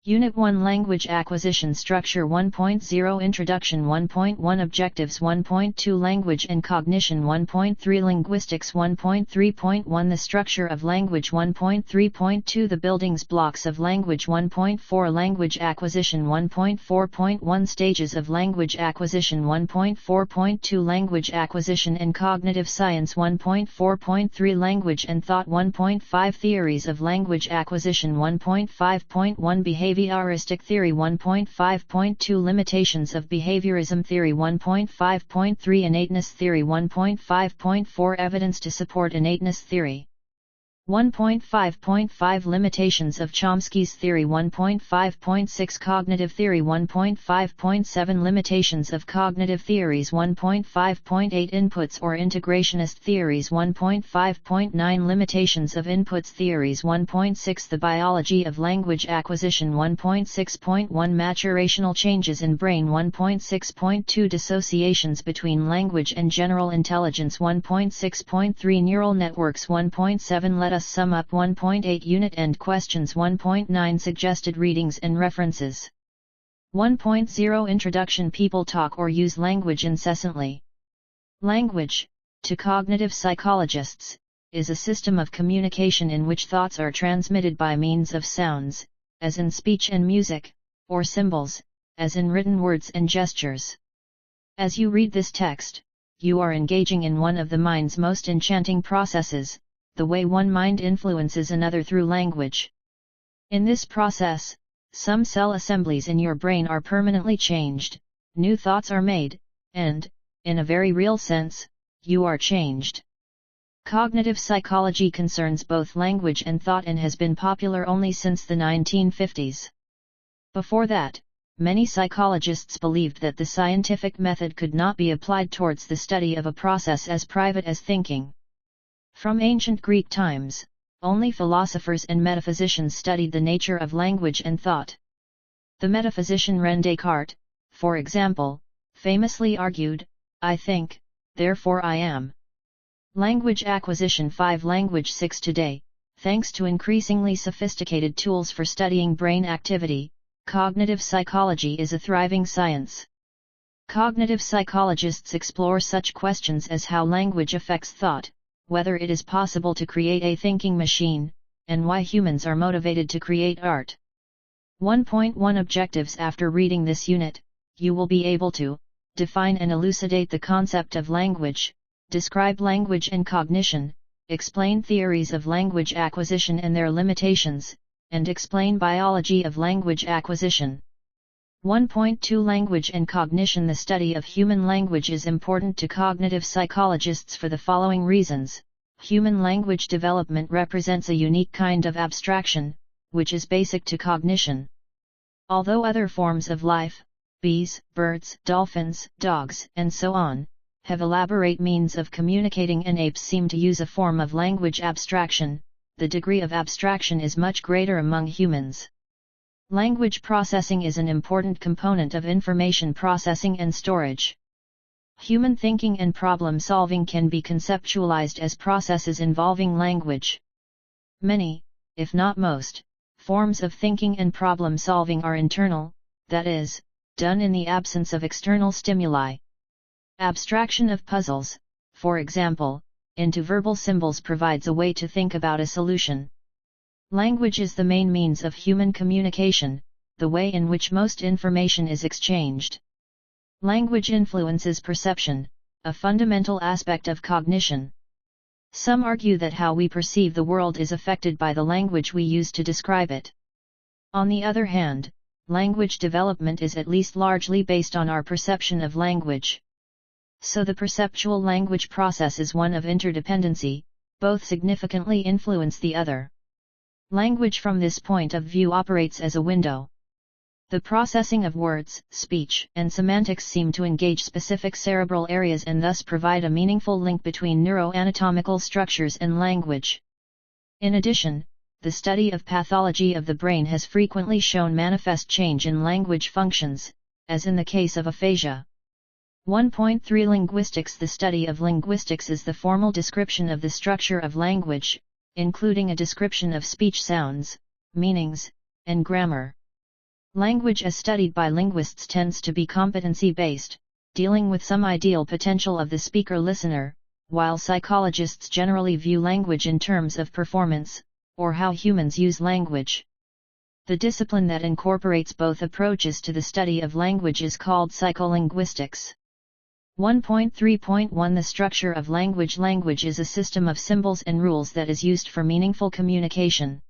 Unit 1 Language Acquisition Structure 1.0 Introduction 1.1 Objectives 1.2 Language and Cognition 1.3 Linguistics 1.3.1 The Structure of Language 1.3.2 The Building Blocks of Language 1.4 Language Acquisition 1.4.1 Stages of Language Acquisition 1.4.2 Language Acquisition and Cognitive Science 1.4.3 Language and Thought 1.5 Theories of Language Acquisition 1.5.1 Behavioristic Theory 1.5.2 Limitations of Behaviorism Theory 1.5.3 Innateness Theory 1.5.4 Evidence to support innateness theory 1.5.5 Limitations of Chomsky's theory 1.5.6 Cognitive theory 1.5.7 Limitations of cognitive theories 1.5.8 Inputs or integrationist theories 1.5.9 Limitations of inputs theories 1.6 The biology of language acquisition 1.6.1 Maturational changes in brain 1.6.2 Dissociations between language and general intelligence 1.6.3 Neural networks 1.7 Let us sum up 1.8 Unit End Questions 1.9 Suggested readings and references 1.0 Introduction People talk or use language incessantly. Language, to cognitive psychologists, is a system of communication in which thoughts are transmitted by means of sounds, as in speech and music, or symbols, as in written words and gestures. As you read this text, you are engaging in one of the mind's most enchanting processes, the way one mind influences another through language. In this process, some cell assemblies in your brain are permanently changed, new thoughts are made, and, in a very real sense, you are changed. Cognitive psychology concerns both language and thought and has been popular only since the 1950s. Before that, many psychologists believed that the scientific method could not be applied towards the study of a process as private as thinking. From ancient Greek times, only philosophers and metaphysicians studied the nature of language and thought. The metaphysician René Descartes, for example, famously argued, "I think, therefore I am." Language acquisition 5 Language 6 Today, thanks to increasingly sophisticated tools for studying brain activity, cognitive psychology is a thriving science. Cognitive psychologists explore such questions as how language affects thought, whether it is possible to create a thinking machine, and why humans are motivated to create art. 1.1 Objectives After reading this unit, you will be able to define and elucidate the concept of language, describe language and cognition, explain theories of language acquisition and their limitations, and explain biology of language acquisition. 1.2 Language and Cognition The study of human language is important to cognitive psychologists for the following reasons. Human language development represents a unique kind of abstraction, which is basic to cognition. Although other forms of life, bees, birds, dolphins, dogs, and so on, have elaborate means of communicating and apes seem to use a form of language abstraction, the degree of abstraction is much greater among humans. Language processing is an important component of information processing and storage. Human thinking and problem solving can be conceptualized as processes involving language. Many, if not most, forms of thinking and problem solving are internal, that is, done in the absence of external stimuli. Abstraction of puzzles, for example, into verbal symbols provides a way to think about a solution. Language is the main means of human communication, the way in which most information is exchanged. Language influences perception, a fundamental aspect of cognition. Some argue that how we perceive the world is affected by the language we use to describe it. On the other hand, language development is at least largely based on our perception of language. So the perceptual language process is one of interdependency, both significantly influence the other. Language from this point of view operates as a window. The processing of words, speech, and semantics seem to engage specific cerebral areas and thus provide a meaningful link between neuroanatomical structures and language. In addition, the study of pathology of the brain has frequently shown manifest change in language functions, as in the case of aphasia. 1.3 Linguistics The study of linguistics is the formal description of the structure of language, including a description of speech sounds, meanings, and grammar. Language as studied by linguists tends to be competency-based, dealing with some ideal potential of the speaker-listener, while psychologists generally view language in terms of performance, or how humans use language. The discipline that incorporates both approaches to the study of language is called psycholinguistics. 1.3.1 The structure of language. Language is a system of symbols and rules that is used for meaningful communication.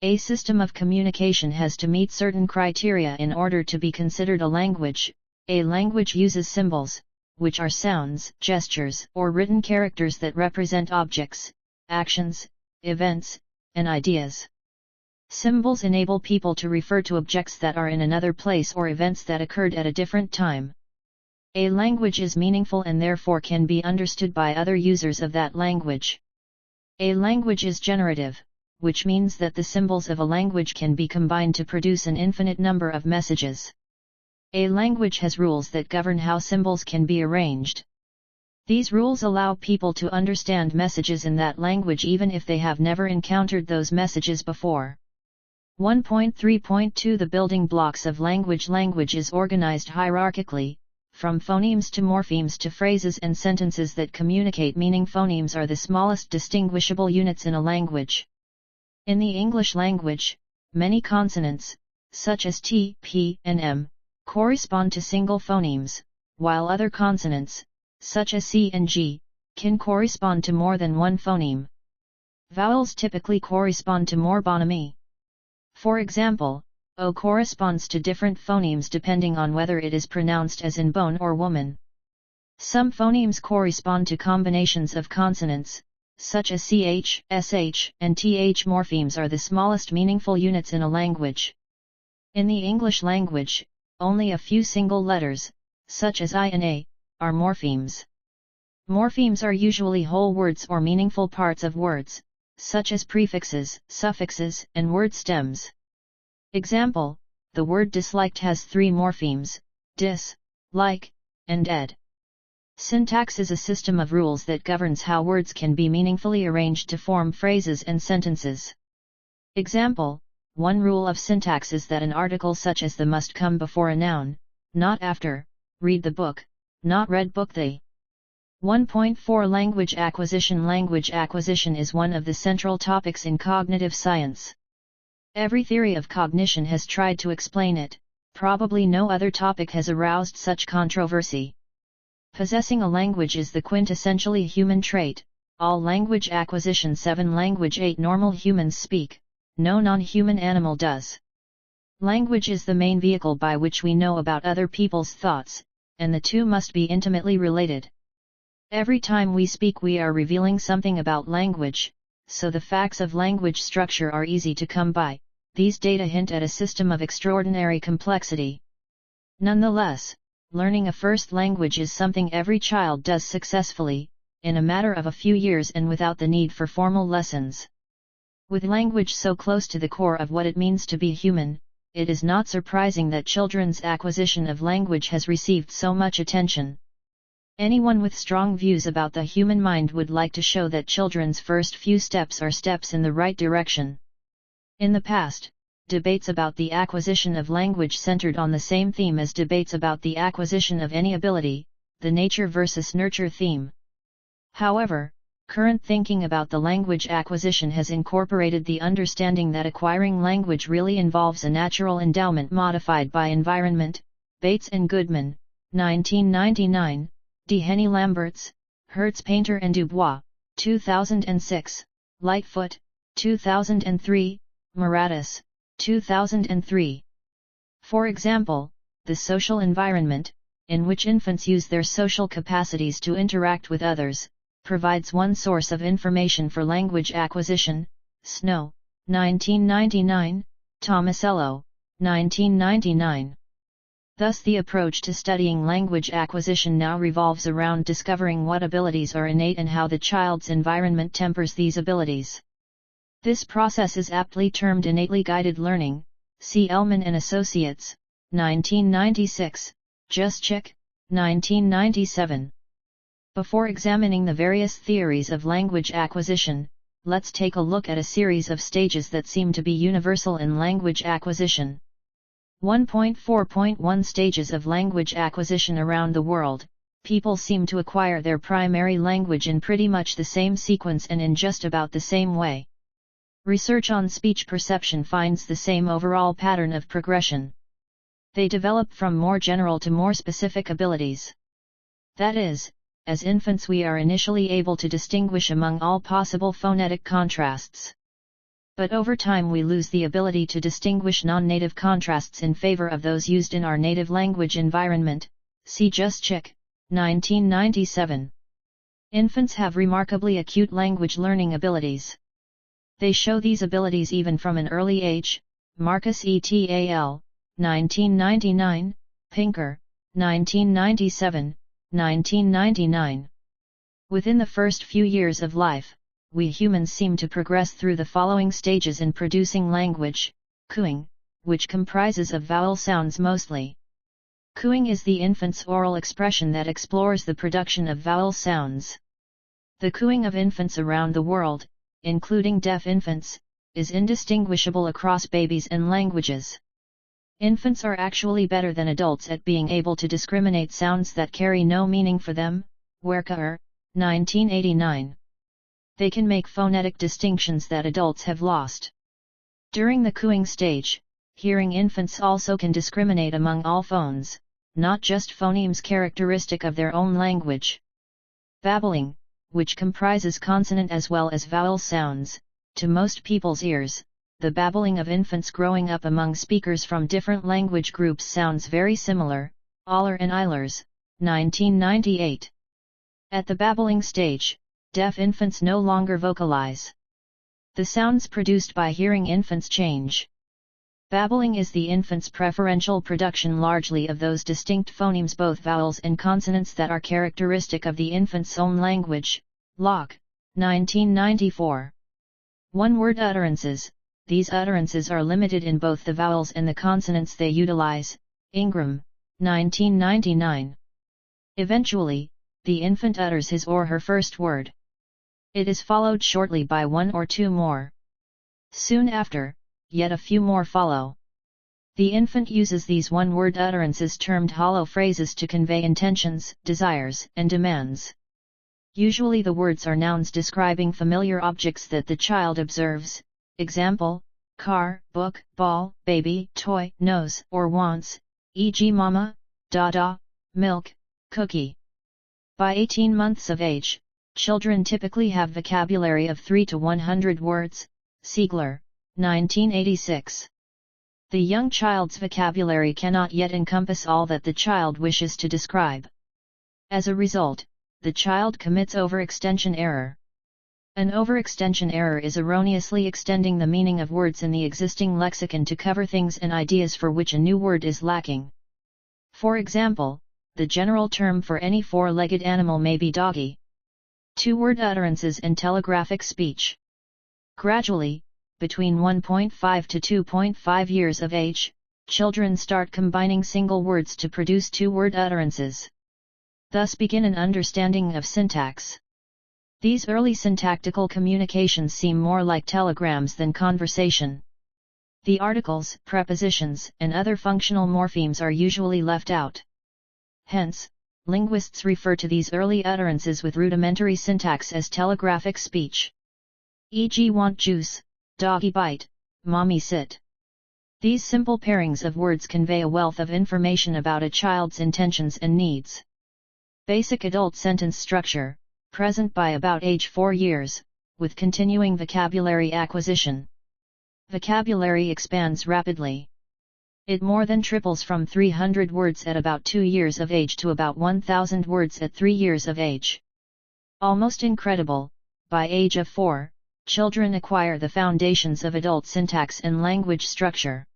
A system of communication has to meet certain criteria in order to be considered a language. A language uses symbols, which are sounds, gestures, or written characters that represent objects, actions, events, and ideas. Symbols enable people to refer to objects that are in another place or events that occurred at a different time. A language is meaningful and therefore can be understood by other users of that language. A language is generative, which means that the symbols of a language can be combined to produce an infinite number of messages. A language has rules that govern how symbols can be arranged. These rules allow people to understand messages in that language even if they have never encountered those messages before. 1.3.2 The building blocks of language. Language is organized hierarchically, from phonemes to morphemes to phrases and sentences that communicate meaning. Phonemes are the smallest distinguishable units in a language. In the English language, many consonants, such as T, P, and M, correspond to single phonemes, while other consonants, such as C and G, can correspond to more than one phoneme. Vowels typically correspond to more bonhomie. For example, O corresponds to different phonemes depending on whether it is pronounced as in bone or woman. Some phonemes correspond to combinations of consonants, such as CH, SH, and TH. Morphemes are the smallest meaningful units in a language. In the English language, only a few single letters, such as I and A, are morphemes. Morphemes are usually whole words or meaningful parts of words, such as prefixes, suffixes, and word stems. Example, the word disliked has 3 morphemes, dis, like, and ed. Syntax is a system of rules that governs how words can be meaningfully arranged to form phrases and sentences. Example, one rule of syntax is that an article such as the must come before a noun, not after. Read the book, not read book the. 1.4 Language acquisition. Language acquisition is one of the central topics in cognitive science. Every theory of cognition has tried to explain it, probably no other topic has aroused such controversy. Possessing a language is the quintessentially human trait. All language acquisition. 7 Language. 8 Normal humans speak, no non-human animal does. Language is the main vehicle by which we know about other people's thoughts, and the two must be intimately related. Every time we speak we are revealing something about language, so the facts of language structure are easy to come by. These data hint at a system of extraordinary complexity. Nonetheless, learning a first language is something every child does successfully, in a matter of a few years and without the need for formal lessons. With language so close to the core of what it means to be human, it is not surprising that children's acquisition of language has received so much attention. Anyone with strong views about the human mind would like to show that children's first few steps are steps in the right direction. In the past, debates about the acquisition of language centered on the same theme as debates about the acquisition of any ability, the nature versus nurture theme. However, current thinking about the language acquisition has incorporated the understanding that acquiring language really involves a natural endowment modified by environment. Bates and Goodman, 1999, D. Henny Lamberts, Hertz Painter and Dubois, 2006, Lightfoot, 2003, Moratis, 2003. For example, the social environment, in which infants use their social capacities to interact with others, provides one source of information for language acquisition. Snow, 1999, Tomasello, 1999. Thus the approach to studying language acquisition now revolves around discovering what abilities are innate and how the child's environment tempers these abilities. This process is aptly termed innately guided learning. C. Ellman and Associates, 1996, Juszczyk, 1997. Before examining the various theories of language acquisition, let's take a look at a series of stages that seem to be universal in language acquisition. 1.4.1 Stages of language acquisition around the world. People seem to acquire their primary language in pretty much the same sequence and in just about the same way. Research on speech perception finds the same overall pattern of progression. They develop from more general to more specific abilities. That is, as infants we are initially able to distinguish among all possible phonetic contrasts. But over time we lose the ability to distinguish non-native contrasts in favor of those used in our native language environment. See Juszczyk, 1997. Infants have remarkably acute language learning abilities. They show these abilities even from an early age. Marcus et al., 1999, Pinker, 1997, 1999. Within the first few years of life, we humans seem to progress through the following stages in producing language. Cooing, which comprises of vowel sounds mostly. Cooing is the infant's oral expression that explores the production of vowel sounds. The cooing of infants around the world, including deaf infants, is indistinguishable across babies and languages. Infants are actually better than adults at being able to discriminate sounds that carry no meaning for them. Werker, 1989. They can make phonetic distinctions that adults have lost. During the cooing stage, hearing infants also can discriminate among all phones, not just phonemes characteristic of their own language. Babbling, which comprises consonant as well as vowel sounds, to most people's ears, the babbling of infants growing up among speakers from different language groups sounds very similar. Aller and Eilers, 1998. At the babbling stage, deaf infants no longer vocalize. The sounds produced by hearing infants change. Babbling is the infant's preferential production largely of those distinct phonemes, both vowels and consonants, that are characteristic of the infant's own language. Locke, 1994. One-word utterances. These utterances are limited in both the vowels and the consonants they utilize. Ingram, 1999. Eventually, the infant utters his or her first word. It is followed shortly by one or two more. Soon after, yet a few more follow. The infant uses these one-word utterances termed hollow phrases to convey intentions, desires, and demands. Usually the words are nouns describing familiar objects that the child observes. Example, car, book, ball, baby, toy, nose, or wants, e.g. mama, dada, milk, cookie. By 18 months of age, children typically have vocabulary of 3 to 100 words. Siegler, 1986. The young child's vocabulary cannot yet encompass all that the child wishes to describe. As a result, the child commits overextension error. An overextension error is erroneously extending the meaning of words in the existing lexicon to cover things and ideas for which a new word is lacking. For example, the general term for any four-legged animal may be doggy. Two-word utterances and telegraphic speech. Gradually, between 1.5 to 2.5 years of age, children start combining single words to produce two-word utterances. Thus begin an understanding of syntax. These early syntactical communications seem more like telegrams than conversation. The articles, prepositions, and other functional morphemes are usually left out. Hence, linguists refer to these early utterances with rudimentary syntax as telegraphic speech. E.g. want juice, doggy bite, mommy sit. These simple pairings of words convey a wealth of information about a child's intentions and needs. Basic adult sentence structure, present by about age 4 years, with continuing vocabulary acquisition. Vocabulary expands rapidly. It more than triples from 300 words at about 2 years of age to about 1,000 words at 3 years of age. Almost incredible, by age of 4, children acquire the foundations of adult syntax and language structure.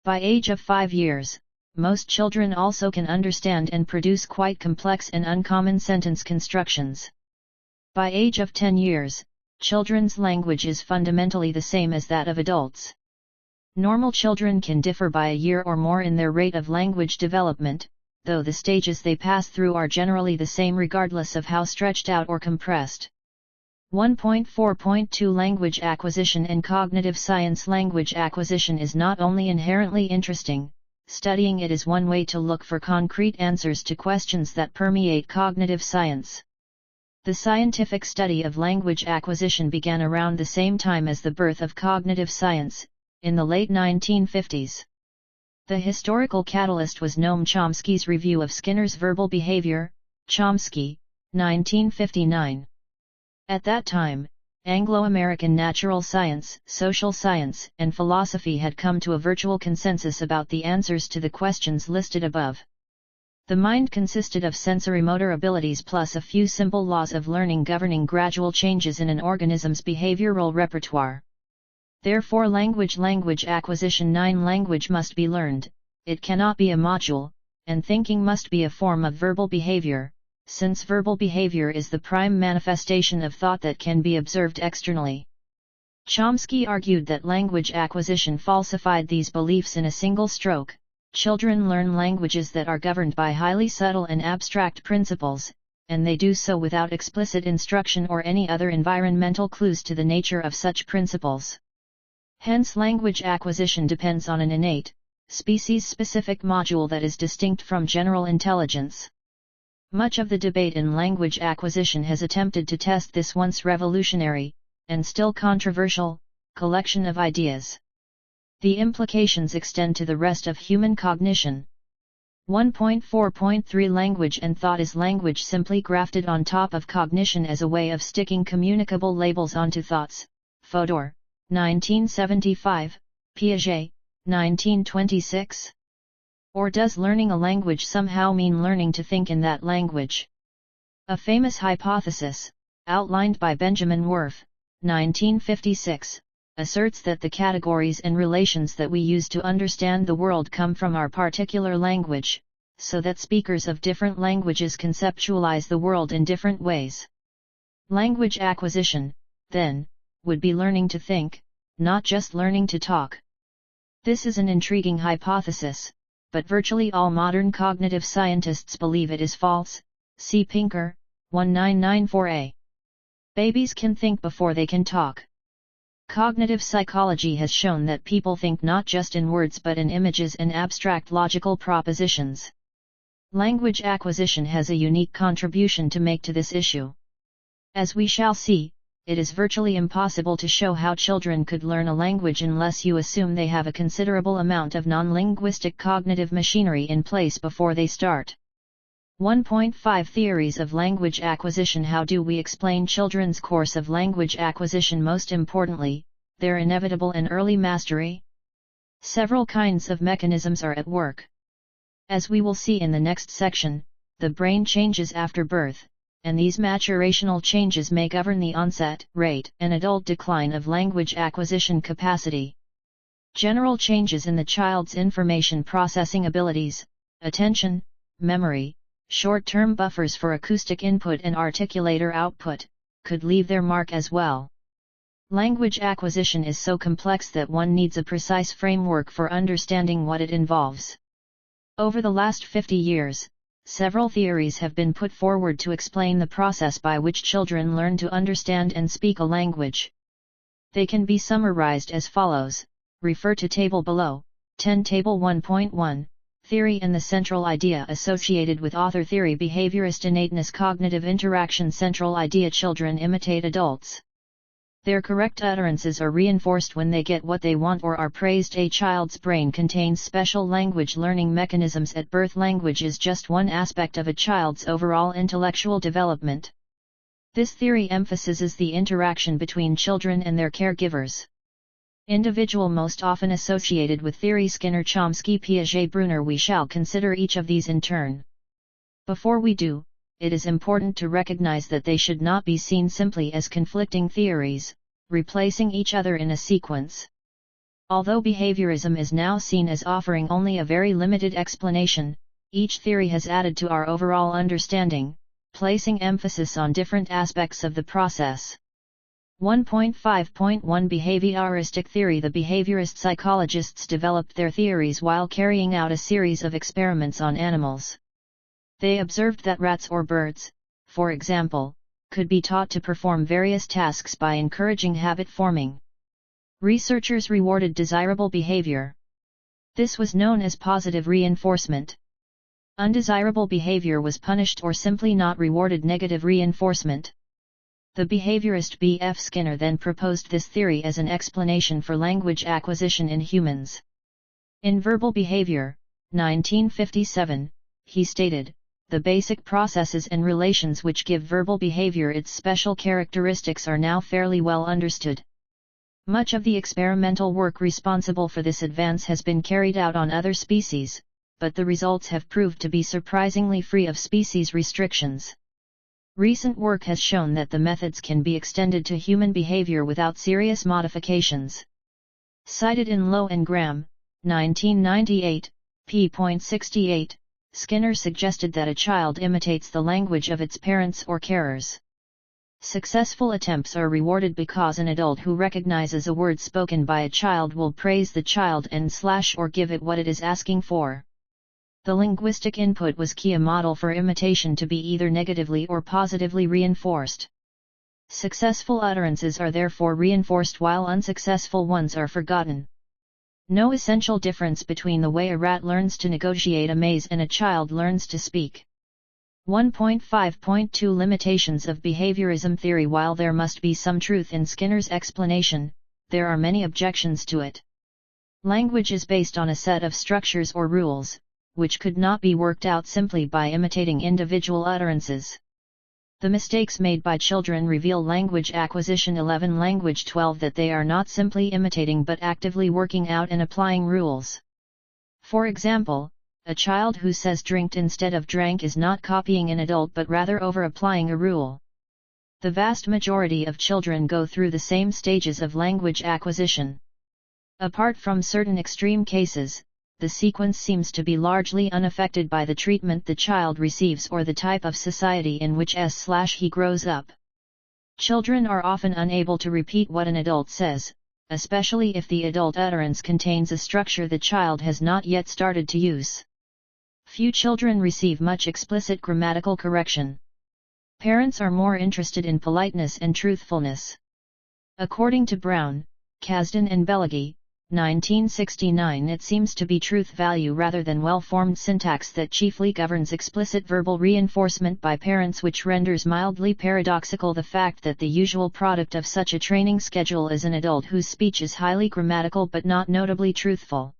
By age of 5 years, most children also can understand and produce quite complex and uncommon sentence constructions. By age of 10 years, children's language is fundamentally the same as that of adults. Normal children can differ by a year or more in their rate of language development, though the stages they pass through are generally the same regardless of how stretched out or compressed. 1.4.2 Language acquisition and cognitive science. Language acquisition is not only inherently interesting, studying it is one way to look for concrete answers to questions that permeate cognitive science. The scientific study of language acquisition began around the same time as the birth of cognitive science, in the late 1950s. The historical catalyst was Noam Chomsky's review of Skinner's verbal behavior, Chomsky, 1959. At that time, Anglo-American natural science, social science, and philosophy had come to a virtual consensus about the answers to the questions listed above. The mind consisted of sensory-motor abilities plus a few simple laws of learning governing gradual changes in an organism's behavioral repertoire. Therefore language acquisition 9 language must be learned, it cannot be a module, and thinking must be a form of verbal behavior, since verbal behavior is the prime manifestation of thought that can be observed externally. Chomsky argued that language acquisition falsified these beliefs in a single stroke. Children learn languages that are governed by highly subtle and abstract principles, and they do so without explicit instruction or any other environmental clues to the nature of such principles. Hence language acquisition depends on an innate, species-specific module that is distinct from general intelligence. Much of the debate in language acquisition has attempted to test this once revolutionary, and still controversial, collection of ideas. The implications extend to the rest of human cognition. 1.4.3 Language and thought is language simply grafted on top of cognition as a way of sticking communicable labels onto thoughts. Fodor, 1975, Piaget, 1926? Or does learning a language somehow mean learning to think in that language? A famous hypothesis, outlined by Benjamin Worf, 1956, asserts that the categories and relations that we use to understand the world come from our particular language, so that speakers of different languages conceptualize the world in different ways. Language acquisition, then, would be learning to think, not just learning to talk. This is an intriguing hypothesis, but virtually all modern cognitive scientists believe it is false. See Pinker, 1994a. Babies can think before they can talk. Cognitive psychology has shown that people think not just in words but in images and abstract logical propositions. Language acquisition has a unique contribution to make to this issue. As we shall see, it is virtually impossible to show how children could learn a language unless you assume they have a considerable amount of non-linguistic cognitive machinery in place before they start. 1.5 Theories of language acquisition. How do we explain children's course of language acquisition? Most importantly, their inevitable and early mastery? Several kinds of mechanisms are at work. As we will see in the next section, the brain changes after birth, and these maturational changes may govern the onset, rate, and adult decline of language acquisition capacity. General changes in the child's information processing abilities, attention, memory, short-term buffers for acoustic input and articulator output, could leave their mark as well. Language acquisition is so complex that one needs a precise framework for understanding what it involves. Over the last 50 years, several theories have been put forward to explain the process by which children learn to understand and speak a language. They can be summarized as follows, refer to table below, 10 Table 1.1, Theory and the central idea associated with author theory. Behaviorist innateness. Cognitive interaction. Central idea. Children imitate adults. Their correct utterances are reinforced when they get what they want or are praised. A child's brain contains special language learning mechanisms at birth. Language is just one aspect of a child's overall intellectual development. This theory emphasizes the interaction between children and their caregivers. Individual most often associated with theory. Skinner, Chomsky, Piaget, Brunner. We shall consider each of these in turn. Before we do, it is important to recognize that they should not be seen simply as conflicting theories, replacing each other in a sequence. Although behaviorism is now seen as offering only a very limited explanation, each theory has added to our overall understanding, placing emphasis on different aspects of the process. 1.5.1 Behavioristic theory. The behaviorist psychologists developed their theories while carrying out a series of experiments on animals. They observed that rats or birds, for example, could be taught to perform various tasks by encouraging habit forming. Researchers rewarded desirable behavior. This was known as positive reinforcement. Undesirable behavior was punished or simply not rewarded. Negative reinforcement. The behaviorist B.F. Skinner then proposed this theory as an explanation for language acquisition in humans. In Verbal Behavior, 1957, he stated, "The basic processes and relations which give verbal behavior its special characteristics are now fairly well understood. Much of the experimental work responsible for this advance has been carried out on other species, but the results have proved to be surprisingly free of species restrictions. Recent work has shown that the methods can be extended to human behavior without serious modifications." Cited in Lowe and Graham, 1998, p.68, Skinner suggested that a child imitates the language of its parents or carers. Successful attempts are rewarded because an adult who recognizes a word spoken by a child will praise the child and/or give it what it is asking for. The linguistic input was key. A model for imitation to be either negatively or positively reinforced. Successful utterances are therefore reinforced while unsuccessful ones are forgotten. No essential difference between the way a rat learns to negotiate a maze and a child learns to speak. 1.5.2 Limitations of behaviorism theory. While there must be some truth in Skinner's explanation, there are many objections to it. Language is based on a set of structures or rules, which could not be worked out simply by imitating individual utterances. The mistakes made by children reveal language acquisition. 11 Language 12 That they are not simply imitating but actively working out and applying rules. For example, a child who says drinked instead of drank is not copying an adult but rather over-applying a rule. The vast majority of children go through the same stages of language acquisition. Apart from certain extreme cases, the sequence seems to be largely unaffected by the treatment the child receives or the type of society in which he grows up. Children are often unable to repeat what an adult says, especially if the adult utterance contains a structure the child has not yet started to use. Few children receive much explicit grammatical correction. Parents are more interested in politeness and truthfulness. According to Brown, Kasdan and Bellagi, 1969, it seems to be truth value rather than well-formed syntax that chiefly governs explicit verbal reinforcement by parents, which renders mildly paradoxical the fact that the usual product of such a training schedule is an adult whose speech is highly grammatical but not notably truthful.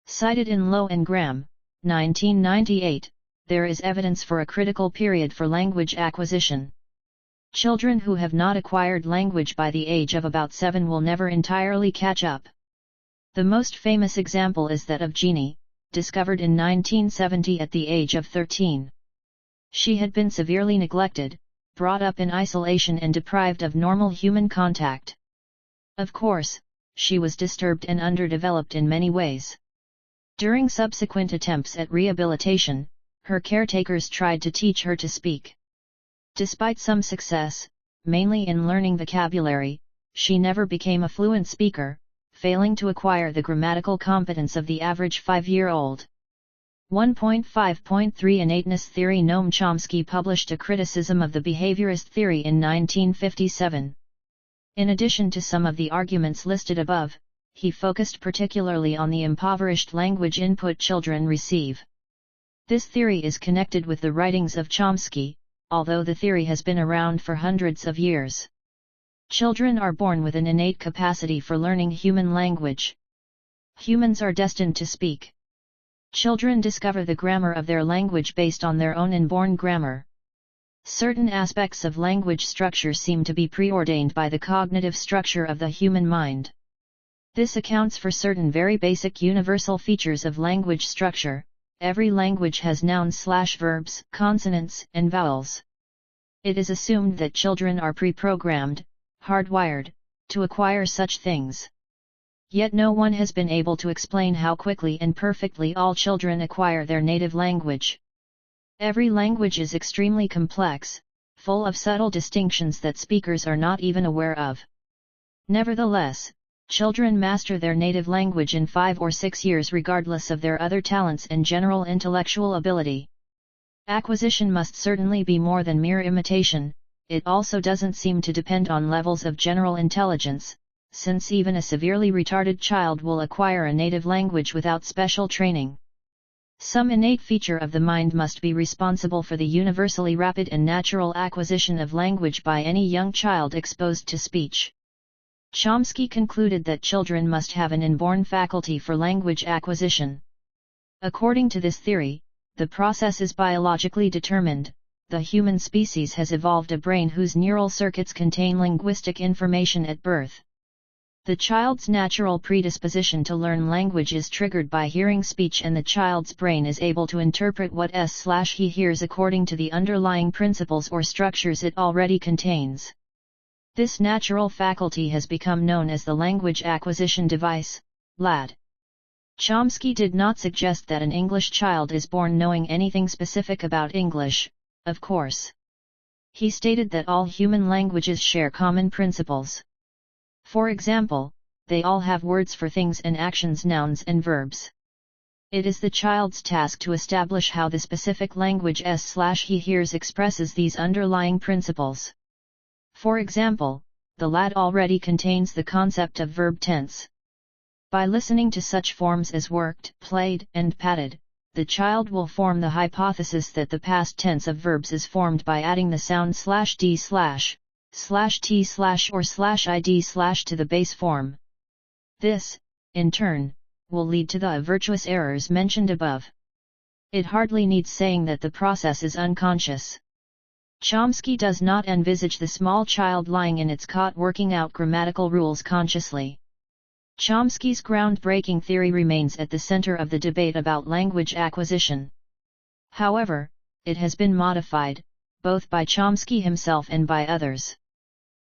Cited in Lowe and Graham, 1998, there is evidence for a critical period for language acquisition. Children who have not acquired language by the age of about 7 will never entirely catch up. The most famous example is that of Jeannie, discovered in 1970 at the age of 13. She had been severely neglected, brought up in isolation and deprived of normal human contact. Of course, she was disturbed and underdeveloped in many ways. During subsequent attempts at rehabilitation, her caretakers tried to teach her to speak. Despite some success, mainly in learning vocabulary, she never became a fluent speaker, failing to acquire the grammatical competence of the average 5-year-old. 1.5.3 Innateness theory. Noam Chomsky published a criticism of the behaviorist theory in 1957. In addition to some of the arguments listed above, he focused particularly on the impoverished language input children receive. This theory is connected with the writings of Chomsky, although the theory has been around for hundreds of years. Children are born with an innate capacity for learning human language. Humans are destined to speak. Children discover the grammar of their language based on their own inborn grammar. Certain aspects of language structure seem to be preordained by the cognitive structure of the human mind. This accounts for certain very basic universal features of language structure. Every language has nouns/verbs, consonants, and vowels. It is assumed that children are pre-programmed, hardwired, to acquire such things. Yet no one has been able to explain how quickly and perfectly all children acquire their native language. Every language is extremely complex, full of subtle distinctions that speakers are not even aware of. Nevertheless, children master their native language in 5 or 6 years regardless of their other talents and general intellectual ability. Acquisition must certainly be more than mere imitation. It also doesn't seem to depend on levels of general intelligence, since even a severely retarded child will acquire a native language without special training. Some innate feature of the mind must be responsible for the universally rapid and natural acquisition of language by any young child exposed to speech. Chomsky concluded that children must have an inborn faculty for language acquisition. According to this theory, the process is biologically determined. The human species has evolved a brain whose neural circuits contain linguistic information at birth. The child's natural predisposition to learn language is triggered by hearing speech, and the child's brain is able to interpret what he hears according to the underlying principles or structures it already contains. This natural faculty has become known as the language acquisition device, LAD. Chomsky did not suggest that an English child is born knowing anything specific about English, of course. He stated that all human languages share common principles. For example, they all have words for things and actions, nouns and verbs. It is the child's task to establish how the specific language he hears expresses these underlying principles. For example, the LAD already contains the concept of verb tense. By listening to such forms as worked, played, and patted, the child will form the hypothesis that the past tense of verbs is formed by adding the sound /d/, /t/ or /id/ to the base form. This, in turn, will lead to the virtuous errors mentioned above. It hardly needs saying that the process is unconscious. Chomsky does not envisage the small child lying in its cot working out grammatical rules consciously. Chomsky's groundbreaking theory remains at the center of the debate about language acquisition. However, it has been modified, both by Chomsky himself and by others.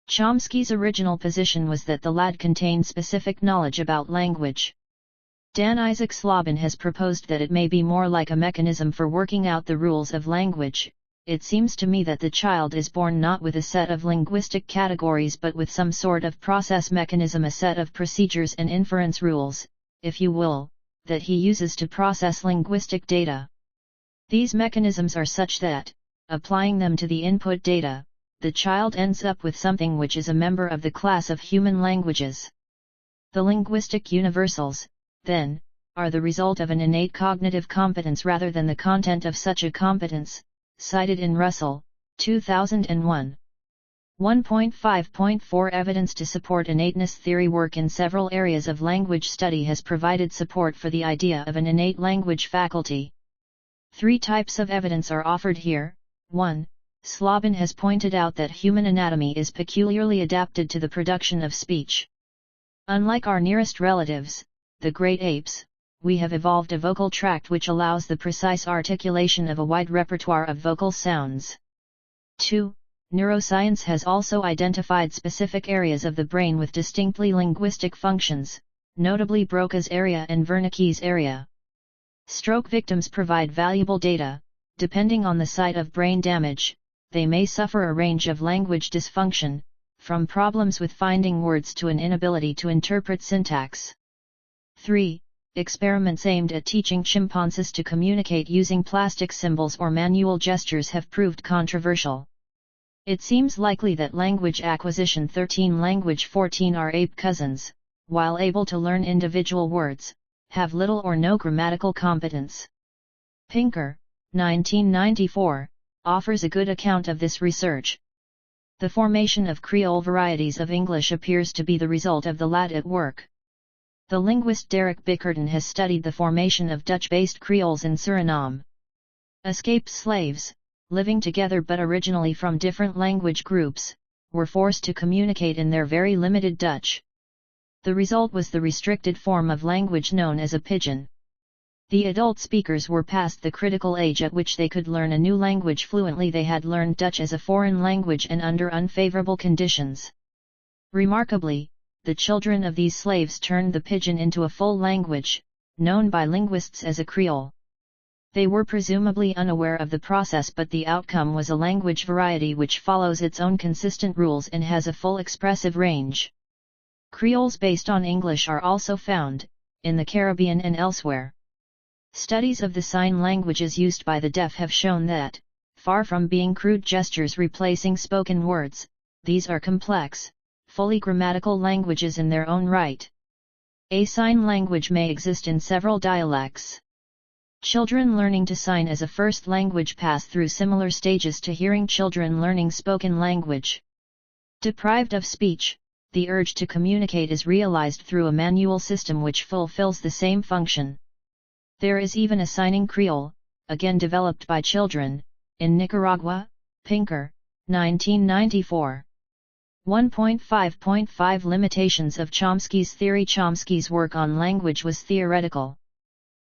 Chomsky's original position was that the LAD contained specific knowledge about language. Dan Isaac Slobin has proposed that it may be more like a mechanism for working out the rules of language. It seems to me that the child is born not with a set of linguistic categories but with some sort of process mechanism, a set of procedures and inference rules, if you will, that he uses to process linguistic data. These mechanisms are such that, applying them to the input data, the child ends up with something which is a member of the class of human languages. The linguistic universals, then, are the result of an innate cognitive competence rather than the content of such a competence, cited in Russell, 2001. 1.5.4 Evidence to support innateness theory. Work in several areas of language study has provided support for the idea of an innate language faculty. Three types of evidence are offered here. 1. Slobin has pointed out that human anatomy is peculiarly adapted to the production of speech. Unlike our nearest relatives, the great apes, we have evolved a vocal tract which allows the precise articulation of a wide repertoire of vocal sounds. 2. Neuroscience has also identified specific areas of the brain with distinctly linguistic functions, notably Broca's area and Wernicke's area. Stroke victims provide valuable data. Depending on the site of brain damage, they may suffer a range of language dysfunction, from problems with finding words to an inability to interpret syntax. 3. Experiments aimed at teaching chimpanzees to communicate using plastic symbols or manual gestures have proved controversial. It seems likely that language acquisition 13 language 14 are ape cousins, while able to learn individual words, have little or no grammatical competence. Pinker, 1994, offers a good account of this research. The formation of Creole varieties of English appears to be the result of the LAD at work. The linguist Derek Bickerton has studied the formation of Dutch-based Creoles in Suriname. Escaped slaves, living together but originally from different language groups, were forced to communicate in their very limited Dutch. The result was the restricted form of language known as a pidgin. The adult speakers were past the critical age at which they could learn a new language fluently. They had learned Dutch as a foreign language and under unfavorable conditions. Remarkably, the children of these slaves turned the pidgin into a full language, known by linguists as a Creole. They were presumably unaware of the process, but the outcome was a language variety which follows its own consistent rules and has a full expressive range. Creoles based on English are also found, in the Caribbean and elsewhere. Studies of the sign languages used by the deaf have shown that, far from being crude gestures replacing spoken words, these are complex, fully grammatical languages in their own right. A sign language may exist in several dialects. Children learning to sign as a first language pass through similar stages to hearing children learning spoken language. Deprived of speech, the urge to communicate is realized through a manual system which fulfills the same function. There is even a signing Creole, again developed by children, in Nicaragua, Pinker, 1994. 1.5.5 Limitations of Chomsky's theory. Chomsky's work on language was theoretical.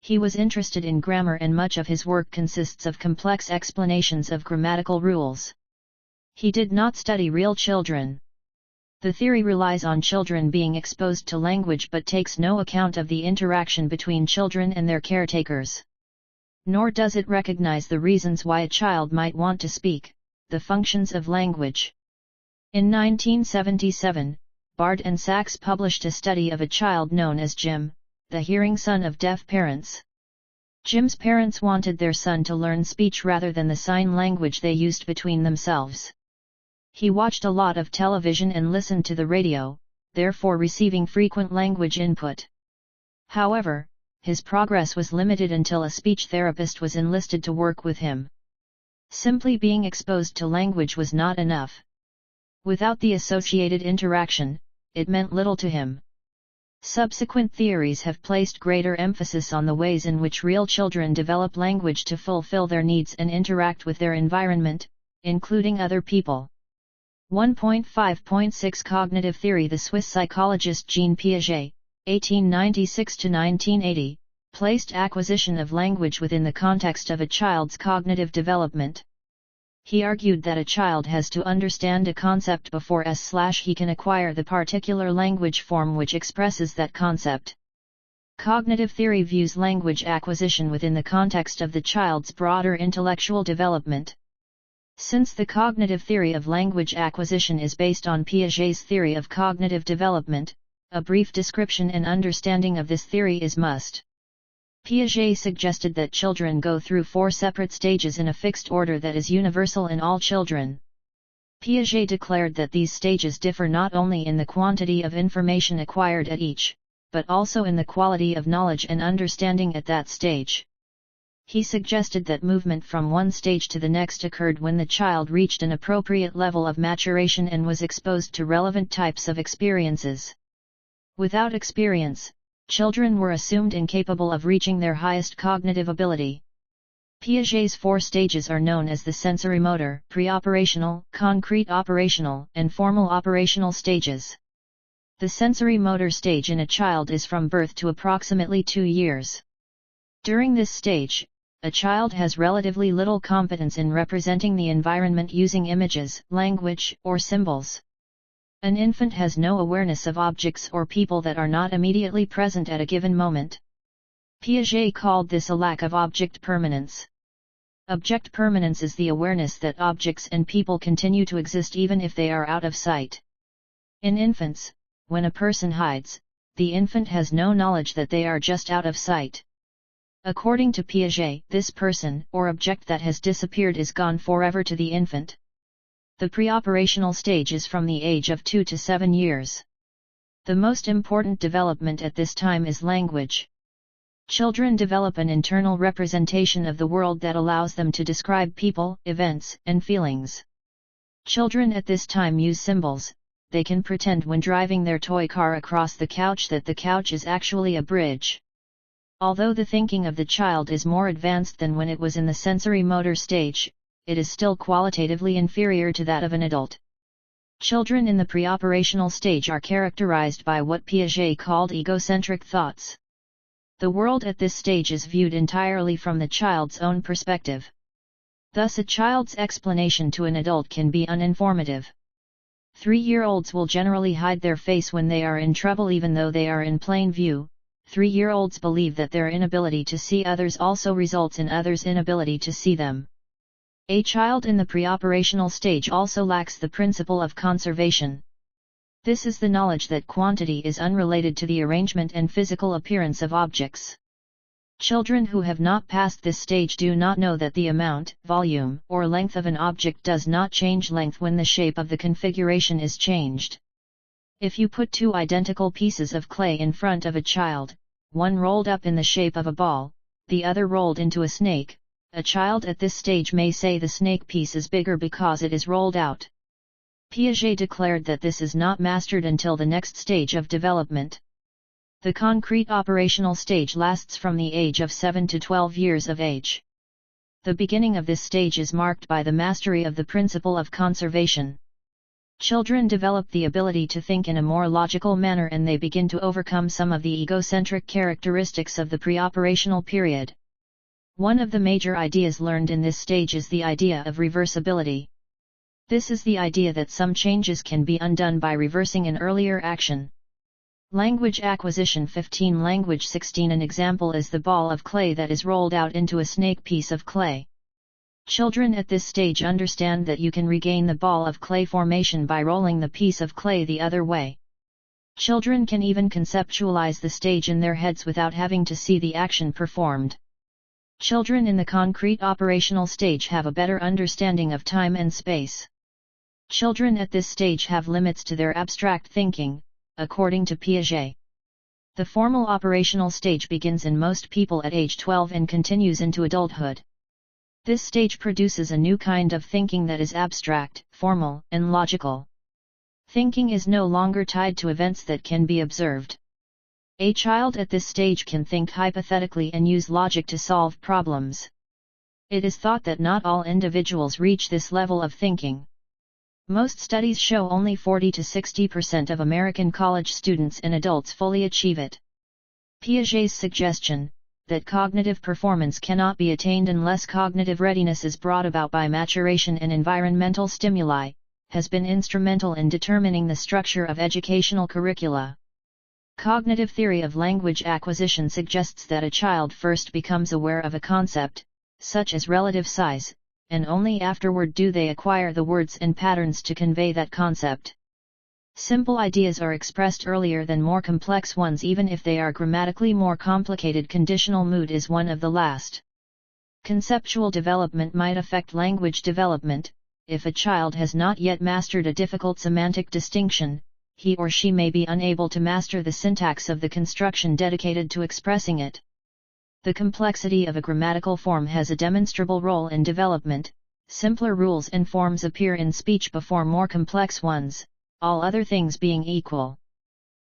He was interested in grammar and much of his work consists of complex explanations of grammatical rules. He did not study real children. The theory relies on children being exposed to language but takes no account of the interaction between children and their caretakers. Nor does it recognize the reasons why a child might want to speak, the functions of language. In 1977, Bard and Sachs published a study of a child known as Jim, the hearing son of deaf parents. Jim's parents wanted their son to learn speech rather than the sign language they used between themselves. He watched a lot of television and listened to the radio, therefore receiving frequent language input. However, his progress was limited until a speech therapist was enlisted to work with him. Simply being exposed to language was not enough. Without the associated interaction, it meant little to him. Subsequent theories have placed greater emphasis on the ways in which real children develop language to fulfill their needs and interact with their environment, including other people. 1.5.6 Cognitive theory. The Swiss psychologist Jean Piaget, 1896–1980, placed acquisition of language within the context of a child's cognitive development. He argued that a child has to understand a concept before he can acquire the particular language form which expresses that concept. Cognitive theory views language acquisition within the context of the child's broader intellectual development. Since the cognitive theory of language acquisition is based on Piaget's theory of cognitive development, a brief description and understanding of this theory is must. Piaget suggested that children go through 4 separate stages in a fixed order that is universal in all children. Piaget declared that these stages differ not only in the quantity of information acquired at each, but also in the quality of knowledge and understanding at that stage. He suggested that movement from one stage to the next occurred when the child reached an appropriate level of maturation and was exposed to relevant types of experiences. Without experience, children were assumed incapable of reaching their highest cognitive ability. Piaget's 4 stages are known as the sensorimotor, pre-operational, concrete operational, and formal operational stages. The sensorimotor stage in a child is from birth to approximately 2 years. During this stage, a child has relatively little competence in representing the environment using images, language, or symbols. An infant has no awareness of objects or people that are not immediately present at a given moment. Piaget called this a lack of object permanence. Object permanence is the awareness that objects and people continue to exist even if they are out of sight. In infants, when a person hides, the infant has no knowledge that they are just out of sight. According to Piaget, this person or object that has disappeared is gone forever to the infant. The preoperational stage is from the age of 2 to 7 years. The most important development at this time is language. Children develop an internal representation of the world that allows them to describe people, events, and feelings. Children at this time use symbols. They can pretend when driving their toy car across the couch that the couch is actually a bridge. Although the thinking of the child is more advanced than when it was in the sensory motor stage, it is still qualitatively inferior to that of an adult. Children in the preoperational stage are characterized by what Piaget called egocentric thoughts. The world at this stage is viewed entirely from the child's own perspective. Thus a child's explanation to an adult can be uninformative. 3-year-olds will generally hide their face when they are in trouble even though they are in plain view. 3-year-olds believe that their inability to see others also results in others' inability to see them. A child in the preoperational stage also lacks the principle of conservation. This is the knowledge that quantity is unrelated to the arrangement and physical appearance of objects. Children who have not passed this stage do not know that the amount, volume, or length of an object does not change length when the shape of the configuration is changed. If you put two identical pieces of clay in front of a child, one rolled up in the shape of a ball, the other rolled into a snake, a child at this stage may say the snake piece is bigger because it is rolled out. Piaget declared that this is not mastered until the next stage of development. The concrete operational stage lasts from the age of 7 to 12 years of age. The beginning of this stage is marked by the mastery of the principle of conservation. Children develop the ability to think in a more logical manner and they begin to overcome some of the egocentric characteristics of the pre-operational period. One of the major ideas learned in this stage is the idea of reversibility. This is the idea that some changes can be undone by reversing an earlier action. Language acquisition 15 Language 16 An example is the ball of clay that is rolled out into a snake piece of clay. Children at this stage understand that you can regain the ball of clay formation by rolling the piece of clay the other way. Children can even conceptualize the stage in their heads without having to see the action performed. Children in the concrete operational stage have a better understanding of time and space. Children at this stage have limits to their abstract thinking, according to Piaget. The formal operational stage begins in most people at age 12 and continues into adulthood. This stage produces a new kind of thinking that is abstract, formal, and logical. Thinking is no longer tied to events that can be observed. A child at this stage can think hypothetically and use logic to solve problems. It is thought that not all individuals reach this level of thinking. Most studies show only 40 to 60% of American college students and adults fully achieve it. Piaget's suggestion, that cognitive performance cannot be attained unless cognitive readiness is brought about by maturation and environmental stimuli, has been instrumental in determining the structure of educational curricula. Cognitive theory of language acquisition suggests that a child first becomes aware of a concept, such as relative size, and only afterward do they acquire the words and patterns to convey that concept. Simple ideas are expressed earlier than more complex ones even if they are grammatically more complicated. Conditional mood is one of the last. Conceptual development might affect language development. If a child has not yet mastered a difficult semantic distinction, he or she may be unable to master the syntax of the construction dedicated to expressing it. The complexity of a grammatical form has a demonstrable role in development. Simpler rules and forms appear in speech before more complex ones, all other things being equal.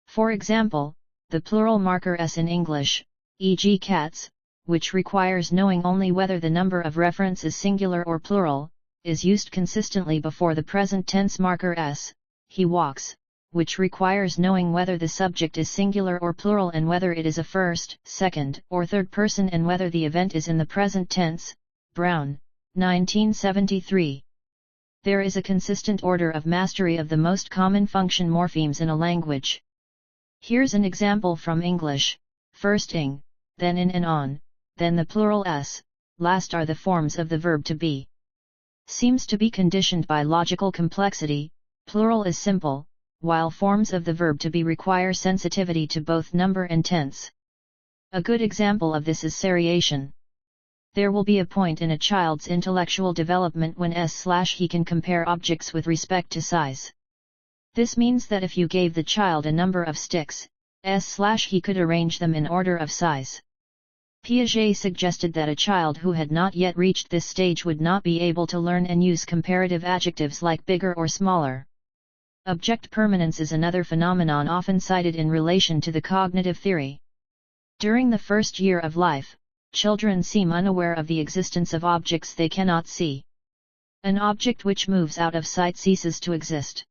For example, the plural marker s in English, e.g. cats, which requires knowing only whether the number of referents is singular or plural, is used consistently before the present tense marker s, he walks, which requires knowing whether the subject is singular or plural and whether it is a first, second, or third person and whether the event is in the present tense. Brown, 1973. There is a consistent order of mastery of the most common function morphemes in a language. Here's an example from English: first ing, then in and on, then the plural s, last are the forms of the verb to be. Seems to be conditioned by logical complexity. Plural is simple, while forms of the verb to be require sensitivity to both number and tense. A good example of this is seriation. There will be a point in a child's intellectual development when he can compare objects with respect to size. This means that if you gave the child a number of sticks, he could arrange them in order of size. Piaget suggested that a child who had not yet reached this stage would not be able to learn and use comparative adjectives like bigger or smaller. Object permanence is another phenomenon often cited in relation to the cognitive theory. During the first year of life, children seem unaware of the existence of objects they cannot see. An object which moves out of sight ceases to exist.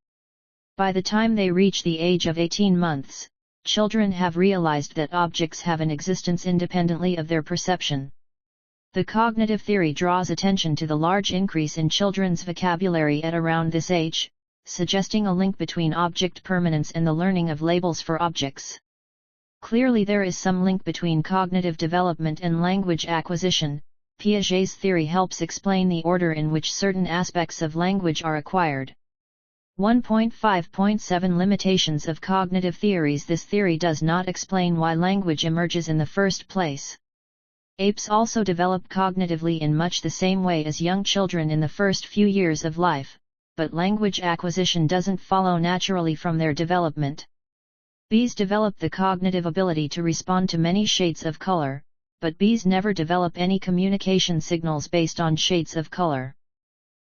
By the time they reach the age of 18 months, children have realized that objects have an existence independently of their perception. The cognitive theory draws attention to the large increase in children's vocabulary at around this age, suggesting a link between object permanence and the learning of labels for objects. Clearly there is some link between cognitive development and language acquisition. Piaget's theory helps explain the order in which certain aspects of language are acquired. 1.5.7 Limitations of cognitive theories. This theory does not explain why language emerges in the first place. Apes also develop cognitively in much the same way as young children in the first few years of life, but language acquisition doesn't follow naturally from their development. Bees develop the cognitive ability to respond to many shades of color, but bees never develop any communication signals based on shades of color.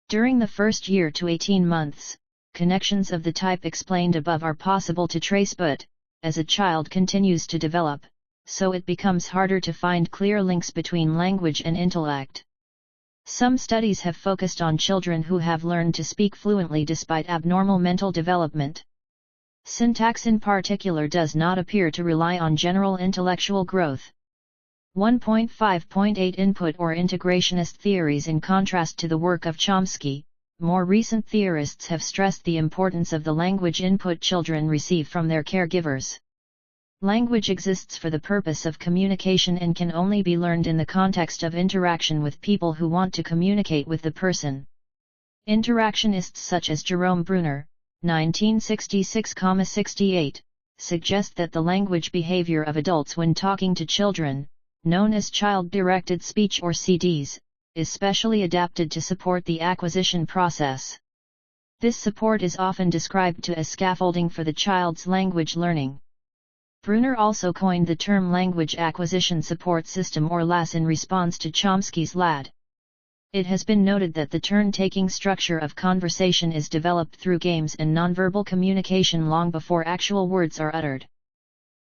During the first year to 18 months, connections of the type explained above are possible to trace, but, as a child continues to develop, so it becomes harder to find clear links between language and intellect. Some studies have focused on children who have learned to speak fluently despite abnormal mental development. Syntax in particular does not appear to rely on general intellectual growth. 1.5.8 Input or integrationist theories. In contrast to the work of Chomsky, more recent theorists have stressed the importance of the language input children receive from their caregivers. Language exists for the purpose of communication and can only be learned in the context of interaction with people who want to communicate with the person. Interactionists such as Jerome Bruner, 1966-68, suggest that the language behavior of adults when talking to children, known as child-directed speech or CDs, is specially adapted to support the acquisition process. This support is often described as scaffolding for the child's language learning. Bruner also coined the term Language Acquisition Support System or LAS in response to Chomsky's LAD. It has been noted that the turn-taking structure of conversation is developed through games and nonverbal communication long before actual words are uttered.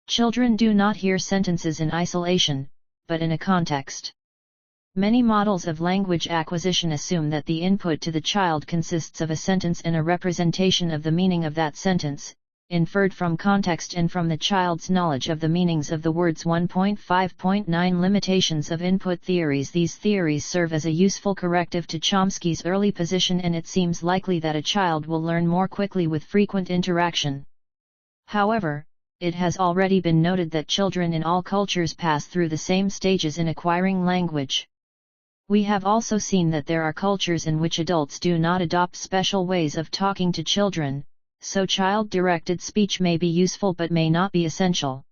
Children do not hear sentences in isolation, but in a context. Many models of language acquisition assume that the input to the child consists of a sentence and a representation of the meaning of that sentence, inferred from context and from the child's knowledge of the meanings of the words. 1.5.9 Limitations of input theories. These theories serve as a useful corrective to Chomsky's early position, and it seems likely that a child will learn more quickly with frequent interaction. However, it has already been noted that children in all cultures pass through the same stages in acquiring language. We have also seen that there are cultures in which adults do not adopt special ways of talking to children, so child-directed speech may be useful but may not be essential.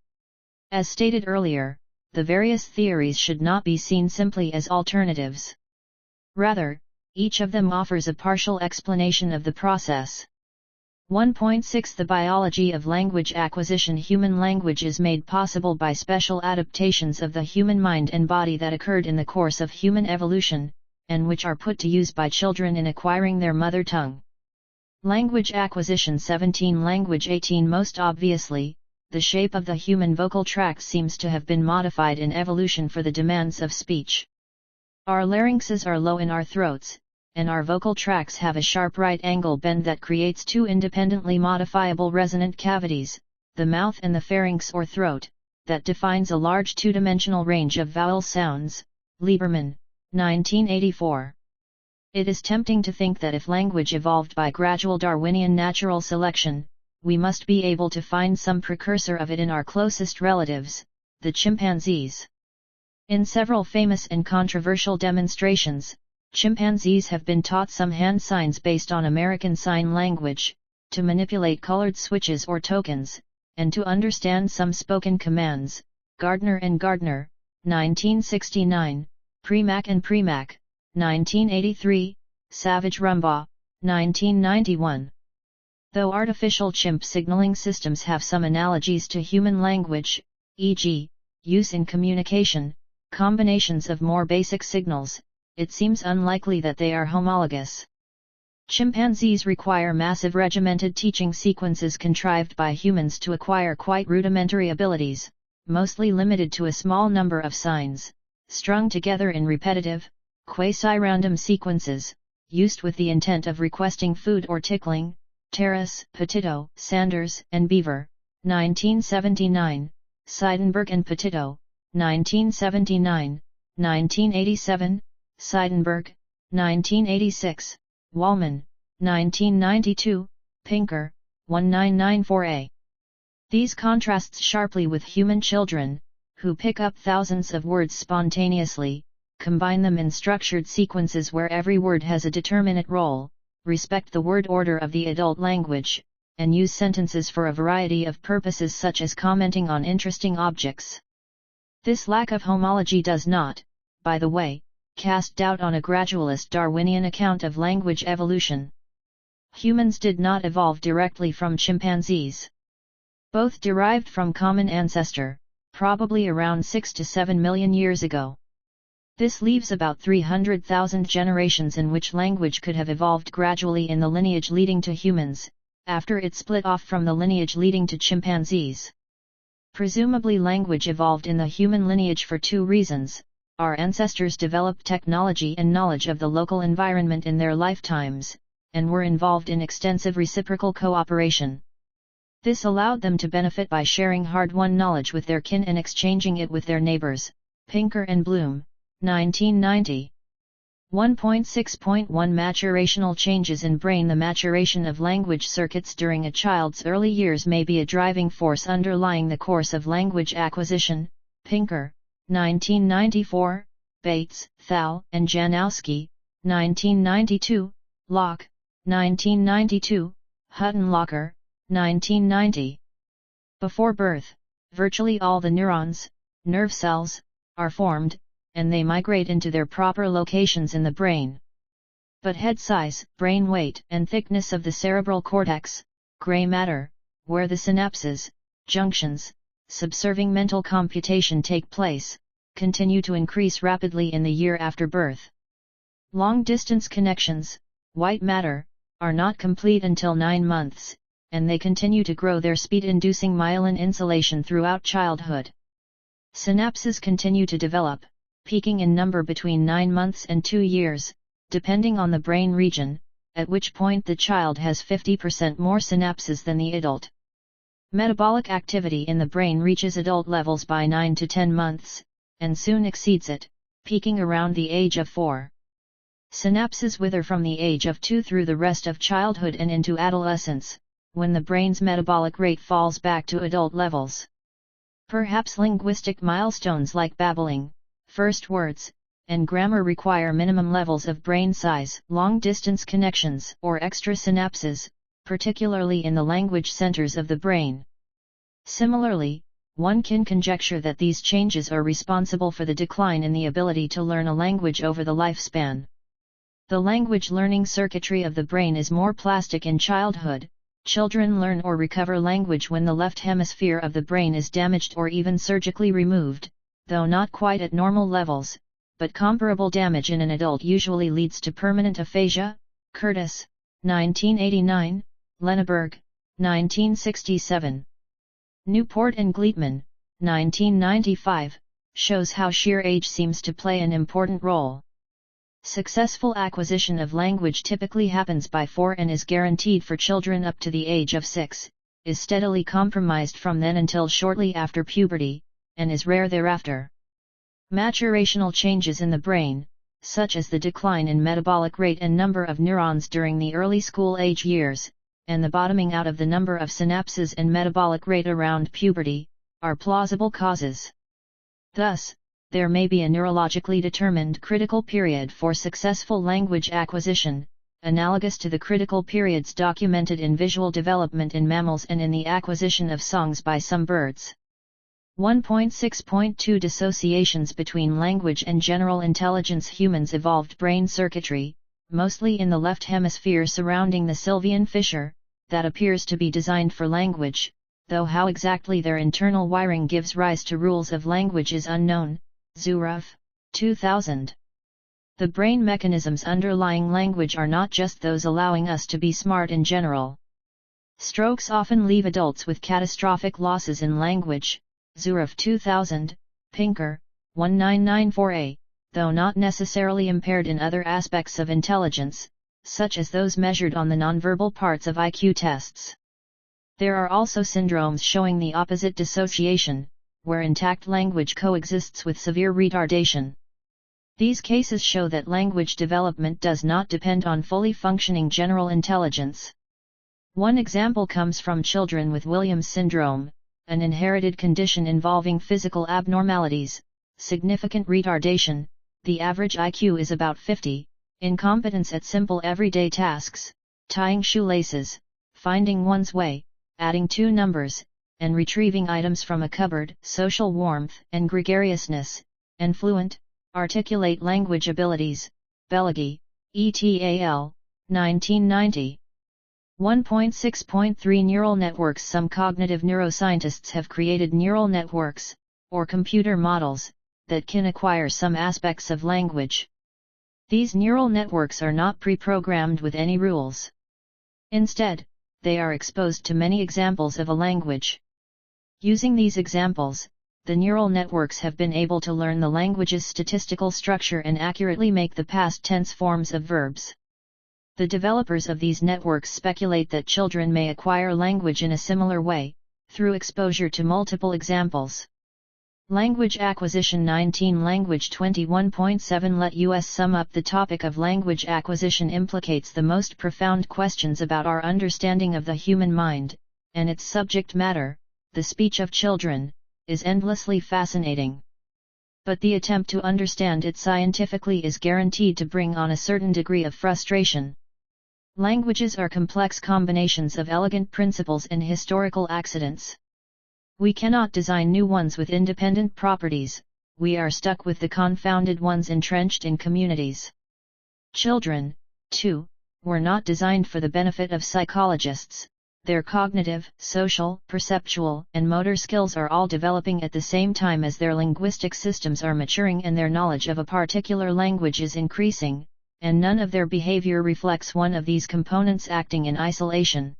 As stated earlier, the various theories should not be seen simply as alternatives. Rather, each of them offers a partial explanation of the process. 1.6 The biology of language acquisition. Human language is made possible by special adaptations of the human mind and body that occurred in the course of human evolution, and which are put to use by children in acquiring their mother tongue. Language acquisition. 17 Language. 18 Most obviously, the shape of the human vocal tract seems to have been modified in evolution for the demands of speech. Our larynxes are low in our throats, and our vocal tracts have a sharp right angle bend that creates two independently modifiable resonant cavities, the mouth and the pharynx or throat, that defines a large two-dimensional range of vowel sounds. Lieberman, 1984. It is tempting to think that if language evolved by gradual Darwinian natural selection, we must be able to find some precursor of it in our closest relatives, the chimpanzees. In several famous and controversial demonstrations, chimpanzees have been taught some hand signs based on American Sign Language, to manipulate colored switches or tokens, and to understand some spoken commands. Gardner and Gardner, 1969, Premack and Premack, 1983, Savage Rumbaugh, 1991. Though artificial chimp signaling systems have some analogies to human language, e.g., use in communication, combinations of more basic signals, it seems unlikely that they are homologous. Chimpanzees require massive regimented teaching sequences contrived by humans to acquire quite rudimentary abilities, mostly limited to a small number of signs, strung together in repetitive, quasi-random sequences, used with the intent of requesting food or tickling. Terrace, Petitto, Sanders, and Beaver, 1979, Seidenberg and Petitto, 1979, 1987, Seidenberg, 1986, Wallman, 1992, Pinker, 1994a. These contrasts sharply with human children, who pick up thousands of words spontaneously, combine them in structured sequences where every word has a determinate role, respect the word order of the adult language, and use sentences for a variety of purposes such as commenting on interesting objects. This lack of homology does not, by the way, cast doubt on a gradualist Darwinian account of language evolution. Humans did not evolve directly from chimpanzees. Both derived from common ancestor, probably around 6 to 7 million years ago. This leaves about 300,000 generations in which language could have evolved gradually in the lineage leading to humans, after it split off from the lineage leading to chimpanzees. Presumably language evolved in the human lineage for two reasons: our ancestors developed technology and knowledge of the local environment in their lifetimes, and were involved in extensive reciprocal cooperation. This allowed them to benefit by sharing hard-won knowledge with their kin and exchanging it with their neighbors. Pinker and Bloom, 1990. 1.6.1 Maturational changes in brain. The maturation of language circuits during a child's early years may be a driving force underlying the course of language acquisition. Pinker, 1994, Bates, Thal, and Janowski, 1992, Locke, 1992, Hutton-Locker, 1990. Before birth, virtually all the neurons, nerve cells, are formed, and they migrate into their proper locations in the brain. But head size, brain weight, and thickness of the cerebral cortex, gray matter, where the synapses, junctions, subserving mental computation take place, continue to increase rapidly in the year after birth. Long-distance connections, white matter, are not complete until 9 months, and they continue to grow their speed, inducing myelin insulation throughout childhood. Synapses continue to develop, peaking in number between 9 months and 2 years, depending on the brain region, at which point the child has 50% more synapses than the adult. Metabolic activity in the brain reaches adult levels by 9 to 10 months, and soon exceeds it, peaking around the age of 4. Synapses wither from the age of 2 through the rest of childhood and into adolescence, when the brain's metabolic rate falls back to adult levels. Perhaps linguistic milestones like babbling, first words, and grammar require minimum levels of brain size, long-distance connections, or extra synapses, particularly in the language centers of the brain. Similarly, one can conjecture that these changes are responsible for the decline in the ability to learn a language over the lifespan. The language learning circuitry of the brain is more plastic in childhood. Children learn or recover language when the left hemisphere of the brain is damaged or even surgically removed, though not quite at normal levels, but comparable damage in an adult usually leads to permanent aphasia. Curtis, 1989, Lenneberg, 1967. Newport and Gleitman, 1995, shows how sheer age seems to play an important role. Successful acquisition of language typically happens by 4 and is guaranteed for children up to the age of 6, is steadily compromised from then until shortly after puberty, and is rare thereafter. Maturational changes in the brain, such as the decline in metabolic rate and number of neurons during the early school age years, and the bottoming out of the number of synapses and metabolic rate around puberty, are plausible causes. Thus, there may be a neurologically determined critical period for successful language acquisition, analogous to the critical periods documented in visual development in mammals and in the acquisition of songs by some birds. 1.6.2 Dissociations between language and general intelligence. Humans evolved brain circuitry, mostly in the left hemisphere surrounding the sylvian fissure, that appears to be designed for language, though how exactly their internal wiring gives rise to rules of language is unknown. Zuroff, 2000. The brain mechanisms underlying language are not just those allowing us to be smart in general. Strokes often leave adults with catastrophic losses in language. Zuroff, 2000, Pinker, 1994a, though not necessarily impaired in other aspects of intelligence, such as those measured on the nonverbal parts of IQ tests. There are also syndromes showing the opposite dissociation, where intact language coexists with severe retardation. These cases show that language development does not depend on fully functioning general intelligence. One example comes from children with Williams syndrome, an inherited condition involving physical abnormalities, significant retardation. The average IQ is about 50, incompetence at simple everyday tasks, tying shoelaces, finding one's way, adding 2 numbers, and retrieving items from a cupboard, social warmth and gregariousness, and fluent, articulate language abilities. Beleghi, et al., 1990. 1.6.3 Neural networks. Some cognitive neuroscientists have created neural networks, or computer models, that can acquire some aspects of language. These neural networks are not pre-programmed with any rules. Instead, they are exposed to many examples of a language. Using these examples, the neural networks have been able to learn the language's statistical structure and accurately make the past tense forms of verbs. The developers of these networks speculate that children may acquire language in a similar way, through exposure to multiple examples. Language acquisition. 19 Language 21.7 Let us sum up. The topic of language acquisition implicates the most profound questions about our understanding of the human mind, and its subject matter, the speech of children, is endlessly fascinating. But the attempt to understand it scientifically is guaranteed to bring on a certain degree of frustration. Languages are complex combinations of elegant principles and historical accidents. We cannot design new ones with independent properties, we are stuck with the confounded ones entrenched in communities. Children, too, were not designed for the benefit of psychologists. Their cognitive, social, perceptual, and motor skills are all developing at the same time as their linguistic systems are maturing and their knowledge of a particular language is increasing, and none of their behavior reflects one of these components acting in isolation.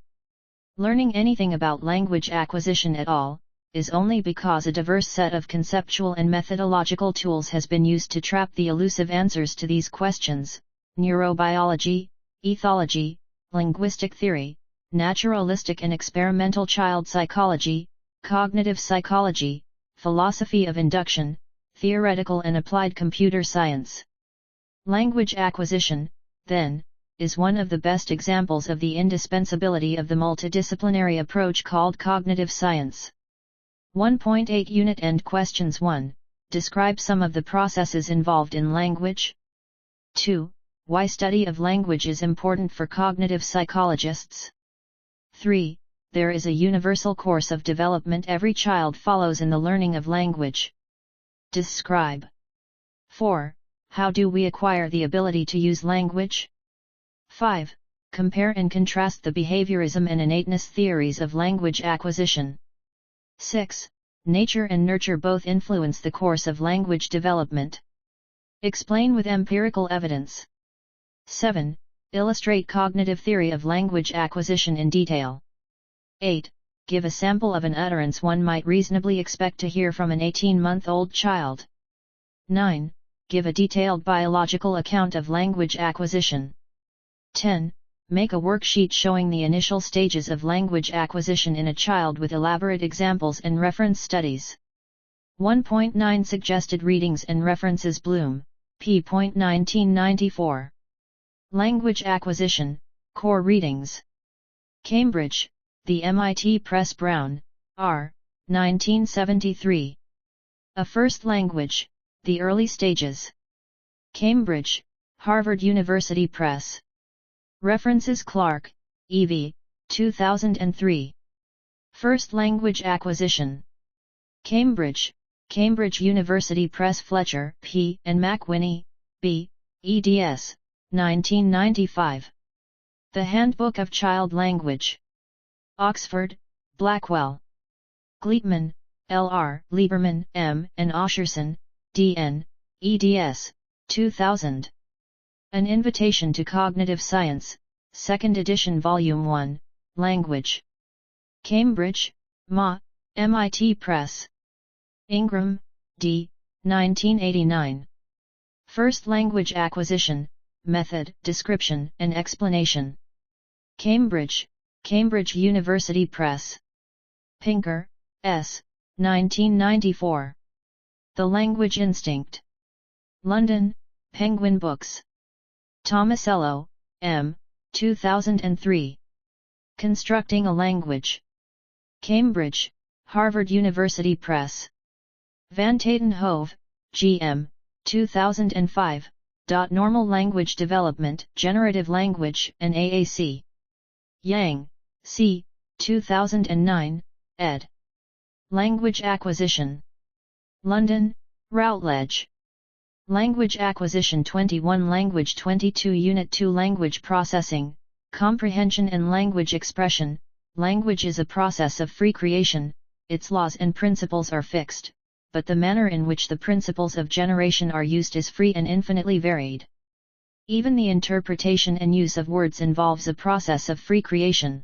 Learning anything about language acquisition at all, is only because a diverse set of conceptual and methodological tools has been used to trap the elusive answers to these questions: neurobiology, ethology, linguistic theory, naturalistic and experimental child psychology, cognitive psychology, philosophy of induction, theoretical and applied computer science. Language acquisition, then, is one of the best examples of the indispensability of the multidisciplinary approach called cognitive science. 1.8 Unit End Questions. 1. Describe some of the processes involved in language. 2. Why study of language is important for cognitive psychologists. 3. There is a universal course of development every child follows in the learning of language. Describe. 4. How do we acquire the ability to use language? 5. Compare and contrast the behaviorism and innateness theories of language acquisition. 6. Nature and nurture both influence the course of language development. Explain with empirical evidence. 7. Illustrate cognitive theory of language acquisition in detail. 8. Give a sample of an utterance one might reasonably expect to hear from an 18-month-old child. 9. Give a detailed biological account of language acquisition. 10. Make a worksheet showing the initial stages of language acquisition in a child with elaborate examples and reference studies. 1.9 Suggested readings and references. Bloom, p. 1994. Language Acquisition, Core Readings. Cambridge, The MIT Press. Brown, R. 1973. A First Language, The Early Stages. Cambridge, Harvard University Press. References: Clark, E.V., 2003. First Language Acquisition. Cambridge, Cambridge University Press. Fletcher, P. and McWhinney, B., eds. 1995. The Handbook of Child Language. Oxford, Blackwell. Gleitman, L.R., Lieberman, M., and Oscherson, D.N., eds. 2000. An Invitation to Cognitive Science, 2nd edition Volume 1, Language. Cambridge, Ma., MIT Press. Ingram, D., 1989. First Language Acquisition, Method, Description, and Explanation. Cambridge, Cambridge University Press. Pinker, S., 1994. The Language Instinct. London, Penguin Books. Tomasello, M., 2003. Constructing a Language. Cambridge, Harvard University Press. Van Tatenhove, G.M., 2005. Normal Language Development, Generative Language, and AAC. Yang, C., 2009, ed. Language Acquisition. London, Routledge. Language Acquisition 21 Language 22 Unit 2 Language Processing, Comprehension and language expression. Language is a process of free creation, its laws and principles are fixed, but the manner in which the principles of generation are used is free and infinitely varied. Even the interpretation and use of words involves a process of free creation.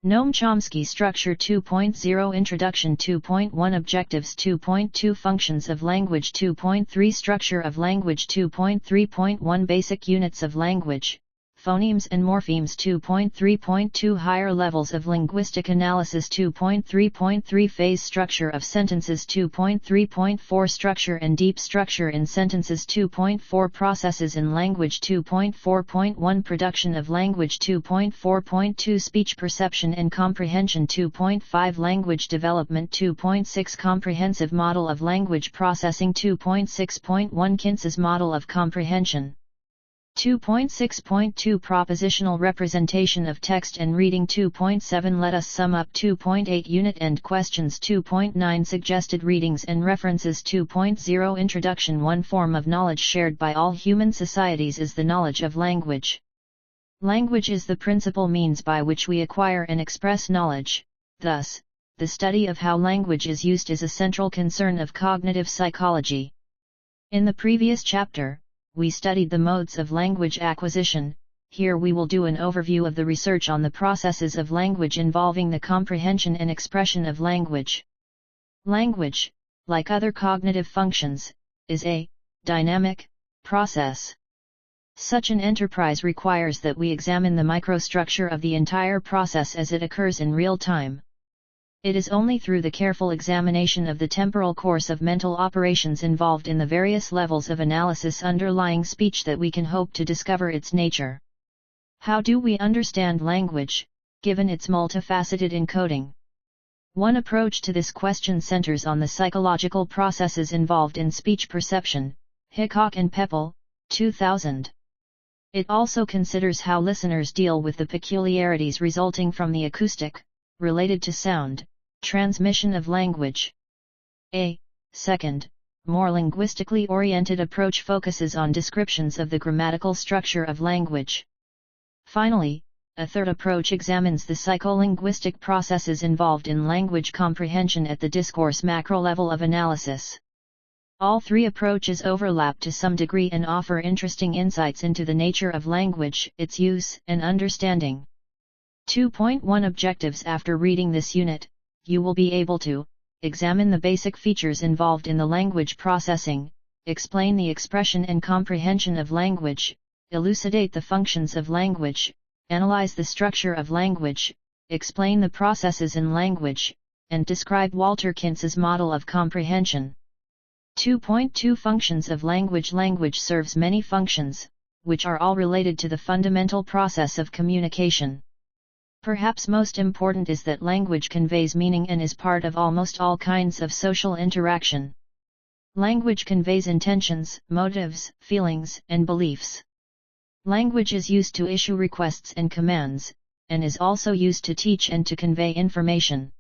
Noam Chomsky Structure 2.0 Introduction 2.1 Objectives 2.2 Functions of Language 2.3 Structure of Language 2.3.1 Basic Units of Language, Phonemes and Morphemes 2.3.2 Higher Levels of Linguistic Analysis 2.3.3 Phase Structure of Sentences 2.3.4 Structure and Deep Structure in Sentences 2.4 Processes in Language 2.4.1 Production of Language 2.4.2 Speech Perception and Comprehension 2.5 Language Development 2.6 Comprehensive Model of Language Processing 2.6.1 Kintz's Model of Comprehension 2.6.2 Propositional representation of text and reading 2.7 Let us sum up 2.8 Unit End Questions 2.9 Suggested readings and references 2.0 Introduction One form of knowledge shared by all human societies is the knowledge of language. Language is the principal means by which we acquire and express knowledge, thus, the study of how language is used is a central concern of cognitive psychology. In the previous chapter, we studied the modes of language acquisition. Here we will do an overview of the research on the processes of language involving the comprehension and expression of language. Language, like other cognitive functions, is a dynamic process. Such an enterprise requires that we examine the microstructure of the entire process as it occurs in real time. It is only through the careful examination of the temporal course of mental operations involved in the various levels of analysis underlying speech that we can hope to discover its nature. How do we understand language, given its multifaceted encoding? One approach to this question centers on the psychological processes involved in speech perception, Hickok and Peppel, 2000. It also considers how listeners deal with the peculiarities resulting from the acoustic, related to sound, transmission of language. A second, more linguistically oriented approach focuses on descriptions of the grammatical structure of language. Finally, a third approach examines the psycholinguistic processes involved in language comprehension at the discourse macro level of analysis. All three approaches overlap to some degree and offer interesting insights into the nature of language, its use and understanding. 2.1 Objectives. After reading this unit, you will be able to examine the basic features involved in the language processing, explain the expression and comprehension of language, elucidate the functions of language, analyze the structure of language, explain the processes in language, and describe Walter Kintz's model of comprehension. 2.2 Functions of language. Language serves many functions, which are all related to the fundamental process of communication. Perhaps most important is that language conveys meaning and is part of almost all kinds of social interaction. Language conveys intentions, motives, feelings, and beliefs. Language is used to issue requests and commands, and is also used to teach and to convey information.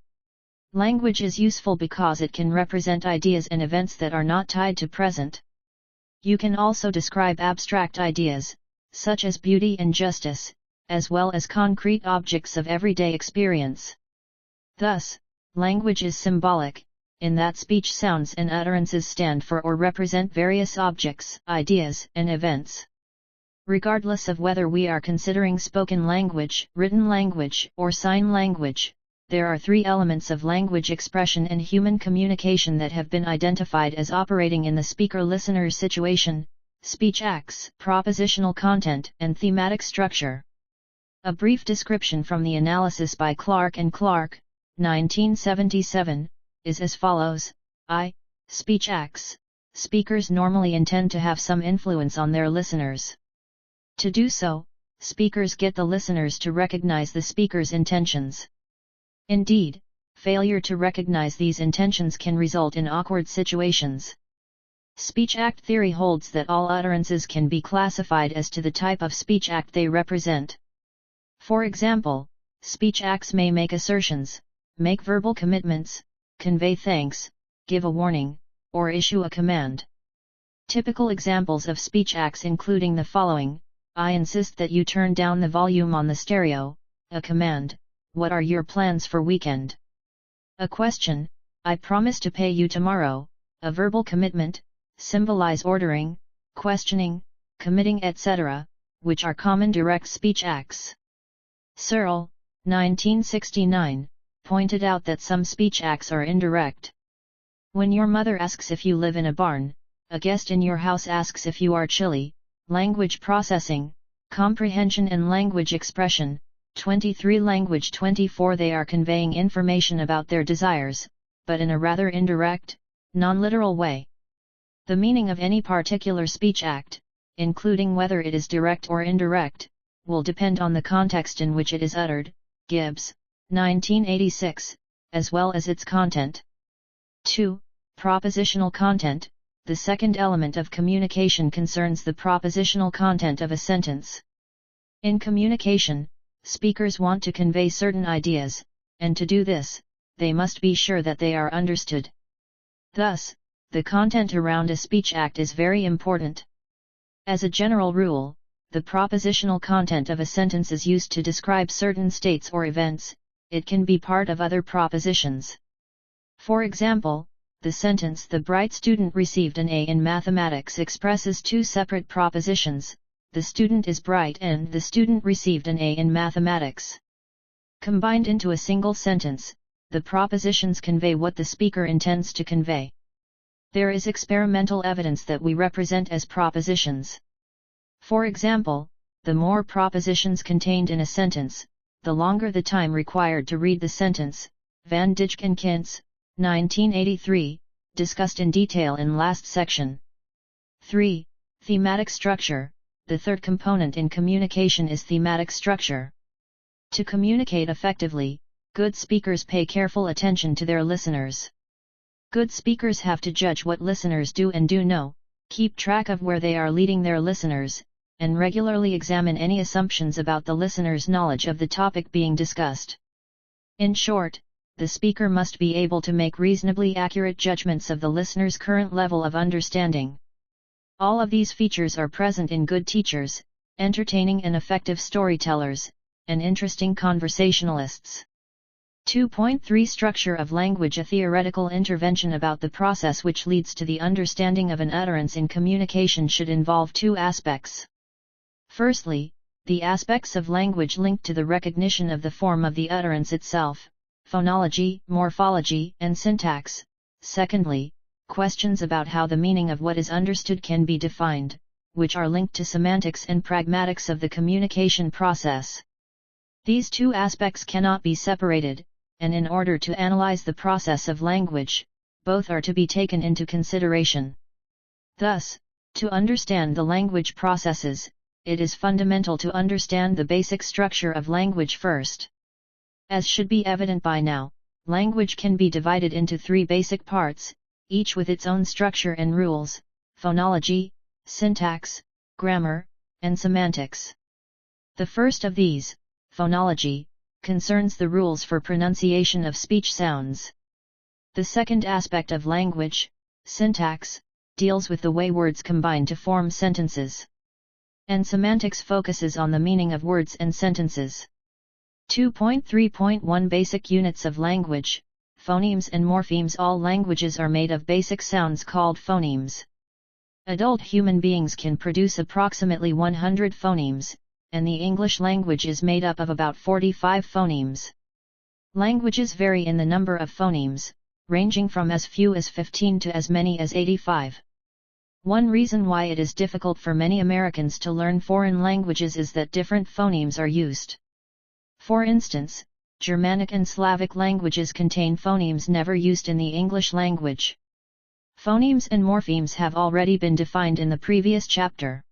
Language is useful because it can represent ideas and events that are not tied to present. You can also describe abstract ideas, such as beauty and justice, as well as concrete objects of everyday experience. Thus, language is symbolic, in that speech sounds and utterances stand for or represent various objects, ideas, and events. Regardless of whether we are considering spoken language, written language, or sign language, there are three elements of language expression and human communication that have been identified as operating in the speaker-listener situation: speech acts, propositional content, and thematic structure. A brief description from the analysis by Clark and Clark, 1977, is as follows. Speech acts. Speakers normally intend to have some influence on their listeners. To do so, speakers get the listeners to recognize the speaker's intentions. Indeed, failure to recognize these intentions can result in awkward situations. Speech act theory holds that all utterances can be classified as to the type of speech act they represent. For example, speech acts may make assertions, make verbal commitments, convey thanks, give a warning, or issue a command. Typical examples of speech acts including the following: I insist that you turn down the volume on the stereo. A command, what are your plans for weekend? A question, I promise to pay you tomorrow. A verbal commitment, symbolize ordering, questioning, committing etc., which are common direct speech acts. Searle, 1969, pointed out that some speech acts are indirect. When your mother asks if you live in a barn, a guest in your house asks if you are chilly. Language processing, comprehension and language expression. 23 Language 24 They are conveying information about their desires, but in a rather indirect, non-literal way. The meaning of any particular speech act, including whether it is direct or indirect, will depend on the context in which it is uttered. Gibbs, 1986, as well as its content. 2. Propositional content. The second element of communication concerns the propositional content of a sentence. In communication, speakers want to convey certain ideas, and to do this, they must be sure that they are understood. Thus, the content around a speech act is very important. As a general rule, the propositional content of a sentence is used to describe certain states or events. It can be part of other propositions. For example, the sentence "The bright student received an A in mathematics" expresses two separate propositions: the student is bright and the student received an A in mathematics. Combined into a single sentence, the propositions convey what the speaker intends to convey. There is experimental evidence that we represent as propositions. For example, the more propositions contained in a sentence, the longer the time required to read the sentence. Van Dijk and Kintz, 1983, discussed in detail in last section. 3. Thematic structure. The third component in communication is thematic structure. To communicate effectively, good speakers pay careful attention to their listeners. Good speakers have to judge what listeners do and do know, keep track of where they are leading their listeners, and regularly examine any assumptions about the listener's knowledge of the topic being discussed. In short, the speaker must be able to make reasonably accurate judgments of the listener's current level of understanding. All of these features are present in good teachers, entertaining and effective storytellers, and interesting conversationalists. 2.3 Structure of language. A theoretical intervention about the process which leads to the understanding of an utterance in communication should involve two aspects. Firstly, the aspects of language linked to the recognition of the form of the utterance itself, phonology, morphology, and syntax. Secondly, questions about how the meaning of what is understood can be defined, which are linked to semantics and pragmatics of the communication process. These two aspects cannot be separated, and in order to analyze the process of language, both are to be taken into consideration. Thus, to understand the language processes, it is fundamental to understand the basic structure of language first. As should be evident by now, language can be divided into three basic parts, each with its own structure and rules: phonology, syntax, grammar, and semantics. The first of these, phonology, concerns the rules for pronunciation of speech sounds. The second aspect of language, syntax, deals with the way words combine to form sentences. And semantics focuses on the meaning of words and sentences. 2.3.1 Basic units of language, phonemes and morphemes. All languages are made of basic sounds called phonemes. Adult human beings can produce approximately 100 phonemes, and the English language is made up of about 45 phonemes. Languages vary in the number of phonemes, ranging from as few as 15 to as many as 85. One reason why it is difficult for many Americans to learn foreign languages is that different phonemes are used. For instance, Germanic and Slavic languages contain phonemes never used in the English language. Phonemes and morphemes have already been defined in the previous chapter.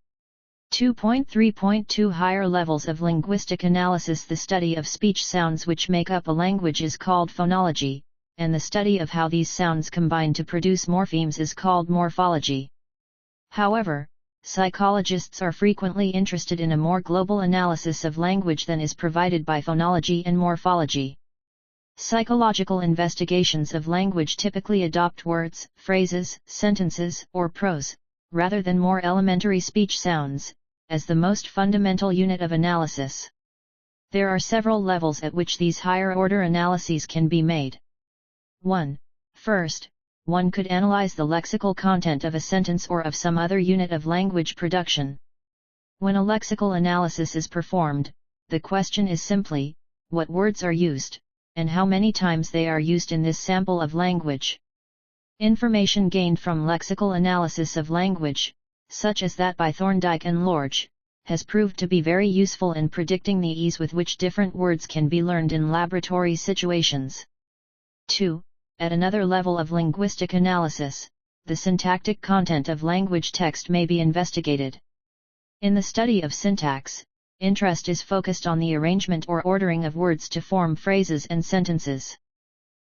2.3.2 Higher levels of linguistic analysis. The study of speech sounds which make up a language is called phonology, and the study of how these sounds combine to produce morphemes is called morphology. However, psychologists are frequently interested in a more global analysis of language than is provided by phonology and morphology. Psychological investigations of language typically adopt words, phrases, sentences, or prose, rather than more elementary speech sounds, as the most fundamental unit of analysis. There are several levels at which these higher-order analyses can be made. 1. First, one could analyze the lexical content of a sentence or of some other unit of language production. When a lexical analysis is performed, the question is simply, what words are used, and how many times they are used in this sample of language. Information gained from lexical analysis of language, such as that by Thorndike and Lorge, has proved to be very useful in predicting the ease with which different words can be learned in laboratory situations. 2. At another level of linguistic analysis, the syntactic content of language text may be investigated. In the study of syntax, interest is focused on the arrangement or ordering of words to form phrases and sentences.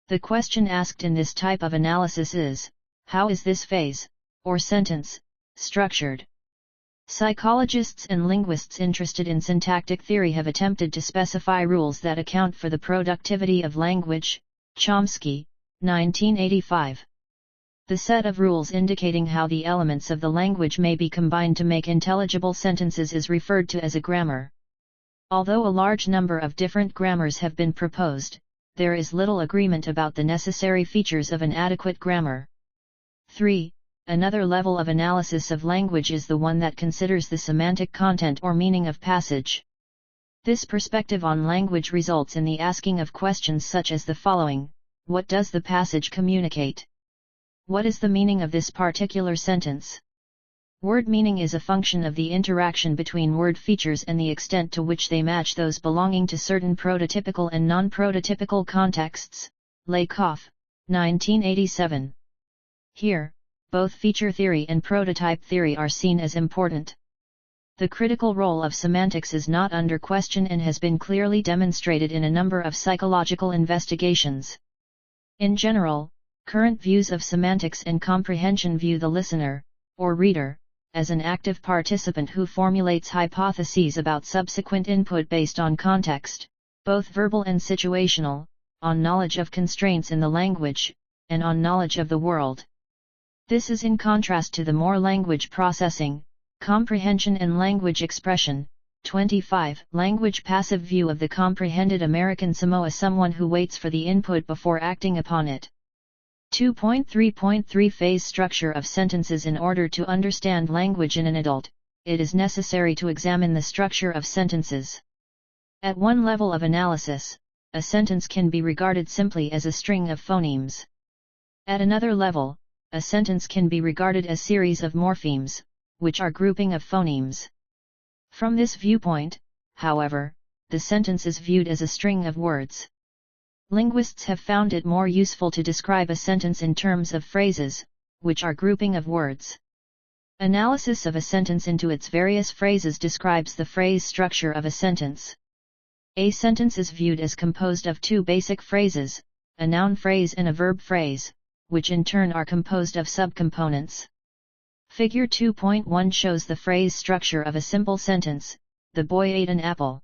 The question asked in this type of analysis is, how is this phrase, or sentence, structured? Psychologists and linguists interested in syntactic theory have attempted to specify rules that account for the productivity of language. Chomsky, 1985. The set of rules indicating how the elements of the language may be combined to make intelligible sentences is referred to as a grammar. Although a large number of different grammars have been proposed, there is little agreement about the necessary features of an adequate grammar. 3. Another level of analysis of language is the one that considers the semantic content or meaning of passage. This perspective on language results in the asking of questions such as the following: what does the passage communicate? What is the meaning of this particular sentence? Word meaning is a function of the interaction between word features and the extent to which they match those belonging to certain prototypical and non-prototypical contexts. Lakoff, 1987. Here, both feature theory and prototype theory are seen as important. The critical role of semantics is not under question and has been clearly demonstrated in a number of psychological investigations. In general, current views of semantics and comprehension view the listener, or reader, as an active participant who formulates hypotheses about subsequent input based on context, both verbal and situational, on knowledge of constraints in the language, and on knowledge of the world. This is in contrast to the more language processing, comprehension and language expression, 25, language passive view of the comprehended American Samoa, someone who waits for the input before acting upon it. 2.3.3 Phase structure of sentences. In order to understand language in an adult, it is necessary to examine the structure of sentences. At one level of analysis, a sentence can be regarded simply as a string of phonemes. At another level, a sentence can be regarded as a series of morphemes, which are grouping of phonemes. From this viewpoint, however, the sentence is viewed as a string of words. Linguists have found it more useful to describe a sentence in terms of phrases, which are grouping of words. Analysis of a sentence into its various phrases describes the phrase structure of a sentence. A sentence is viewed as composed of two basic phrases, a noun phrase and a verb phrase, which in turn are composed of subcomponents. Figure 2.1 shows the phrase structure of a simple sentence: the boy ate an apple.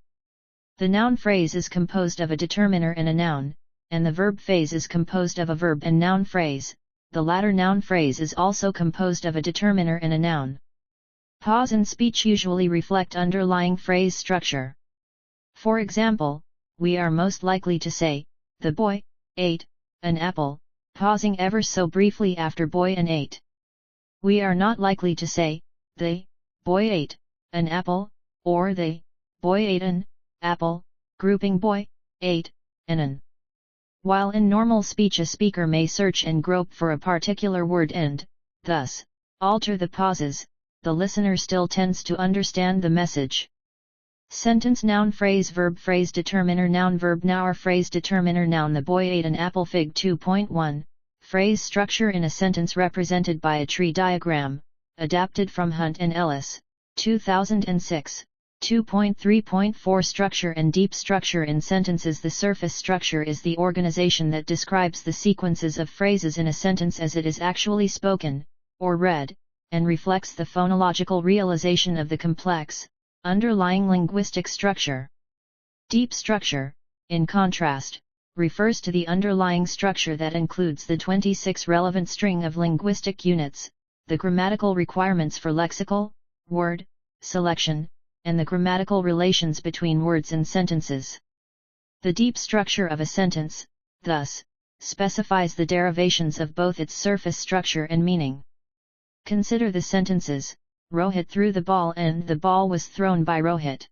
The noun phrase is composed of a determiner and a noun, and the verb phrase is composed of a verb and noun phrase. The latter noun phrase is also composed of a determiner and a noun. Pause in speech usually reflect underlying phrase structure. For example, we are most likely to say, the boy ate an apple, pausing ever so briefly after boy and ate. We are not likely to say, the boy ate an apple, or the boy ate an apple, grouping boy, ate, and an. While in normal speech a speaker may search and grope for a particular word and, thus, alter the pauses, the listener still tends to understand the message. Sentence noun phrase verb phrase determiner noun verb noun phrase determiner noun. The boy ate an apple. Fig 2.1, phrase structure in a sentence represented by a tree diagram, adapted from Hunt and Ellis, 2006. 2.3.4 Structure and deep structure in sentences. The surface structure is the organization that describes the sequences of phrases in a sentence as it is actually spoken, or read, and reflects the phonological realization of the complex, underlying linguistic structure. Deep structure, in contrast, refers to the underlying structure that includes the 26 relevant string of linguistic units, the grammatical requirements for lexical, word, selection, and the grammatical relations between words and sentences. The deep structure of a sentence, thus, specifies the derivations of both its surface structure and meaning. Consider the sentences, Rohit threw the ball and the ball was thrown by Rohit.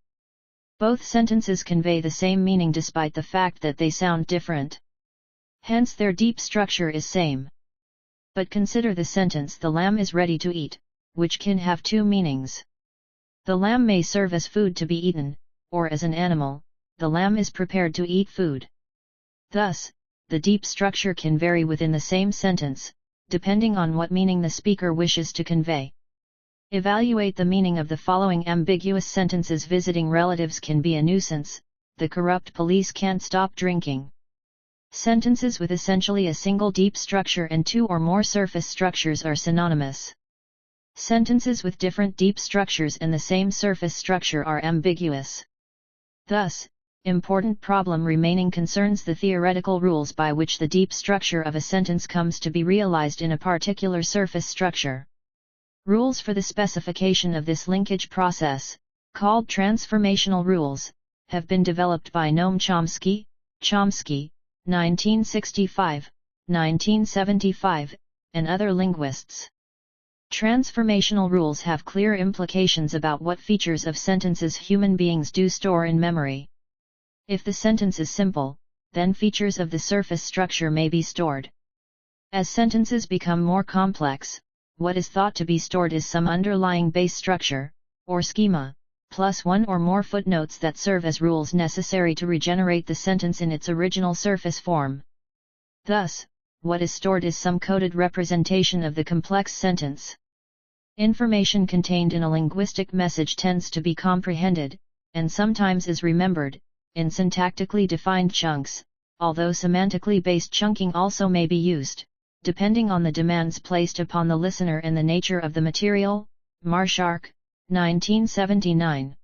Both sentences convey the same meaning despite the fact that they sound different. Hence their deep structure is same. But consider the sentence the lamb is ready to eat, which can have two meanings. The lamb may serve as food to be eaten, or as an animal, the lamb is prepared to eat food. Thus, the deep structure can vary within the same sentence, depending on what meaning the speaker wishes to convey. Evaluate the meaning of the following ambiguous sentences: visiting relatives can be a nuisance, the corrupt police can't stop drinking. Sentences with essentially a single deep structure and two or more surface structures are synonymous. Sentences with different deep structures and the same surface structure are ambiguous. Thus, important problem remaining concerns the theoretical rules by which the deep structure of a sentence comes to be realized in a particular surface structure. Rules for the specification of this linkage process, called transformational rules, have been developed by Noam Chomsky, 1965, 1975, and other linguists. Transformational rules have clear implications about what features of sentences human beings do store in memory. If the sentence is simple, then features of the surface structure may be stored. As sentences become more complex, what is thought to be stored is some underlying base structure, or schema, plus one or more footnotes that serve as rules necessary to regenerate the sentence in its original surface form. Thus, what is stored is some coded representation of the complex sentence. Information contained in a linguistic message tends to be comprehended, and sometimes is remembered, in syntactically defined chunks, although semantically based chunking also may be used, depending on the demands placed upon the listener and the nature of the material. Marshark, 1979.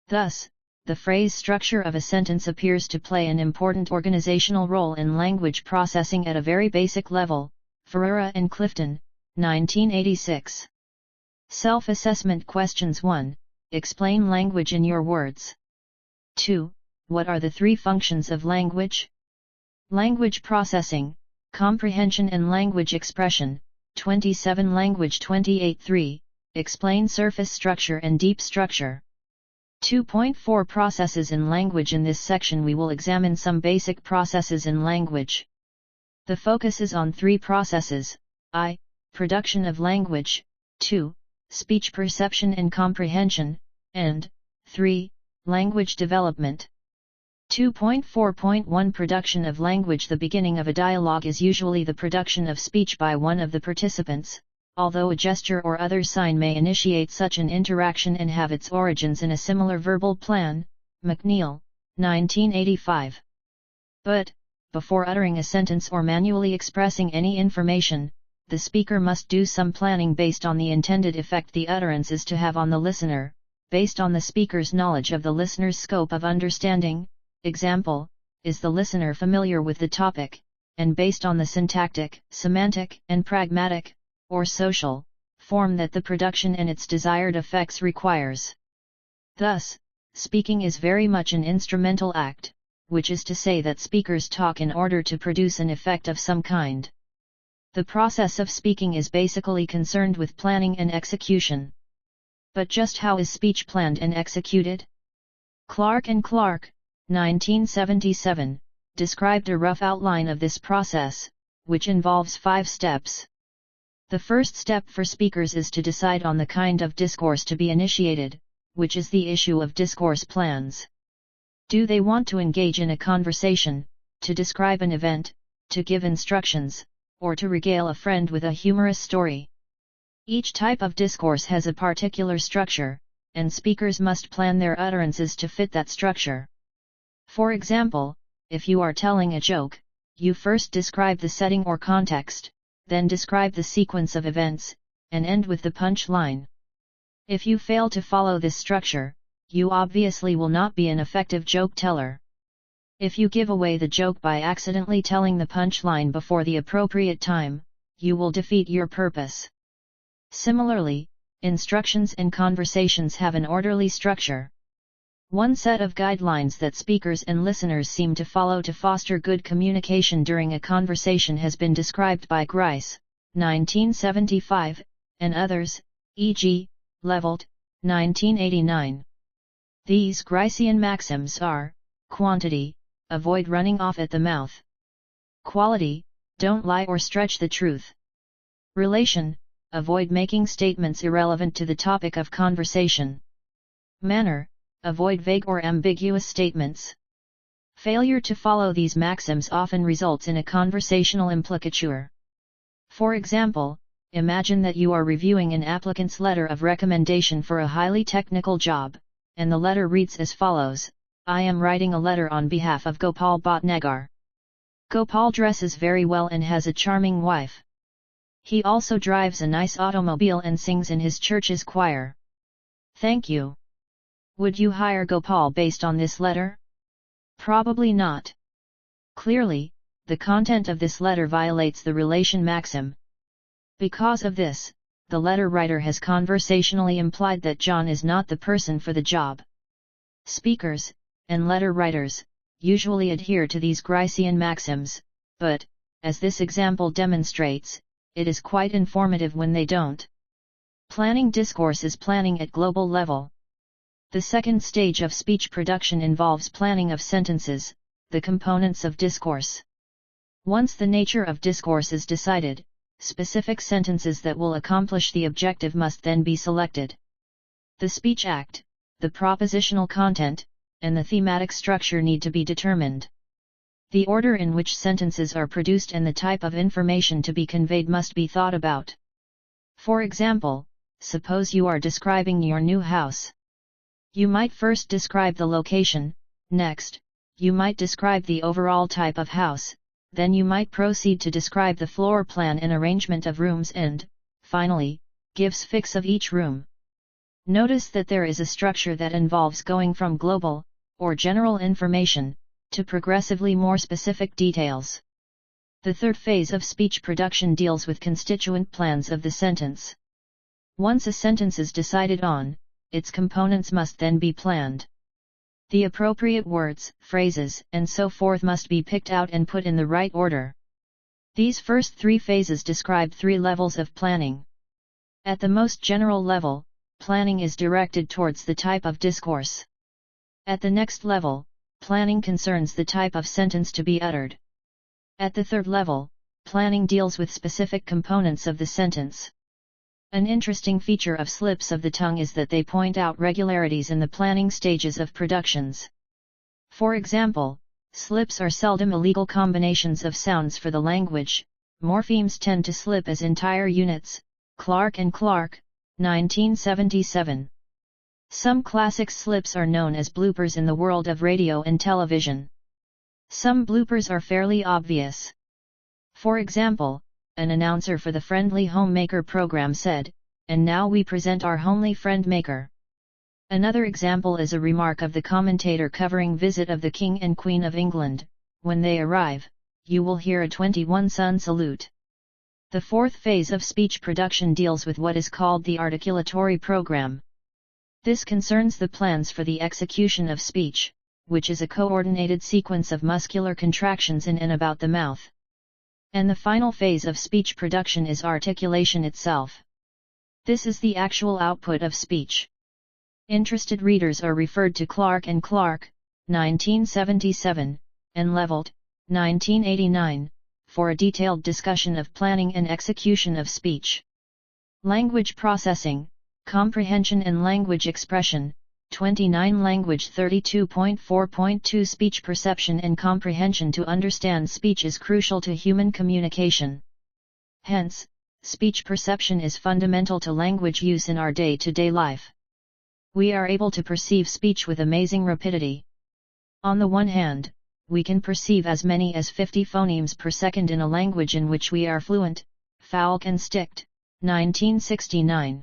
Thus, the phrase structure of a sentence appears to play an important organizational role in language processing at a very basic level. Ferreira and Clifton, 1986. Self-assessment questions: 1. Explain language in your words. 2. What are the three functions of language? Language processing, comprehension and language expression. 27 Language 28. 3. Explain surface structure and deep structure. 2.4 Processes in language. In this section we will examine some basic processes in language. The focus is on three processes: I. Production of language, 2. Speech perception and comprehension, and 3. Language development. 2.4.1 Production of language. The beginning of a dialogue is usually the production of speech by one of the participants, although a gesture or other sign may initiate such an interaction and have its origins in a similar verbal plan. McNeill, 1985. But, before uttering a sentence or manually expressing any information, the speaker must do some planning based on the intended effect the utterance is to have on the listener, based on the speaker's knowledge of the listener's scope of understanding. Example, is the listener familiar with the topic, and based on the syntactic, semantic, and pragmatic, or social, form that the production and its desired effects requires. Thus, speaking is very much an instrumental act, which is to say that speakers talk in order to produce an effect of some kind. The process of speaking is basically concerned with planning and execution. But just how is speech planned and executed? Clark and Clark, 1977, described a rough outline of this process, which involves 5 steps. The first step for speakers is to decide on the kind of discourse to be initiated, which is the issue of discourse plans. Do they want to engage in a conversation, to describe an event, to give instructions, or to regale a friend with a humorous story? Each type of discourse has a particular structure, and speakers must plan their utterances to fit that structure. For example, if you are telling a joke, you first describe the setting or context, then describe the sequence of events, and end with the punch line. If you fail to follow this structure, you obviously will not be an effective joke teller. If you give away the joke by accidentally telling the punch line before the appropriate time, you will defeat your purpose. Similarly, instructions and conversations have an orderly structure. One set of guidelines that speakers and listeners seem to follow to foster good communication during a conversation has been described by Grice, 1975, and others, e.g., Levelt, 1989. These Gricean maxims are: quantity, avoid running off at the mouth; quality, don't lie or stretch the truth; relation, avoid making statements irrelevant to the topic of conversation; manner, avoid vague or ambiguous statements. Failure to follow these maxims often results in a conversational implicature. For example, imagine that you are reviewing an applicant's letter of recommendation for a highly technical job, and the letter reads as follows: I am writing a letter on behalf of Gopal Bhatnagar. Gopal dresses very well and has a charming wife. He also drives a nice automobile and sings in his church's choir. Thank you. Would you hire Gopal based on this letter? Probably not. Clearly, the content of this letter violates the relation maxim. Because of this, the letter writer has conversationally implied that John is not the person for the job. Speakers, and letter writers, usually adhere to these Gricean maxims, but, as this example demonstrates, it is quite informative when they don't. Planning discourse is planning at global level. The second stage of speech production involves planning of sentences, the components of discourse. Once the nature of discourse is decided, specific sentences that will accomplish the objective must then be selected. The speech act, the propositional content, and the thematic structure need to be determined. The order in which sentences are produced and the type of information to be conveyed must be thought about. For example, suppose you are describing your new house. You might first describe the location, next, you might describe the overall type of house, then you might proceed to describe the floor plan and arrangement of rooms and, finally, give specs of each room. Notice that there is a structure that involves going from global, or general information, to progressively more specific details. The third phase of speech production deals with constituent plans of the sentence. Once a sentence is decided on, its components must then be planned. The appropriate words, phrases, and so forth must be picked out and put in the right order. These first three phases describe three levels of planning. At the most general level, planning is directed towards the type of discourse. At the next level, planning concerns the type of sentence to be uttered. At the third level, planning deals with specific components of the sentence. An interesting feature of slips of the tongue is that they point out regularities in the planning stages of productions. For example, slips are seldom illegal combinations of sounds for the language. Morphemes tend to slip as entire units. Clark and Clark, 1977. Some classic slips are known as bloopers in the world of radio and television. Some bloopers are fairly obvious. For example, an announcer for the Friendly Homemaker program said, "And now we present our homely friend maker." Another example is a remark of the commentator covering visit of the King and Queen of England: "When they arrive, you will hear a 21-son salute." The fourth phase of speech production deals with what is called the articulatory program. This concerns the plans for the execution of speech, which is a coordinated sequence of muscular contractions in and about the mouth. And the final phase of speech production is articulation itself. This is the actual output of speech. Interested readers are referred to Clark and Clark, 1977, and Levelt, 1989, for a detailed discussion of planning and execution of speech. Language processing, comprehension and language expression, 29 Language 32.4.2 Speech perception and comprehension. To understand speech is crucial to human communication. Hence, speech perception is fundamental to language use in our day-to-day life. We are able to perceive speech with amazing rapidity. On the one hand, we can perceive as many as 50 phonemes per second in a language in which we are fluent, Falk and Sticht, 1969.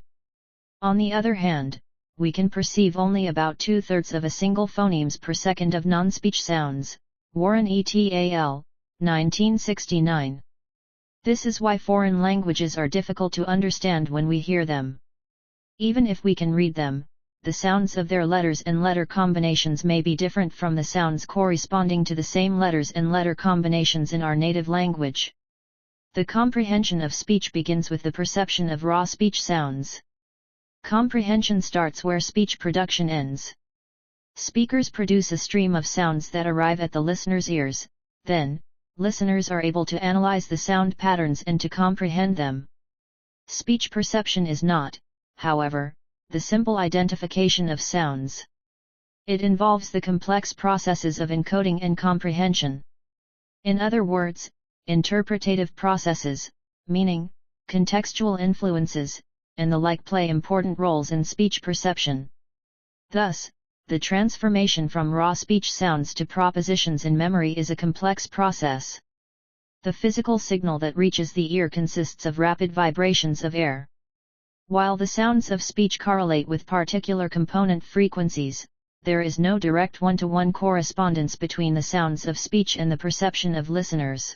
On the other hand, we can perceive only about 2/3 of a single phonemes per second of non-speech sounds, Warren et al., 1969. This is why foreign languages are difficult to understand when we hear them. Even if we can read them, the sounds of their letters and letter combinations may be different from the sounds corresponding to the same letters and letter combinations in our native language. The comprehension of speech begins with the perception of raw speech sounds. Comprehension starts where speech production ends. Speakers produce a stream of sounds that arrive at the listener's ears, then, listeners are able to analyze the sound patterns and to comprehend them. Speech perception is not, however, the simple identification of sounds. It involves the complex processes of encoding and comprehension. In other words, interpretative processes, meaning, contextual influences, and the like play important roles in speech perception. Thus, the transformation from raw speech sounds to propositions in memory is a complex process. The physical signal that reaches the ear consists of rapid vibrations of air. While the sounds of speech correlate with particular component frequencies, there is no direct one-to-one correspondence between the sounds of speech and the perception of listeners.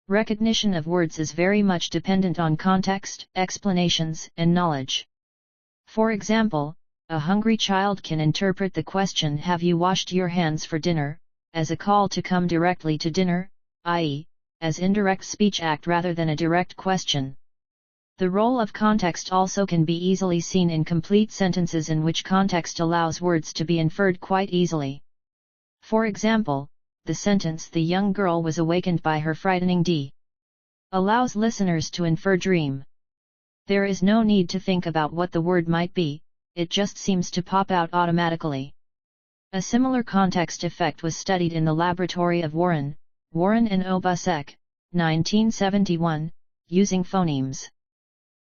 Recognition of words is very much dependent on context, explanations, and knowledge. For example, a hungry child can interpret the question "Have you washed your hands for dinner?" as a call to come directly to dinner, i.e., as indirect speech act rather than a direct question. The role of context also can be easily seen in complete sentences in which context allows words to be inferred quite easily. For example, the sentence "The young girl was awakened by her frightening d" allows listeners to infer dream. There is no need to think about what the word might be, it just seems to pop out automatically. A similar context effect was studied in the laboratory of Warren and Obusek, 1971, using phonemes.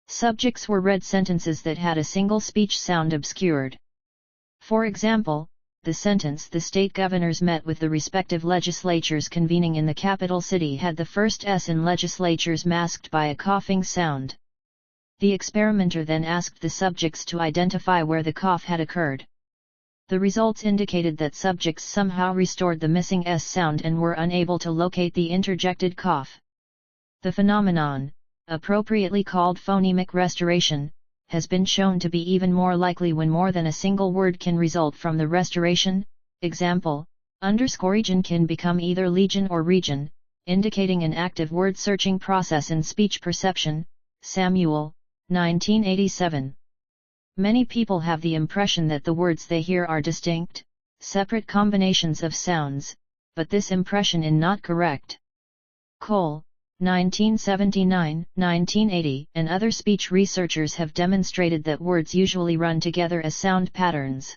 Subjects were read sentences that had a single speech sound obscured. For example, the sentence "The state governors met with the respective legislatures convening in the capital city" had the first S in legislatures masked by a coughing sound. The experimenter then asked the subjects to identify where the cough had occurred. The results indicated that subjects somehow restored the missing S sound and were unable to locate the interjected cough. The phenomenon, appropriately called phonemic restoration, has been shown to be even more likely when more than a single word can result from the restoration. Example, _region can become either legion or region, indicating an active word-searching process in speech perception. Samuel, 1987. Many people have the impression that the words they hear are distinct, separate combinations of sounds, but this impression is not correct. Cole, 1979, 1980, and other speech researchers have demonstrated that words usually run together as sound patterns.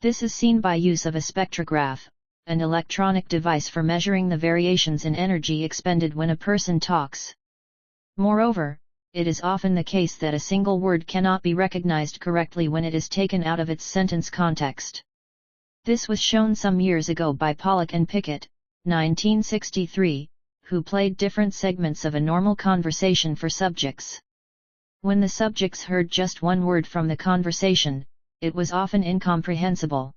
This is seen by use of a spectrograph, an electronic device for measuring the variations in energy expended when a person talks. Moreover, it is often the case that a single word cannot be recognized correctly when it is taken out of its sentence context. This was shown some years ago by Pollock and Pickett, 1963, who played different segments of a normal conversation for subjects. When the subjects heard just one word from the conversation, it was often incomprehensible.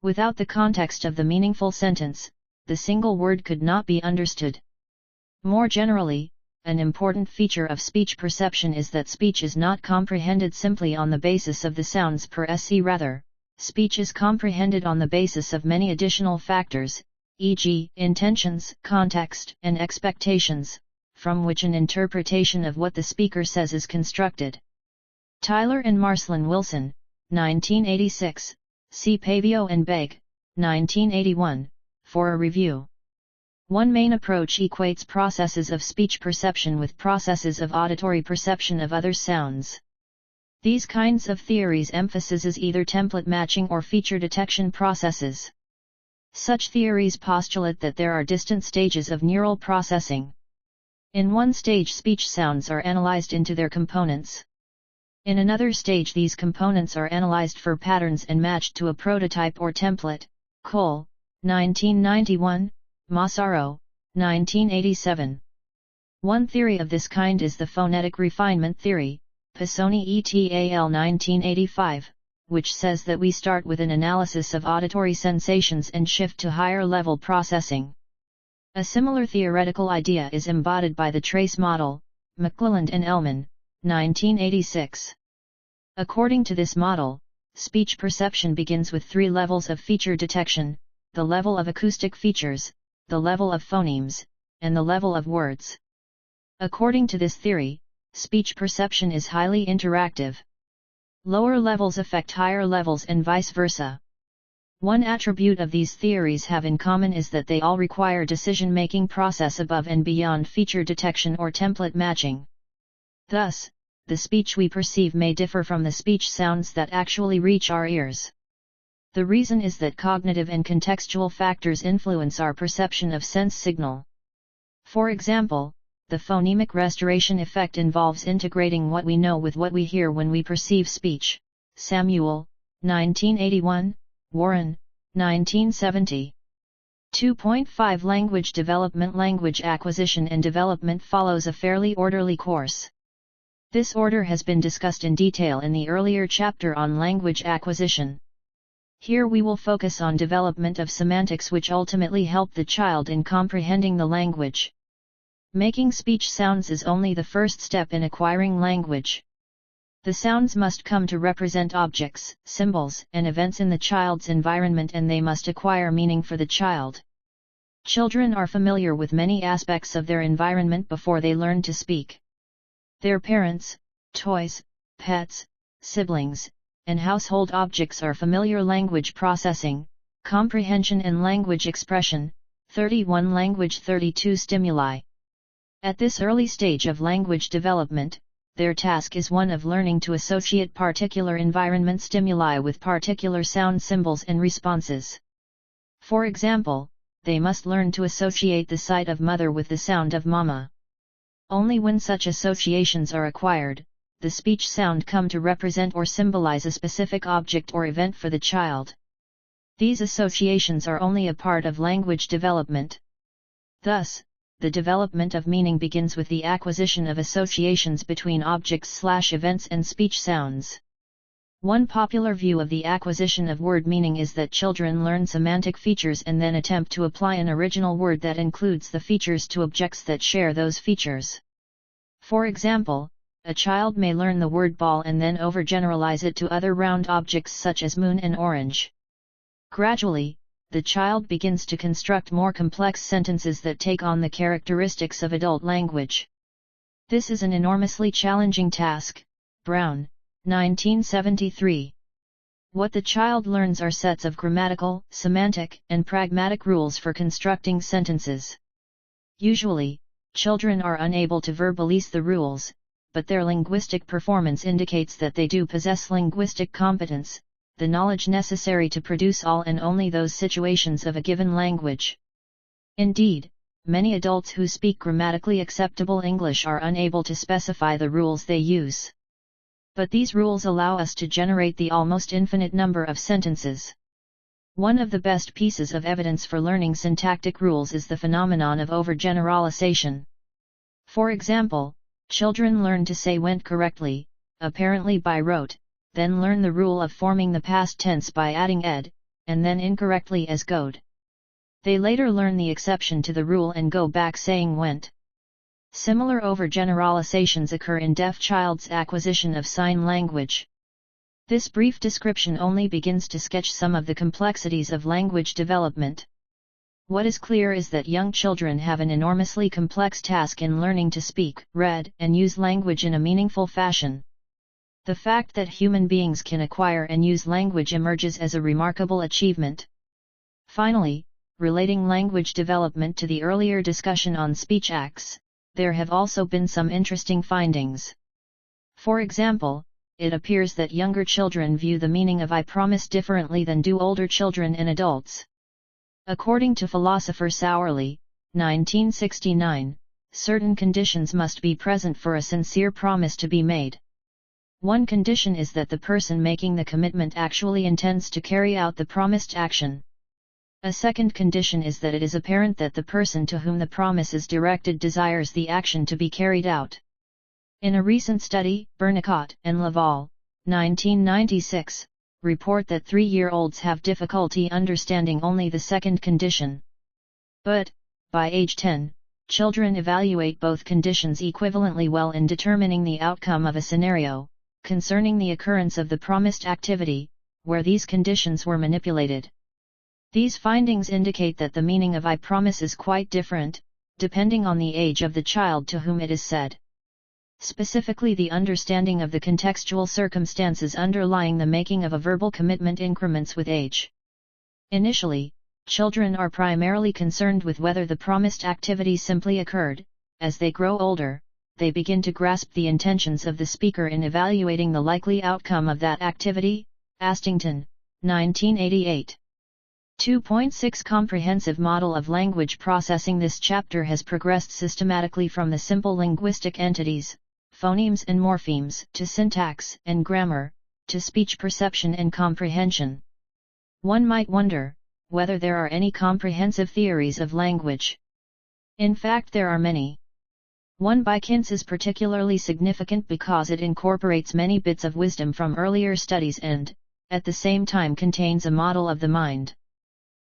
Without the context of the meaningful sentence, the single word could not be understood. More generally, an important feature of speech perception is that speech is not comprehended simply on the basis of the sounds per se. Rather, speech is comprehended on the basis of many additional factors, e.g., intentions, context, and expectations, from which an interpretation of what the speaker says is constructed. Tyler and Marcelin Wilson, 1986, see Pavio and Begg, 1981, for a review. One main approach equates processes of speech perception with processes of auditory perception of other sounds. These kinds of theories emphasizes either template matching or feature detection processes. Such theories postulate that there are distant stages of neural processing. In one stage, speech sounds are analyzed into their components. In another stage, these components are analyzed for patterns and matched to a prototype or template. Cole, 1991, Massaro, 1987. One theory of this kind is the phonetic refinement theory, Pisoni et al. 1985, which says that we start with an analysis of auditory sensations and shift to higher-level processing. A similar theoretical idea is embodied by the trace model, McClelland and Ellman, 1986. According to this model, speech perception begins with 3 levels of feature detection: the level of acoustic features, the level of phonemes, and the level of words. According to this theory, speech perception is highly interactive. Lower levels affect higher levels and vice versa. One attribute of these theories have in common is that they all require decision-making process above and beyond feature detection or template matching. Thus, the speech we perceive may differ from the speech sounds that actually reach our ears. The reason is that cognitive and contextual factors influence our perception of sense signal. For example, the phonemic restoration effect involves integrating what we know with what we hear when we perceive speech. Samuel, 1981, Warren, 1970. 2.5 Language development. Language acquisition and development follows a fairly orderly course. This order has been discussed in detail in the earlier chapter on language acquisition. Here we will focus on development of semantics, which ultimately help the child in comprehending the language. Making speech sounds is only the first step in acquiring language. The sounds must come to represent objects, symbols, and events in the child's environment, and they must acquire meaning for the child. Children are familiar with many aspects of their environment before they learn to speak. Their parents, toys, pets, siblings, and household objects are familiar language processing, comprehension and language expression. 31 Language. 32 Stimuli. At this early stage of language development, their task is one of learning to associate particular environment stimuli with particular sound symbols and responses. For example, they must learn to associate the sight of mother with the sound of mama. Only when such associations are acquired, the speech sound come to represent or symbolize a specific object or event for the child. These associations are only a part of language development. Thus, the development of meaning begins with the acquisition of associations between objects/events and speech sounds. One popular view of the acquisition of word meaning is that children learn semantic features and then attempt to apply an original word that includes the features to objects that share those features. For example, a child may learn the word ball and then overgeneralize it to other round objects such as moon and orange. Gradually, the child begins to construct more complex sentences that take on the characteristics of adult language. This is an enormously challenging task. Brown, 1973. What the child learns are sets of grammatical, semantic, and pragmatic rules for constructing sentences. Usually, children are unable to verbalize the rules, but their linguistic performance indicates that they do possess linguistic competence, the knowledge necessary to produce all and only those situations of a given language. Indeed, many adults who speak grammatically acceptable English are unable to specify the rules they use. But these rules allow us to generate the almost infinite number of sentences. One of the best pieces of evidence for learning syntactic rules is the phenomenon of overgeneralization. For example, children learn to say went correctly, apparently by rote, then learn the rule of forming the past tense by adding ed, and then incorrectly as goed. They later learn the exception to the rule and go back saying went. Similar overgeneralizations occur in deaf child's acquisition of sign language. This brief description only begins to sketch some of the complexities of language development. What is clear is that young children have an enormously complex task in learning to speak, read, and use language in a meaningful fashion. The fact that human beings can acquire and use language emerges as a remarkable achievement. Finally, relating language development to the earlier discussion on speech acts, there have also been some interesting findings. For example, it appears that younger children view the meaning of I promise differently than do older children and adults. According to philosopher Sowerly, 1969, certain conditions must be present for a sincere promise to be made. One condition is that the person making the commitment actually intends to carry out the promised action. A second condition is that it is apparent that the person to whom the promise is directed desires the action to be carried out. In a recent study, Bernicott and Laval, 1996, report that 3-year-olds have difficulty understanding only the second condition. But, by age 10, children evaluate both conditions equivalently well in determining the outcome of a scenario. concerning the occurrence of the promised activity, where these conditions were manipulated. These findings indicate that the meaning of I promise is quite different, depending on the age of the child to whom it is said. Specifically, the understanding of the contextual circumstances underlying the making of a verbal commitment increments with age. Initially, children are primarily concerned with whether the promised activity simply occurred. As they grow older, they begin to grasp the intentions of the speaker in evaluating the likely outcome of that activity. Astington, 1988. 2.6 Comprehensive Model of Language Processing. This chapter has progressed systematically from the simple linguistic entities, phonemes and morphemes, to syntax and grammar, to speech perception and comprehension. One might wonder whether there are any comprehensive theories of language. In fact, there are many. One by Kintz is particularly significant because it incorporates many bits of wisdom from earlier studies and, at the same time, contains a model of the mind.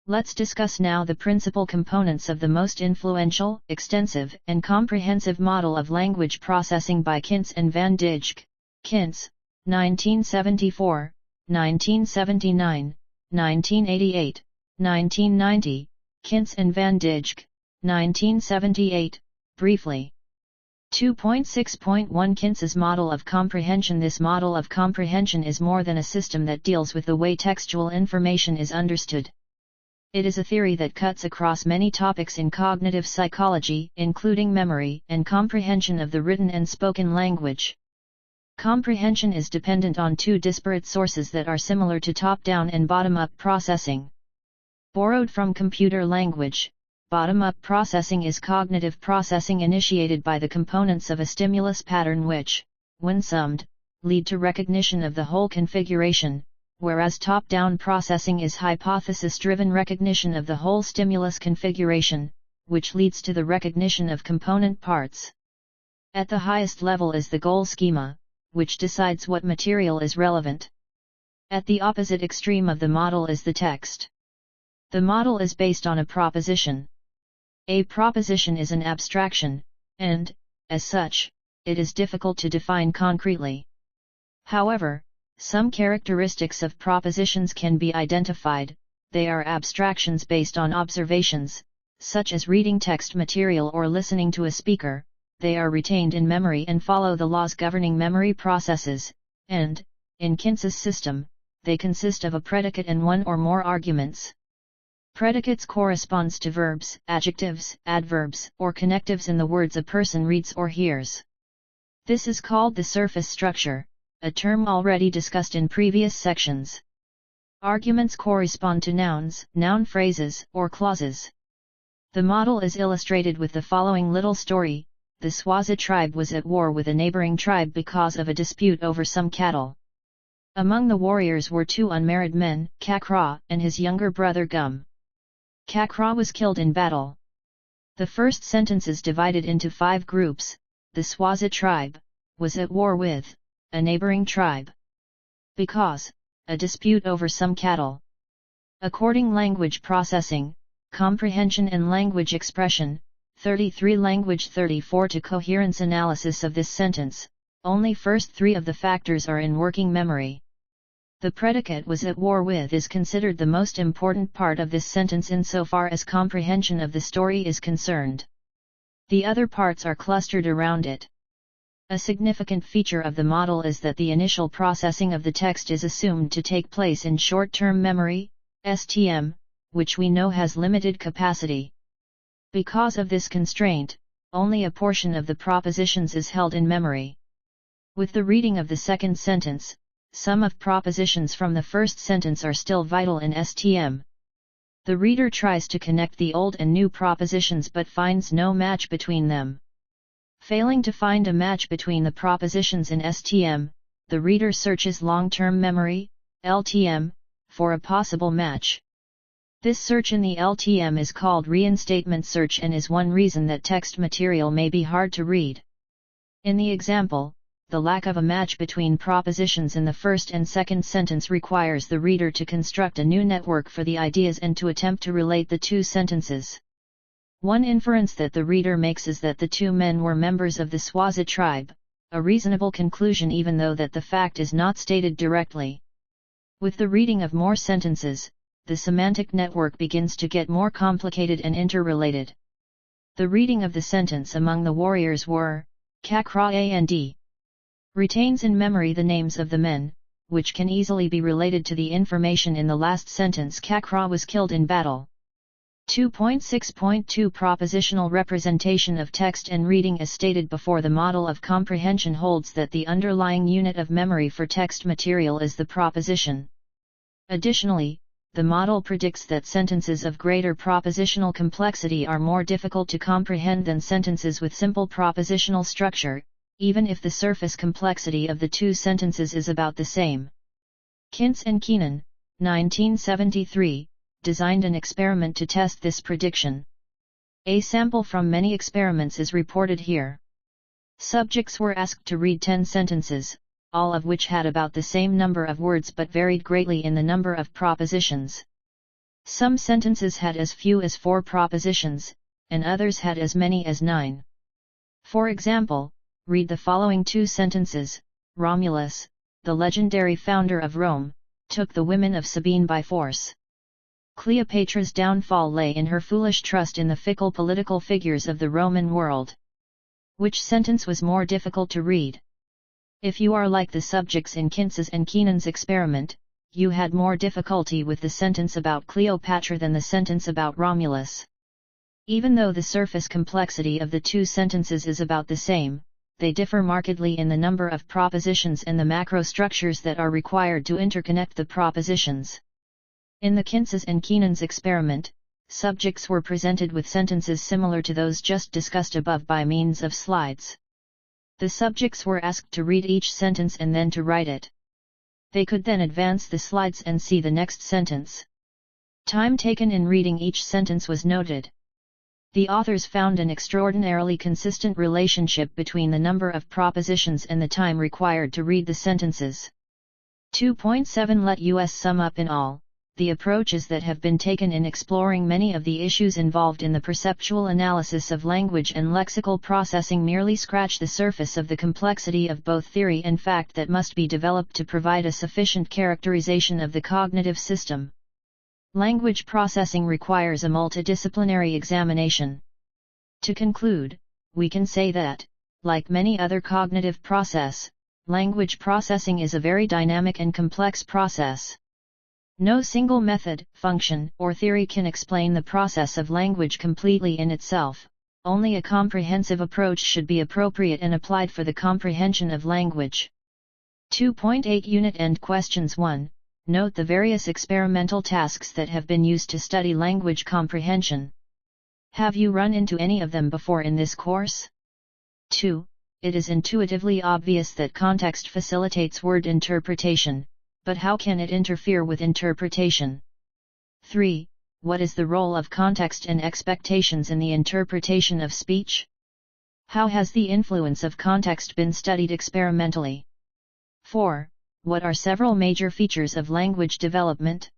Let's discuss now the principal components of the most influential, extensive, and comprehensive model of language processing by Kintz and van Dijk. Kintz, 1974, 1979, 1988, 1990, Kintz and van Dijk, 1978, briefly. 2.6.1 Kintz's Model of Comprehension. This model of comprehension is more than a system that deals with the way textual information is understood. It is a theory that cuts across many topics in cognitive psychology, including memory and comprehension of the written and spoken language. Comprehension is dependent on two disparate sources that are similar to top-down and bottom-up processing. Borrowed from computer language, bottom-up processing is cognitive processing initiated by the components of a stimulus pattern which, when summed, lead to recognition of the whole configuration, whereas top-down processing is hypothesis-driven recognition of the whole stimulus configuration, which leads to the recognition of component parts. At the highest level is the goal schema, which decides what material is relevant. At the opposite extreme of the model is the text. The model is based on a proposition. A proposition is an abstraction, and, as such, it is difficult to define concretely. However, some characteristics of propositions can be identified. They are abstractions based on observations, such as reading text material or listening to a speaker. They are retained in memory and follow the laws governing memory processes, and, in Kintz's system, they consist of a predicate and one or more arguments. Predicates corresponds to verbs, adjectives, adverbs, or connectives in the words a person reads or hears. This is called the surface structure, a term already discussed in previous sections. Arguments correspond to nouns, noun phrases, or clauses. The model is illustrated with the following little story. The Swazi tribe was at war with a neighboring tribe because of a dispute over some cattle. Among the warriors were two unmarried men, Kakra and his younger brother Gum. Kakra was killed in battle. The first sentence is divided into 5 groups. The Swazi tribe was at war with a neighboring tribe because a dispute over some cattle. According language processing, comprehension and language expression, 33 language 34 to coherence analysis of this sentence, only first 3 of the factors are in working memory. The predicate was at war with is considered the most important part of this sentence insofar as comprehension of the story is concerned. The other parts are clustered around it. A significant feature of the model is that the initial processing of the text is assumed to take place in short-term memory, STM, which we know has limited capacity. Because of this constraint, only a portion of the propositions is held in memory. With the reading of the second sentence, some of propositions from the first sentence are still vital in STM. The reader tries to connect the old and new propositions but finds no match between them. Failing to find a match between the propositions in STM, the reader searches long-term memory, LTM, for a possible match. This search in the LTM is called reinstatement search and is one reason that text material may be hard to read. In the example, the lack of a match between propositions in the first and second sentence requires the reader to construct a new network for the ideas and to attempt to relate the two sentences. One inference that the reader makes is that the two men were members of the Swazi tribe, a reasonable conclusion even though that the fact is not stated directly. With the reading of more sentences, the semantic network begins to get more complicated and interrelated. The reading of the sentence among the warriors were, Kakra and retains in memory the names of the men, which can easily be related to the information in the last sentence. Kakra was killed in battle. 2.6.2 Propositional representation of text and reading. As stated before, the model of comprehension holds that the underlying unit of memory for text material is the proposition. Additionally, the model predicts that sentences of greater propositional complexity are more difficult to comprehend than sentences with simple propositional structure, even if the surface complexity of the two sentences is about the same. Kintz and Keenan, 1973, designed an experiment to test this prediction. A sample from many experiments is reported here. Subjects were asked to read 10 sentences, all of which had about the same number of words but varied greatly in the number of propositions. Some sentences had as few as 4 propositions, and others had as many as 9. For example, read the following 2 sentences. Romulus, the legendary founder of Rome, took the women of Sabine by force. Cleopatra's downfall lay in her foolish trust in the fickle political figures of the Roman world. Which sentence was more difficult to read? If you are like the subjects in Kintz's and Keenan's experiment, you had more difficulty with the sentence about Cleopatra than the sentence about Romulus. Even though the surface complexity of the two sentences is about the same, they differ markedly in the number of propositions and the macrostructures that are required to interconnect the propositions. In the Kintz's and Keenan's experiment, subjects were presented with sentences similar to those just discussed above by means of slides. The subjects were asked to read each sentence and then to write it. They could then advance the slides and see the next sentence. Time taken in reading each sentence was noted. The authors found an extraordinarily consistent relationship between the number of propositions and the time required to read the sentences. 2.7 Let us sum up in all. The approaches that have been taken in exploring many of the issues involved in the perceptual analysis of language and lexical processing merely scratch the surface of the complexity of both theory and fact that must be developed to provide a sufficient characterization of the cognitive system. Language processing requires a multidisciplinary examination. To conclude, we can say that, like many other cognitive process, language processing is a very dynamic and complex process. No single method, function, or theory can explain the process of language completely in itself. Only a comprehensive approach should be appropriate and applied for the comprehension of language. 2.8 Unit End Questions 1. Note the various experimental tasks that have been used to study language comprehension. Have you run into any of them before in this course? 2. It is intuitively obvious that context facilitates word interpretation. But how can it interfere with interpretation? 3. What is the role of context and expectations in the interpretation of speech? How has the influence of context been studied experimentally? 4. What are several major features of language development?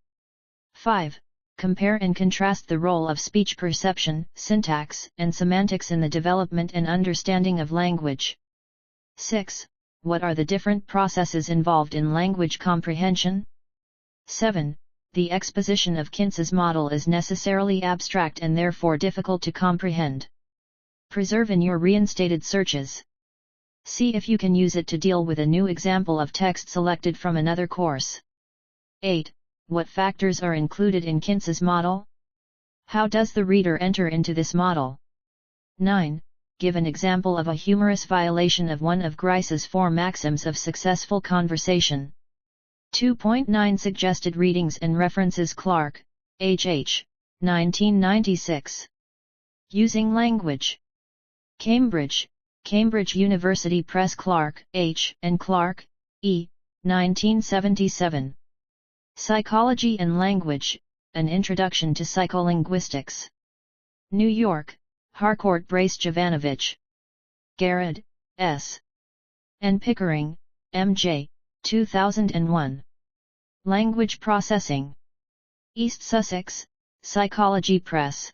5. Compare and contrast the role of speech perception, syntax, and semantics in the development and understanding of language. 6. What are the different processes involved in language comprehension? 7. The exposition of Kintz's model is necessarily abstract and therefore difficult to comprehend. Preserve in your reinstated searches. See if you can use it to deal with a new example of text selected from another course. 8. What factors are included in Kintz's model? How does the reader enter into this model? 9. Give an example of a humorous violation of one of Grice's 4 maxims of successful conversation. 2.9 Suggested readings and references. Clark, H.H., 1996. Using Language. Cambridge, Cambridge University Press. Clark, H. and Clark, E., 1977. Psychology and Language, An Introduction to Psycholinguistics. New York, Harcourt Brace Jovanovich. Garrod, S. and Pickering, M.J., 2001. Language Processing. East Sussex, Psychology Press.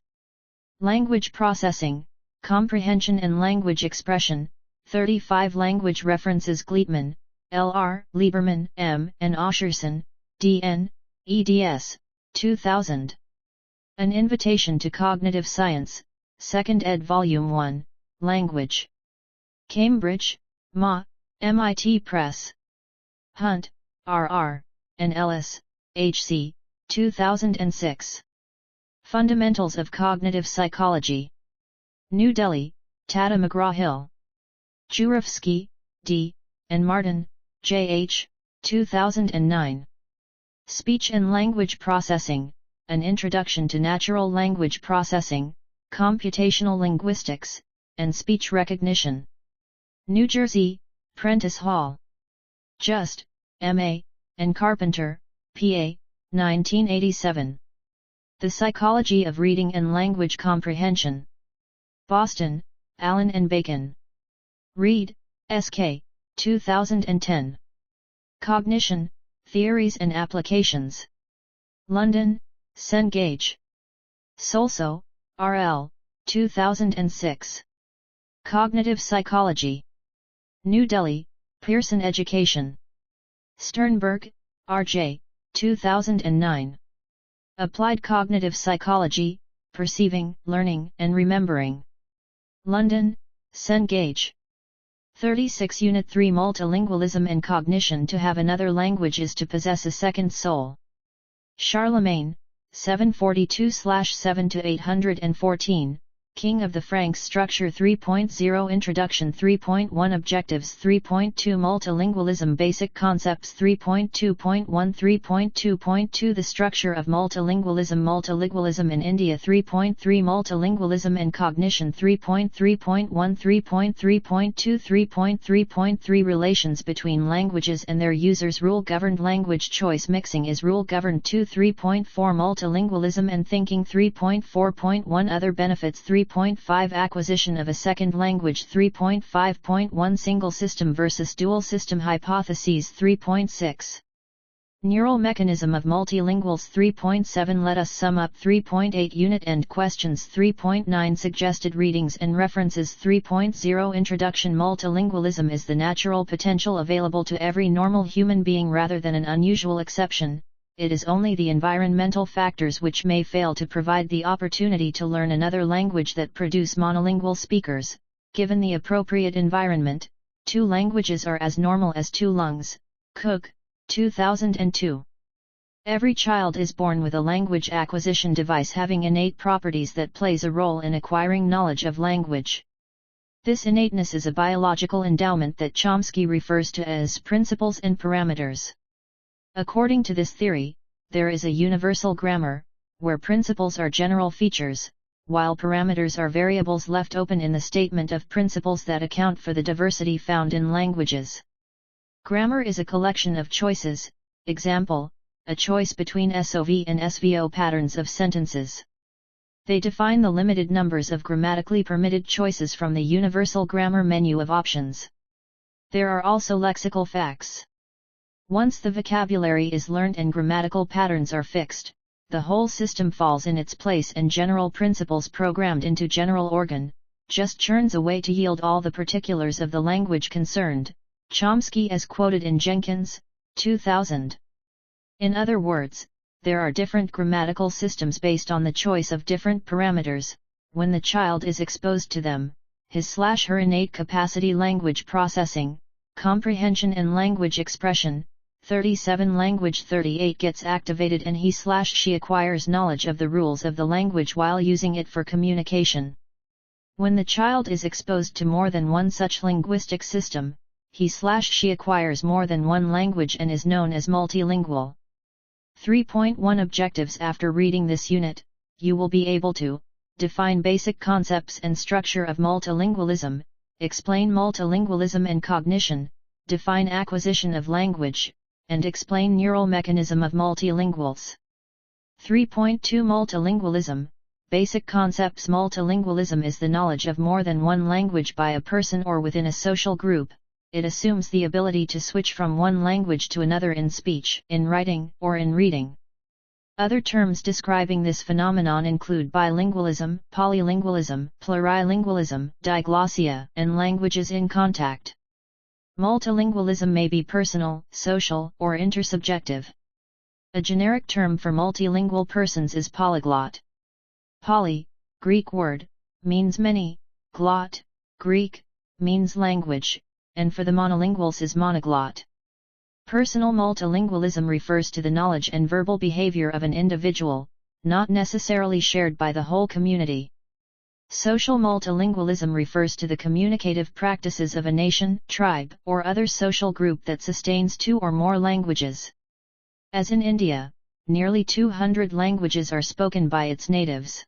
Language Processing, Comprehension and Language Expression, 35 Language references Gleitman, L.R., Lieberman, M., and Oscherson, D.N., eds. 2000. An Invitation to Cognitive Science, 2nd ed. Volume 1, Language. Cambridge, MA, MIT Press. Hunt, R.R., and Ellis, H.C., 2006. Fundamentals of Cognitive Psychology. New Delhi, Tata McGraw-Hill. Jurafsky, D., and Martin, J. H., 2009. Speech and Language Processing, An Introduction to Natural Language Processing, Computational Linguistics, and Speech Recognition. New Jersey, Prentice Hall. Just, M.A., and Carpenter, P.A., 1987. The Psychology of Reading and Language Comprehension. Boston, Allen and Bacon. Reed, S.K., 2010. Cognition, Theories and Applications. London, Cengage. Solso, R.L., 2006. Cognitive Psychology. New Delhi, Pearson Education. Sternberg, R.J., 2009. Applied Cognitive Psychology, Perceiving, Learning and Remembering. London, Cengage. 36 Unit 3 Multilingualism and Cognition. To have another language is to possess a second soul. Charlemagne, 742-7-814, King of the Franks. Structure 3.0 Introduction 3.1 Objectives 3.2 Multilingualism Basic Concepts 3.2.1 3.2.2 The Structure of Multilingualism Multilingualism in India 3.3 Multilingualism and Cognition 3.3.1 3.3.2 3.3.3 Relations between languages and their users Rule-governed language choice Mixing is rule-governed 2 3.4 Multilingualism and thinking 3.4.1 Other benefits 3.5 Acquisition of a second language 3.5.1 Single system versus dual system hypotheses 3.6 Neural mechanism of multilinguals 3.7 Let us sum up 3.8 Unit End questions 3.9 Suggested readings and references 3.0 Introduction Multilingualism is the natural potential available to every normal human being rather than an unusual exception. It is only the environmental factors which may fail to provide the opportunity to learn another language that produce monolingual speakers. Given the appropriate environment, two languages are as normal as two lungs. Cook, 2002. Every child is born with a language acquisition device having innate properties that plays a role in acquiring knowledge of language. This innateness is a biological endowment that Chomsky refers to as principles and parameters. According to this theory, there is a universal grammar, where principles are general features, while parameters are variables left open in the statement of principles that account for the diversity found in languages. Grammar is a collection of choices, example, a choice between SOV and SVO patterns of sentences. They define the limited numbers of grammatically permitted choices from the universal grammar menu of options. There are also lexical facts. Once the vocabulary is learned and grammatical patterns are fixed, the whole system falls in its place and general principles programmed into general organ, just churns away to yield all the particulars of the language concerned. Chomsky as quoted in Jenkins, 2000. In other words, there are different grammatical systems based on the choice of different parameters. When the child is exposed to them, his/her innate capacity language processing, comprehension and language expression, 37 language 38 gets activated and he/she acquires knowledge of the rules of the language while using it for communication. When the child is exposed to more than one such linguistic system, he/she acquires more than one language and is known as multilingual. 3.1 Objectives After reading this unit, you will be able to define basic concepts and structure of multilingualism, explain multilingualism and cognition, define acquisition of language, and explain neural mechanism of multilinguals. 3.2 Multilingualism, Basic Concepts Multilingualism is the knowledge of more than one language by a person or within a social group. It assumes the ability to switch from one language to another in speech, in writing, or in reading. Other terms describing this phenomenon include bilingualism, polylingualism, plurilingualism, diglossia, and languages in contact. Multilingualism may be personal, social, or intersubjective. A generic term for multilingual persons is polyglot. Poly, Greek word, means many, glot, Greek, means language, and for the monolinguals is monoglot. Personal multilingualism refers to the knowledge and verbal behavior of an individual, not necessarily shared by the whole community. Social multilingualism refers to the communicative practices of a nation, tribe, or other social group that sustains two or more languages. As in India, nearly 200 languages are spoken by its natives.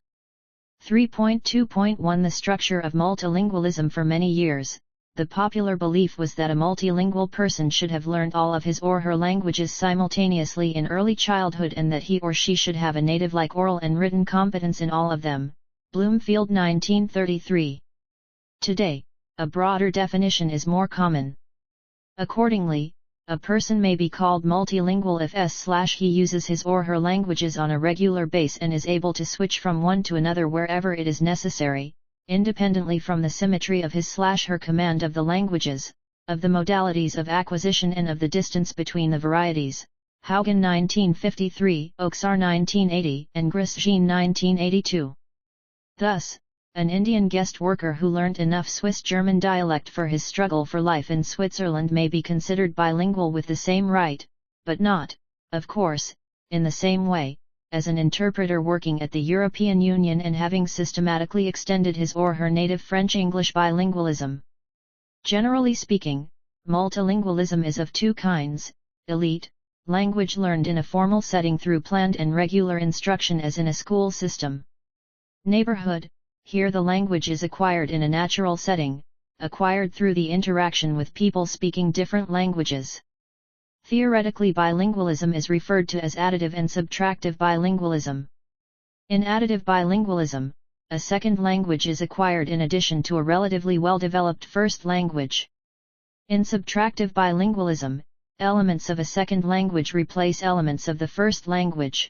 3.2.1 The structure of multilingualism. For many years, the popular belief was that a multilingual person should have learned all of his or her languages simultaneously in early childhood and that he or she should have a native-like oral and written competence in all of them. Bloomfield 1933. Today, a broader definition is more common. Accordingly, a person may be called multilingual if he uses his or her languages on a regular basis and is able to switch from one to another wherever it is necessary, independently from the symmetry of his/her command of the languages, of the modalities of acquisition and of the distance between the varieties. Haugen 1953, Oksar 1980, and Grishkin 1982. Thus, an Indian guest worker who learnt enough Swiss-German dialect for his struggle for life in Switzerland may be considered bilingual with the same right, but not, of course, in the same way, as an interpreter working at the European Union and having systematically extended his or her native French-English bilingualism. Generally speaking, multilingualism is of two kinds: elite, language learned in a formal setting through planned and regular instruction as in a school system. Neighborhood, here the language is acquired in a natural setting, acquired through the interaction with people speaking different languages. Theoretically, bilingualism is referred to as additive and subtractive bilingualism. In additive bilingualism, a second language is acquired in addition to a relatively well-developed first language. In subtractive bilingualism, elements of a second language replace elements of the first language.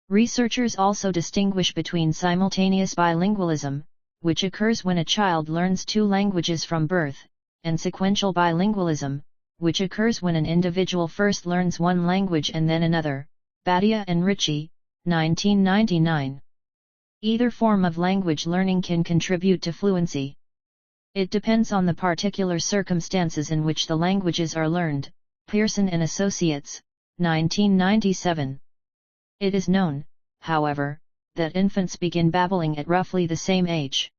Researchers also distinguish between simultaneous bilingualism, which occurs when a child learns two languages from birth, and sequential bilingualism, which occurs when an individual first learns one language and then another. Bhatia and Ritchie, 1999. Either form of language learning can contribute to fluency. It depends on the particular circumstances in which the languages are learned. Pearson and Associates, 1997. It is known, however, that infants begin babbling at roughly the same age.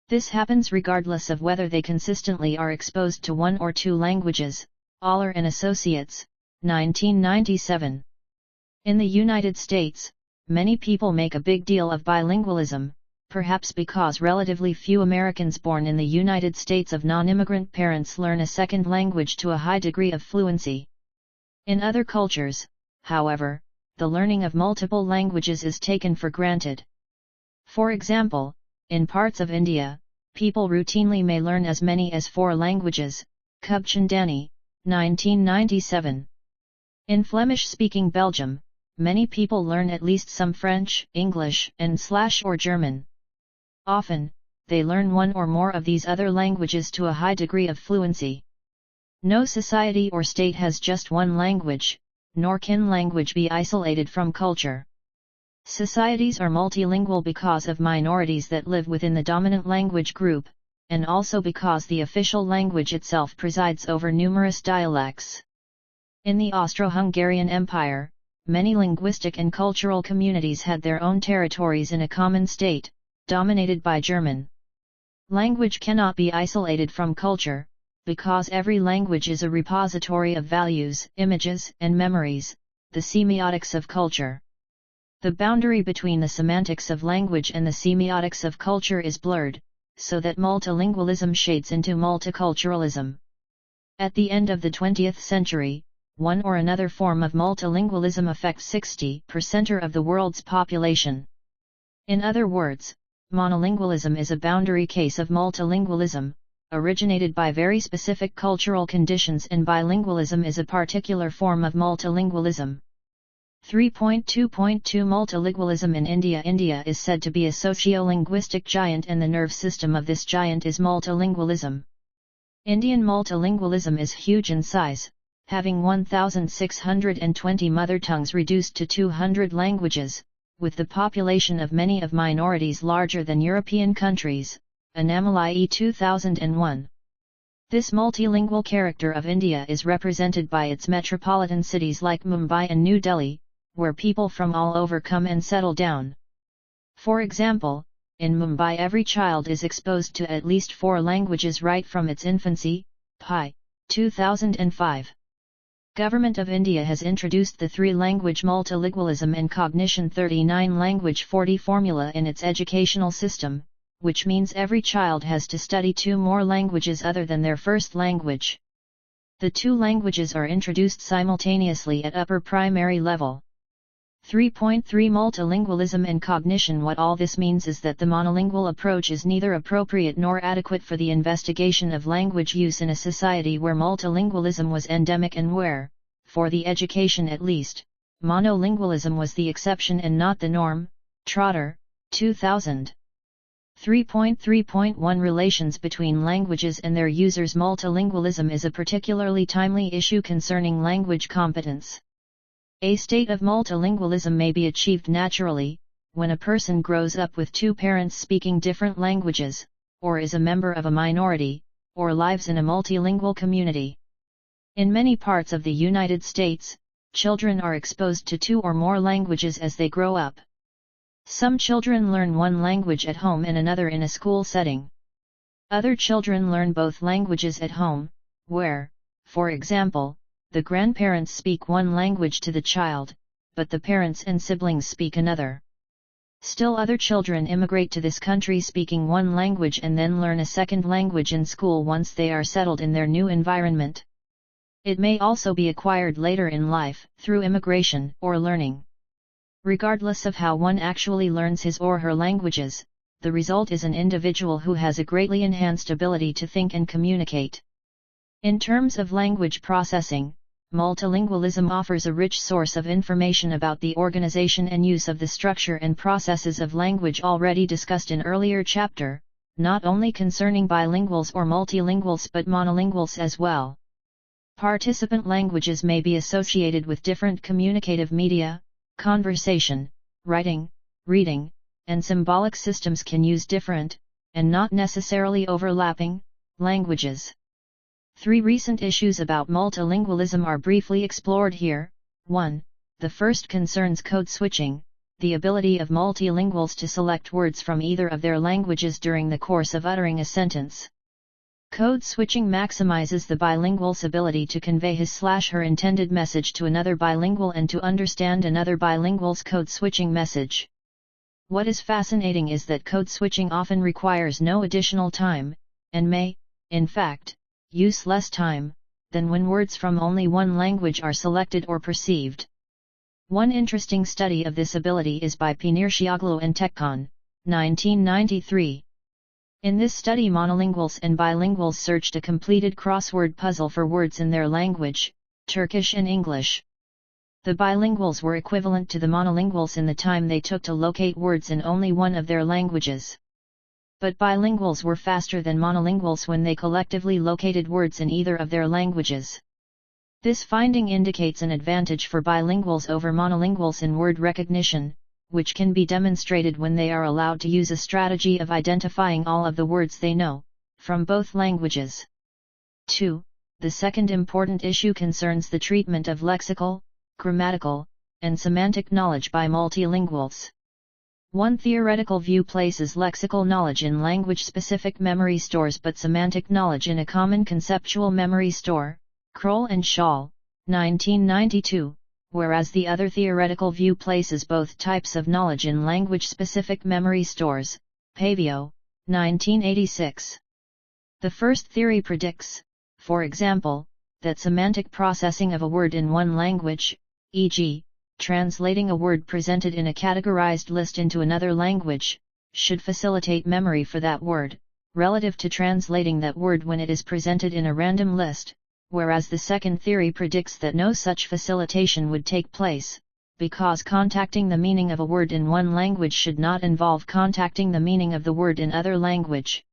This happens regardless of whether they consistently are exposed to one or two languages. Aller and Associates, 1997. In the United States, many people make a big deal of bilingualism, perhaps because relatively few Americans born in the United States of non-immigrant parents learn a second language to a high degree of fluency. In other cultures, however, the learning of multiple languages is taken for granted. For example, in parts of India, people routinely may learn as many as 4 languages. Kubchandani, 1997. In Flemish-speaking Belgium, many people learn at least some French, English, and/or German. Often, they learn one or more of these other languages to a high degree of fluency. No society or state has just one language, nor can language be isolated from culture. Societies are multilingual because of minorities that live within the dominant language group, and also because the official language itself presides over numerous dialects. In the Austro-Hungarian Empire, many linguistic and cultural communities had their own territories in a common state, dominated by German. Language cannot be isolated from culture, because every language is a repository of values, images, and memories, the semiotics of culture. The boundary between the semantics of language and the semiotics of culture is blurred, so that multilingualism shades into multiculturalism. At the end of the 20th century, one or another form of multilingualism affects 60% of the world's population. In other words, monolingualism is a boundary case of multilingualism, originated by very specific cultural conditions, and bilingualism is a particular form of multilingualism. 3.2.2 Multilingualism in India. India is said to be a socio-linguistic giant, and the nerve system of this giant is multilingualism. Indian multilingualism is huge in size, having 1,620 mother tongues reduced to 200 languages, with the population of many of minorities larger than European countries, Anomaly 2001. This multilingual character of India is represented by its metropolitan cities like Mumbai and New Delhi, where people from all over come and settle down. For example, in Mumbai every child is exposed to at least 4 languages right from its infancy. Pi. 2005. Government of India has introduced the 3-language multilingualism and cognition 39-language 40 formula in its educational system, which means every child has to study 2 more languages other than their first language. The 2 languages are introduced simultaneously at upper primary level. 3.3 Multilingualism and cognition. What all this means is that the monolingual approach is neither appropriate nor adequate for the investigation of language use in a society where multilingualism was endemic and where, for the education at least, monolingualism was the exception and not the norm. Trotter, 2000. 3.3.1 Relations between languages and their users. Multilingualism is a particularly timely issue concerning language competence. A state of multilingualism may be achieved naturally, when a person grows up with 2 parents speaking different languages, or is a member of a minority, or lives in a multilingual community. In many parts of the United States, children are exposed to 2 or more languages as they grow up. Some children learn one language at home and another in a school setting. Other children learn both languages at home, where, for example, the grandparents speak one language to the child, but the parents and siblings speak another. Still other children immigrate to this country speaking one language and then learn a second language in school once they are settled in their new environment. It may also be acquired later in life, through immigration or learning. Regardless of how one actually learns his or her languages, the result is an individual who has a greatly enhanced ability to think and communicate. In terms of language processing, multilingualism offers a rich source of information about the organization and use of the structure and processes of language already discussed in earlier chapter, not only concerning bilinguals or multilinguals but monolinguals as well. Participant languages may be associated with different communicative media. Conversation, writing, reading, and symbolic systems can use different, and not necessarily overlapping, languages. 3 recent issues about multilingualism are briefly explored here. 1. The first concerns code switching, the ability of multilinguals to select words from either of their languages during the course of uttering a sentence. Code switching maximizes the bilingual's ability to convey his/her intended message to another bilingual and to understand another bilingual's code switching message. What is fascinating is that code switching often requires no additional time, and may, in fact, use less time, than when words from only one language are selected or perceived. One interesting study of this ability is by Pinirshioglu and Tekkan, 1993. In this study monolinguals and bilinguals searched a completed crossword puzzle for words in their language, Turkish and English. The bilinguals were equivalent to the monolinguals in the time they took to locate words in only one of their languages. But bilinguals were faster than monolinguals when they collectively located words in either of their languages. This finding indicates an advantage for bilinguals over monolinguals in word recognition, which can be demonstrated when they are allowed to use a strategy of identifying all of the words they know, from both languages. 2. The second important issue concerns the treatment of lexical, grammatical, and semantic knowledge by multilinguals. One theoretical view places lexical knowledge in language-specific memory stores but semantic knowledge in a common conceptual memory store, Kroll and Schall, 1992. Whereas the other theoretical view places both types of knowledge in language-specific memory stores, Pavio, 1986. The first theory predicts, for example, that semantic processing of a word in one language, e.g., translating a word presented in a categorized list into another language, should facilitate memory for that word, relative to translating that word when it is presented in a random list, whereas the second theory predicts that no such facilitation would take place, because contacting the meaning of a word in one language should not involve contacting the meaning of the word in other language.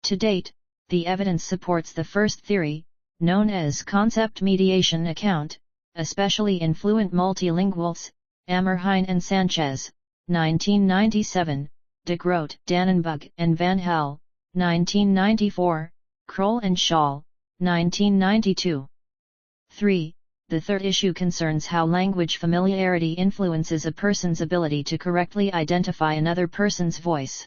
To date, the evidence supports the first theory, known as concept mediation account, especially in fluent multilinguals, Ammerhein and Sanchez, 1997, de Groot, Dannenbug and Van Hel, 1994, Kroll and Schall, 1992. 3. The third issue concerns how language familiarity influences a person's ability to correctly identify another person's voice.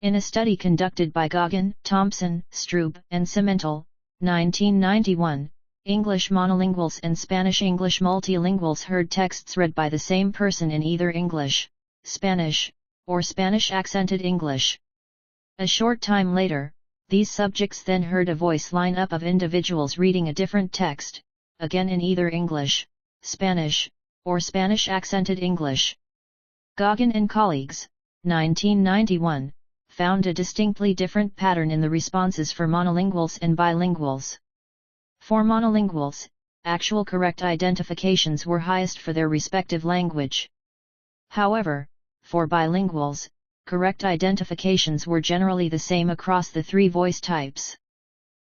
In a study conducted by Goggin, Thompson, Strube, and Cimental, 1991, English monolinguals and Spanish-English multilinguals heard texts read by the same person in either English, Spanish, or Spanish-accented English. A short time later, these subjects then heard a voice lineup of individuals reading a different text, again in either English, Spanish, or Spanish-accented English. Goggin and colleagues, 1991, found a distinctly different pattern in the responses for monolinguals and bilinguals. For monolinguals, actual correct identifications were highest for their respective language. However, for bilinguals, correct identifications were generally the same across the three voice types.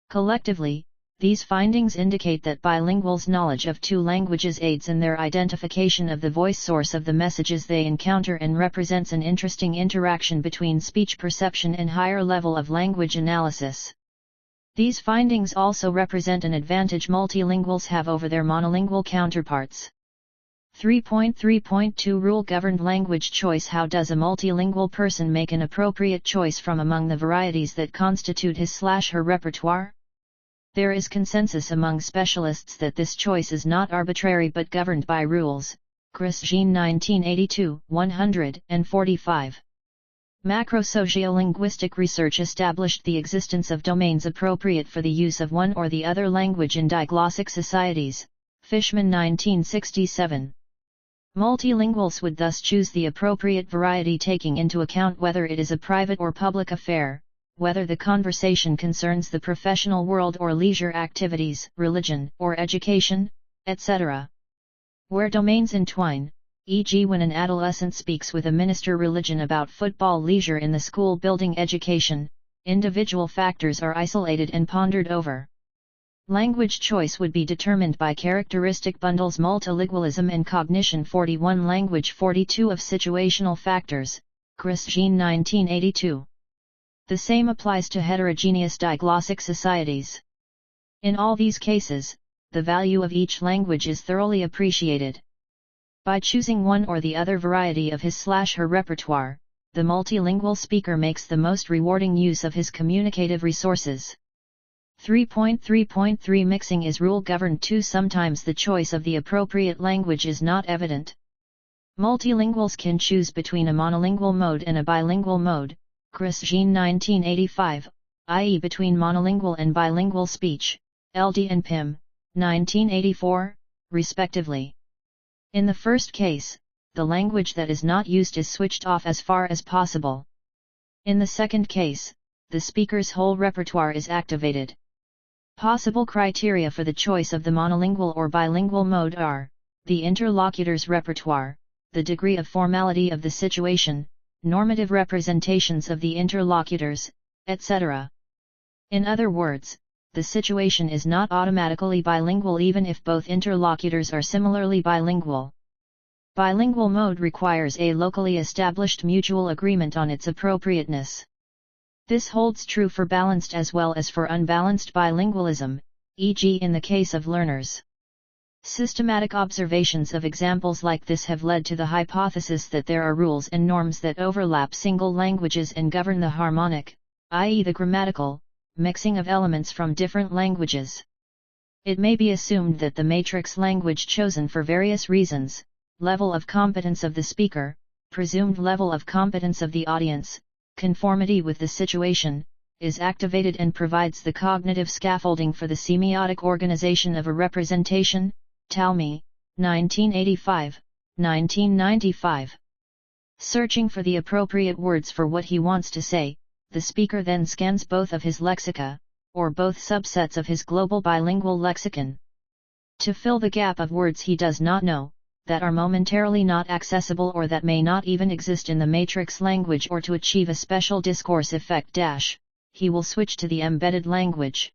Collectively, these findings indicate that bilinguals' knowledge of two languages aids in their identification of the voice source of the messages they encounter and represents an interesting interaction between speech perception and higher level of language analysis. These findings also represent an advantage multilinguals have over their monolingual counterparts. 3.3.2 Rule-governed language choice. How does a multilingual person make an appropriate choice from among the varieties that constitute his/her repertoire? There is consensus among specialists that this choice is not arbitrary but governed by rules. Chris Jean 1982, 145. Macro-sociolinguistic research established the existence of domains appropriate for the use of one or the other language in diglossic societies. Fishman 1967. Multilinguals would thus choose the appropriate variety taking into account whether it is a private or public affair, whether the conversation concerns the professional world or leisure activities, religion or education, etc. Where domains entwine, e.g. when an adolescent speaks with a minister religion about football leisure in the school building education, individual factors are isolated and pondered over. Language choice would be determined by characteristic bundles multilingualism and cognition 41 language 42 of situational factors, Chris Jean 1982. The same applies to heterogeneous diglossic societies. In all these cases, the value of each language is thoroughly appreciated. By choosing one or the other variety of his/her repertoire, the multilingual speaker makes the most rewarding use of his communicative resources. 3.3.3 Mixing is rule-governed too. Sometimes the choice of the appropriate language is not evident. Multilinguals can choose between a monolingual mode and a bilingual mode, Chris Jean 1985, i.e. between monolingual and bilingual speech, LD and Pym, 1984, respectively. In the first case, the language that is not used is switched off as far as possible. In the second case, the speaker's whole repertoire is activated. Possible criteria for the choice of the monolingual or bilingual mode are the interlocutor's repertoire, the degree of formality of the situation, normative representations of the interlocutors, etc. In other words, the situation is not automatically bilingual even if both interlocutors are similarly bilingual. Bilingual mode requires a locally established mutual agreement on its appropriateness. This holds true for balanced as well as for unbalanced bilingualism, e.g. in the case of learners. Systematic observations of examples like this have led to the hypothesis that there are rules and norms that overlap single languages and govern the harmonic, i.e. the grammatical, mixing of elements from different languages. It may be assumed that the matrix language chosen for various reasons, level of competence of the speaker, presumed level of competence of the audience, conformity with the situation, is activated and provides the cognitive scaffolding for the semiotic organization of a representation. Talmy, 1985, 1995. Searching for the appropriate words for what he wants to say, the speaker then scans both of his lexica, or both subsets of his global bilingual lexicon. To fill the gap of words he does not know, that are momentarily not accessible or that may not even exist in the matrix language, or to achieve a special discourse effect he will switch to the embedded language.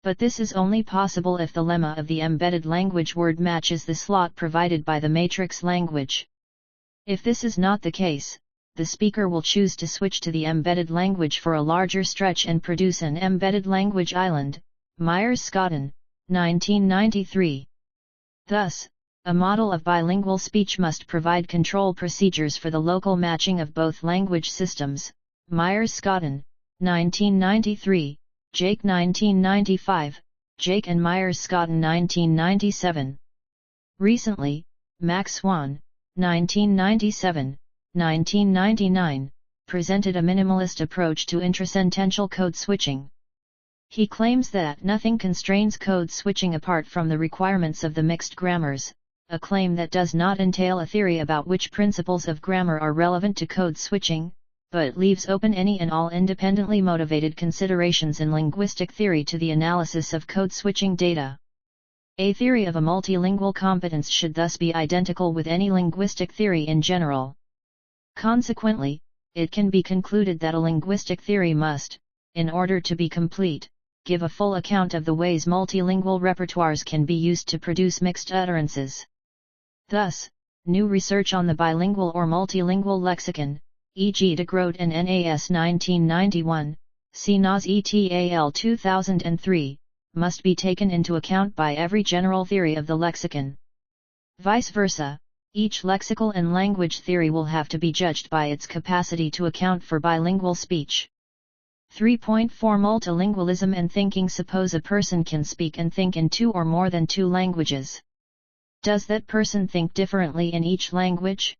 But this is only possible if the lemma of the embedded language word matches the slot provided by the matrix language. If this is not the case, the speaker will choose to switch to the embedded language for a larger stretch and produce an embedded language island. Myers-Scotton, 1993. Thus, a model of bilingual speech must provide control procedures for the local matching of both language systems. Myers-Scotton, 1993, Jake 1995, Jake and Myers-Scotton 1997. Recently, Max Swan, 1997, 1999, presented a minimalist approach to intrasentential code switching. He claims that nothing constrains code switching apart from the requirements of the mixed grammars, a claim that does not entail a theory about which principles of grammar are relevant to code switching, but leaves open any and all independently motivated considerations in linguistic theory to the analysis of code switching data. A theory of a multilingual competence should thus be identical with any linguistic theory in general. Consequently, it can be concluded that a linguistic theory must, in order to be complete, give a full account of the ways multilingual repertoires can be used to produce mixed utterances. Thus, new research on the bilingual or multilingual lexicon, e.g. de Groot and NAS 1991, see NAS ETAL 2003, must be taken into account by every general theory of the lexicon. Vice versa, each lexical and language theory will have to be judged by its capacity to account for bilingual speech. 3.4 Multilingualism and thinking. Suppose a person can speak and think in two or more than two languages. Does that person think differently in each language?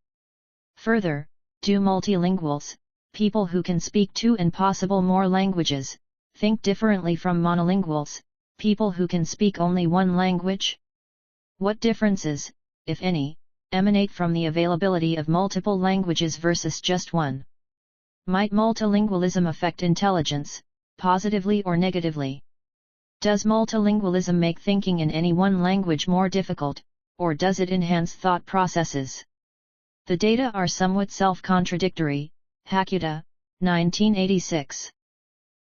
Further, do multilinguals, people who can speak two and possible more languages, think differently from monolinguals, people who can speak only one language? What differences, if any, emanate from the availability of multiple languages versus just one? Might multilingualism affect intelligence, positively or negatively? Does multilingualism make thinking in any one language more difficult, or does it enhance thought processes? The data are somewhat self-contradictory. Hakuta, 1986.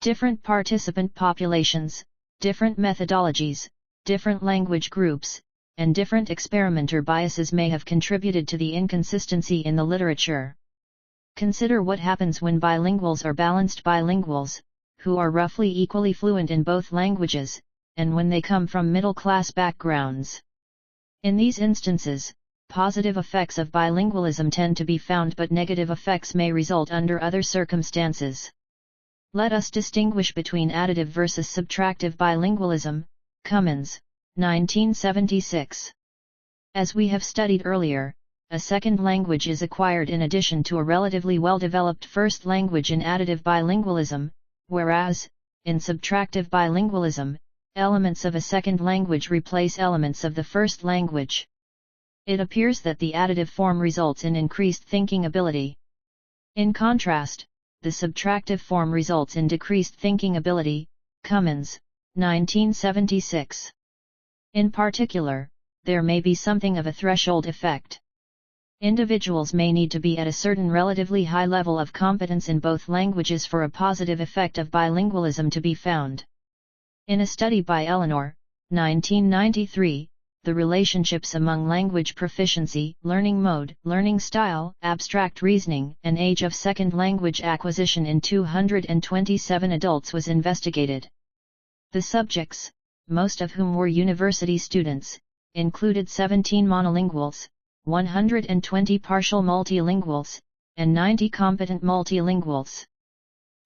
Different participant populations, different methodologies, different language groups, and different experimenter biases may have contributed to the inconsistency in the literature. Consider what happens when bilinguals are balanced bilinguals, who are roughly equally fluent in both languages, and when they come from middle-class backgrounds. In these instances, positive effects of bilingualism tend to be found, but negative effects may result under other circumstances. Let us distinguish between additive versus subtractive bilingualism. Cummins, 1976. As we have studied earlier, a second language is acquired in addition to a relatively well-developed first language in additive bilingualism, whereas, in subtractive bilingualism, elements of a second language replace elements of the first language. It appears that the additive form results in increased thinking ability. In contrast, the subtractive form results in decreased thinking ability. Cummins, 1976. In particular, there may be something of a threshold effect. Individuals may need to be at a certain relatively high level of competence in both languages for a positive effect of bilingualism to be found. In a study by Eleanor, 1993, the relationships among language proficiency, learning mode, learning style, abstract reasoning, and age of second language acquisition in 227 adults was investigated. The subjects, most of whom were university students, included 17 monolinguals, 120 partial multilinguals, and 90 competent multilinguals.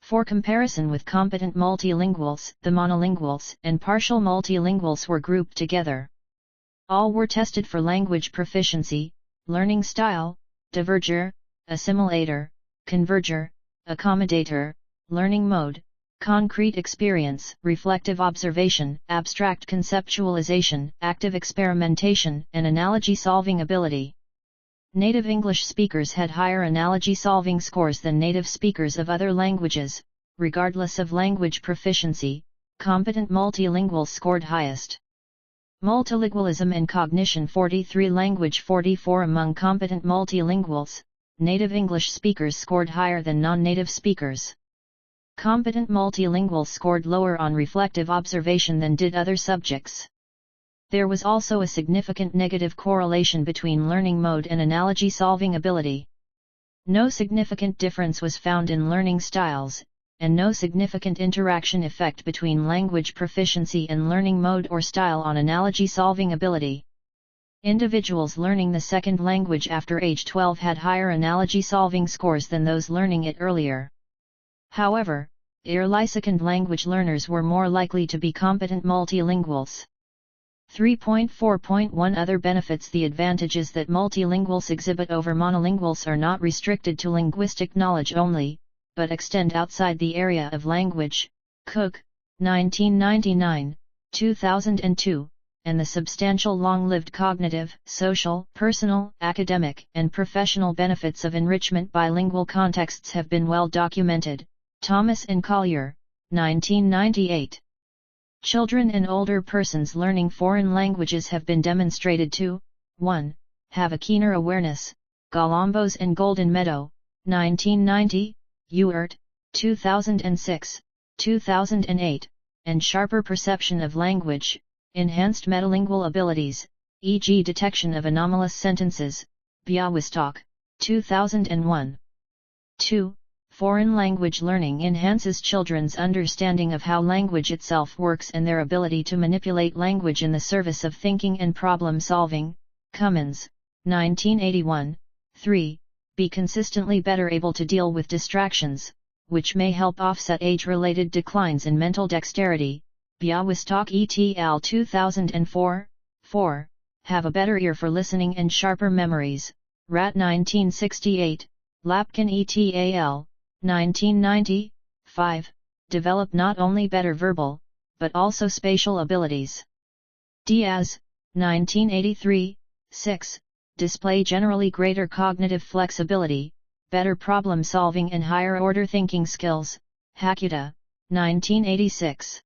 For comparison with competent multilinguals, the monolinguals and partial multilinguals were grouped together. All were tested for language proficiency, learning style, diverger, assimilator, converger, accommodator, learning mode, concrete experience, reflective observation, abstract conceptualization, active experimentation, and analogy solving ability. Native English speakers had higher analogy solving scores than native speakers of other languages. Regardless of language proficiency, competent multilinguals scored highest. Multilingualism and cognition. 43 Language. 44 Among competent multilinguals, native English speakers scored higher than non-native speakers. Competent multilinguals scored lower on reflective observation than did other subjects. There was also a significant negative correlation between learning mode and analogy solving ability. No significant difference was found in learning styles, and no significant interaction effect between language proficiency and learning mode or style on analogy solving ability. Individuals learning the second language after age 12 had higher analogy solving scores than those learning it earlier. However, early second language learners were more likely to be competent multilinguals. 3.4.1 Other benefits. The advantages that multilinguals exhibit over monolinguals are not restricted to linguistic knowledge only, but extend outside the area of language. Cook, 1999, 2002, and the substantial long-lived cognitive, social, personal, academic, and professional benefits of enrichment bilingual contexts have been well documented. Thomas and Collier, 1998. Children and older persons learning foreign languages have been demonstrated to 1. Have a keener awareness. Galambos and Golden Meadow, 1990, Ewert, 2006, 2008, and sharper perception of language, enhanced metalingual abilities, e.g. detection of anomalous sentences, Białystok, 2001. 2. Foreign language learning enhances children's understanding of how language itself works and their ability to manipulate language in the service of thinking and problem solving. Cummins, 1981. 3. Be consistently better able to deal with distractions, which may help offset age-related declines in mental dexterity. Białystok et al. 2004. 4. Have a better ear for listening and sharper memories. Rat 1968, Lapkin et al. 1990. 5. Develop not only better verbal, but also spatial abilities. Diaz, 1983. 6. Display generally greater cognitive flexibility, better problem solving and higher order thinking skills. Hakuta, 1986.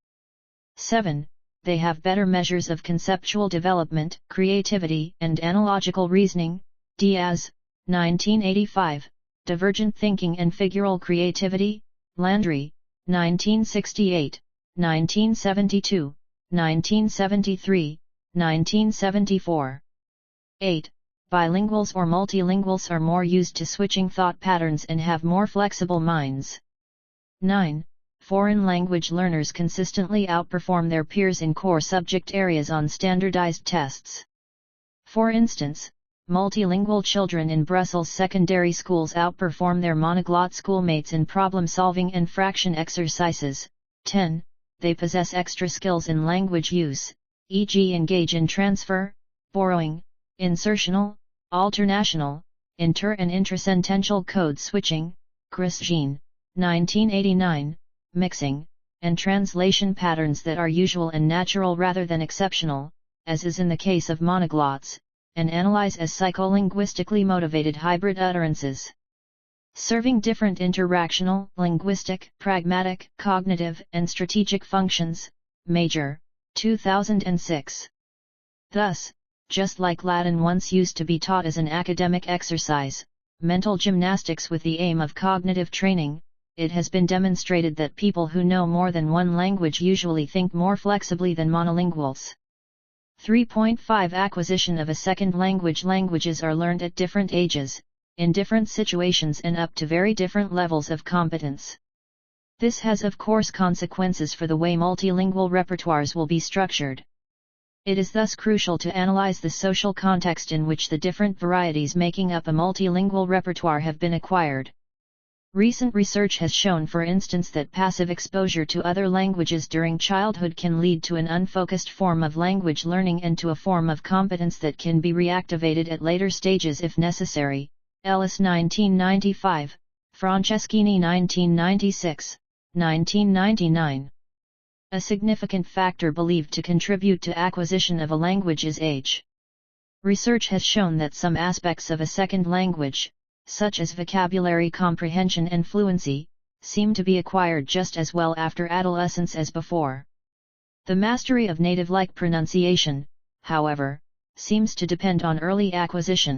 7. They have better measures of conceptual development, creativity and analogical reasoning. Diaz, 1985. Divergent thinking and figural creativity. Landry, 1968, 1972, 1973, 1974. 8. Bilinguals or multilinguals are more used to switching thought patterns and have more flexible minds. 9. Foreign language learners consistently outperform their peers in core subject areas on standardized tests. For instance, multilingual children in Brussels secondary schools outperform their monoglot schoolmates in problem-solving and fraction exercises. 10. They possess extra skills in language use, e.g. engage in transfer, borrowing, insertional, alternational, inter- and intrasentential code switching, Chris Jean, 1989, mixing, and translation patterns that are usual and natural rather than exceptional, as is in the case of monoglots, and analyze as psycholinguistically motivated hybrid utterances. Serving different interactional, linguistic, pragmatic, cognitive, and strategic functions. Major, 2006. Thus, just like Latin once used to be taught as an academic exercise, mental gymnastics with the aim of cognitive training, it has been demonstrated that people who know more than one language usually think more flexibly than monolinguals. 3.5 Acquisition of a second language. Languages are learned at different ages, in different situations and up to very different levels of competence. This has of course consequences for the way multilingual repertoires will be structured. It is thus crucial to analyze the social context in which the different varieties making up a multilingual repertoire have been acquired. Recent research has shown, for instance, that passive exposure to other languages during childhood can lead to an unfocused form of language learning and to a form of competence that can be reactivated at later stages if necessary. Ellis 1995, Franceschini 1996, 1999. A significant factor believed to contribute to acquisition of a language is age. Research has shown that some aspects of a second language, such as vocabulary comprehension and fluency, seem to be acquired just as well after adolescence as before. The mastery of native-like pronunciation, however, seems to depend on early acquisition.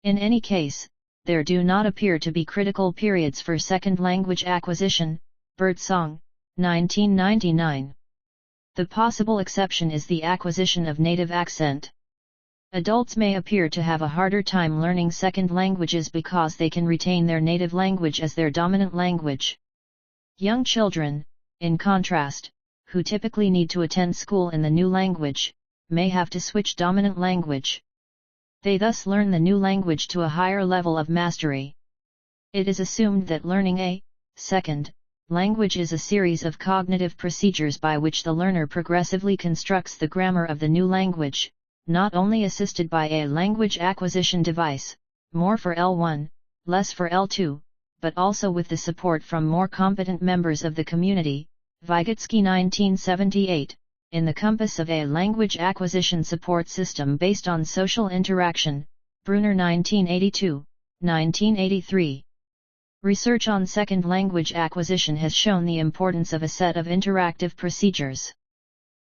In any case, there do not appear to be critical periods for second language acquisition. Birdsong, 1999. The possible exception is the acquisition of native accent. Adults may appear to have a harder time learning second languages because they can retain their native language as their dominant language. Young children, in contrast, who typically need to attend school in the new language, may have to switch dominant language. They thus learn the new language to a higher level of mastery. It is assumed that learning a second language is a series of cognitive procedures by which the learner progressively constructs the grammar of the new language, not only assisted by a language acquisition device, more for L1, less for L2, but also with the support from more competent members of the community. Vygotsky 1978, in the compass of a language acquisition support system based on social interaction, Bruner 1982, 1983. Research on second language acquisition has shown the importance of a set of interactive procedures.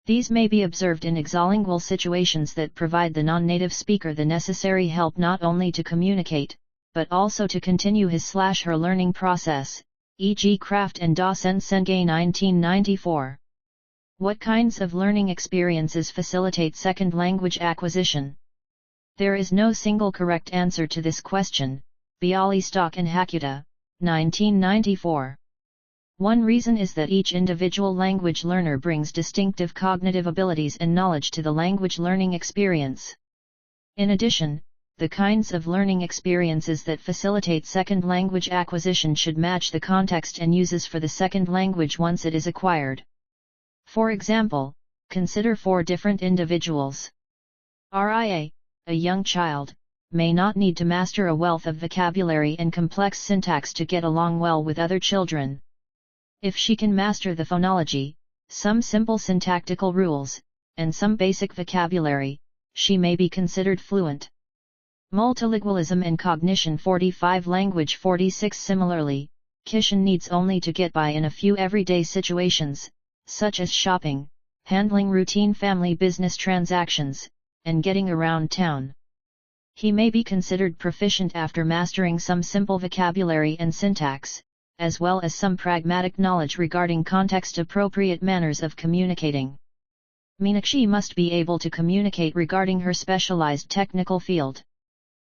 These may be observed in exolingual situations that provide the non-native speaker the necessary help not only to communicate, but also to continue his/her learning process, e.g. Kraft and Das and Senge 1994. What kinds of learning experiences facilitate second language acquisition? There is no single correct answer to this question. Bialystock and Hakuta, 1994. One reason is that each individual language learner brings distinctive cognitive abilities and knowledge to the language learning experience. In addition, the kinds of learning experiences that facilitate second language acquisition should match the context and uses for the second language once it is acquired. For example, consider 4 different individuals. RIA, a young child, may not need to master a wealth of vocabulary and complex syntax to get along well with other children. If she can master the phonology, some simple syntactical rules, and some basic vocabulary, she may be considered fluent. Multilingualism and cognition 45 Language 46 Similarly, Kishan needs only to get by in a few everyday situations, such as shopping, handling routine family business transactions, and getting around town. He may be considered proficient after mastering some simple vocabulary and syntax, as well as some pragmatic knowledge regarding context-appropriate manners of communicating. Meenakshi must be able to communicate regarding her specialized technical field.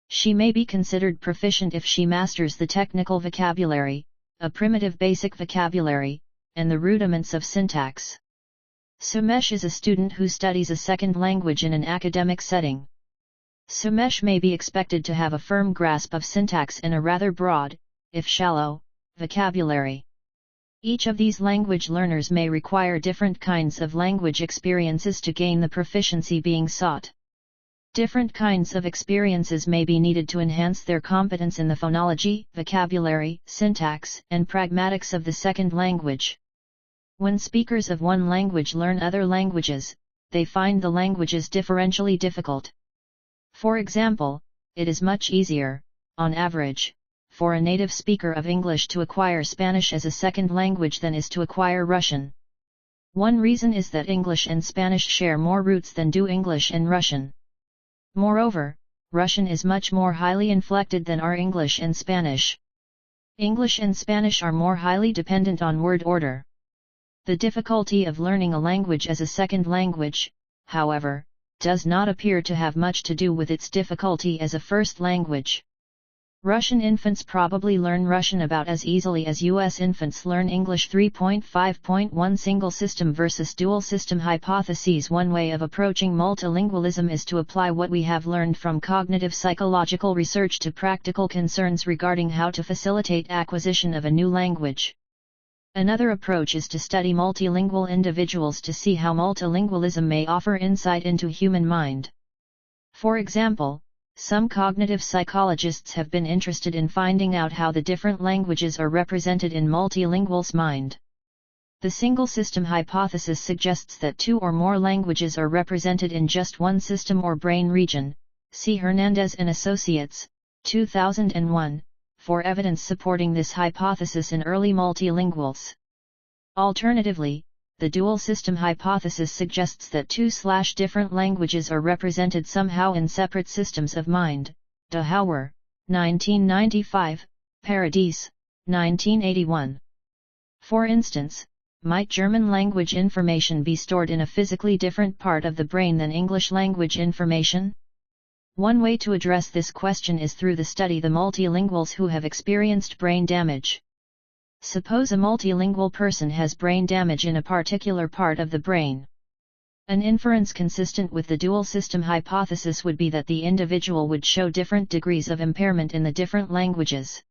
She may be considered proficient if she masters the technical vocabulary, a primitive basic vocabulary, and the rudiments of syntax. Sumesh is a student who studies a second language in an academic setting. Sumesh may be expected to have a firm grasp of syntax and a rather broad, if shallow, vocabulary. Each of these language learners may require different kinds of language experiences to gain the proficiency being sought. Different kinds of experiences may be needed to enhance their competence in the phonology, vocabulary, syntax, and pragmatics of the second language. When speakers of one language learn other languages, they find the languages differentially difficult. For example, it is much easier, on average, for a native speaker of English to acquire Spanish as a second language than is to acquire Russian. One reason is that English and Spanish share more roots than do English and Russian. Moreover, Russian is much more highly inflected than are English and Spanish. English and Spanish are more highly dependent on word order. The difficulty of learning a language as a second language, however, does not appear to have much to do with its difficulty as a first language. Russian infants probably learn Russian about as easily as US infants learn English. 3.5.1 Single system versus dual system hypotheses. One way of approaching multilingualism is to apply what we have learned from cognitive psychological research to practical concerns regarding how to facilitate acquisition of a new language. Another approach is to study multilingual individuals to see how multilingualism may offer insight into human mind. For example, some cognitive psychologists have been interested in finding out how the different languages are represented in multilinguals' mind. The single system hypothesis suggests that 2 or more languages are represented in just one system or brain region. See Hernandez and Associates, 2001. For evidence supporting this hypothesis in early multilinguals. Alternatively, the dual system hypothesis suggests that two/different languages are represented somehow in separate systems of mind. De Houwer, 1995, Paradis, 1981. For instance, might German language information be stored in a physically different part of the brain than English language information? One way to address this question is through the study the multilinguals who have experienced brain damage. Suppose a multilingual person has brain damage in a particular part of the brain. An inference consistent with the dual system hypothesis would be that the individual would show different degrees of impairment in the different languages.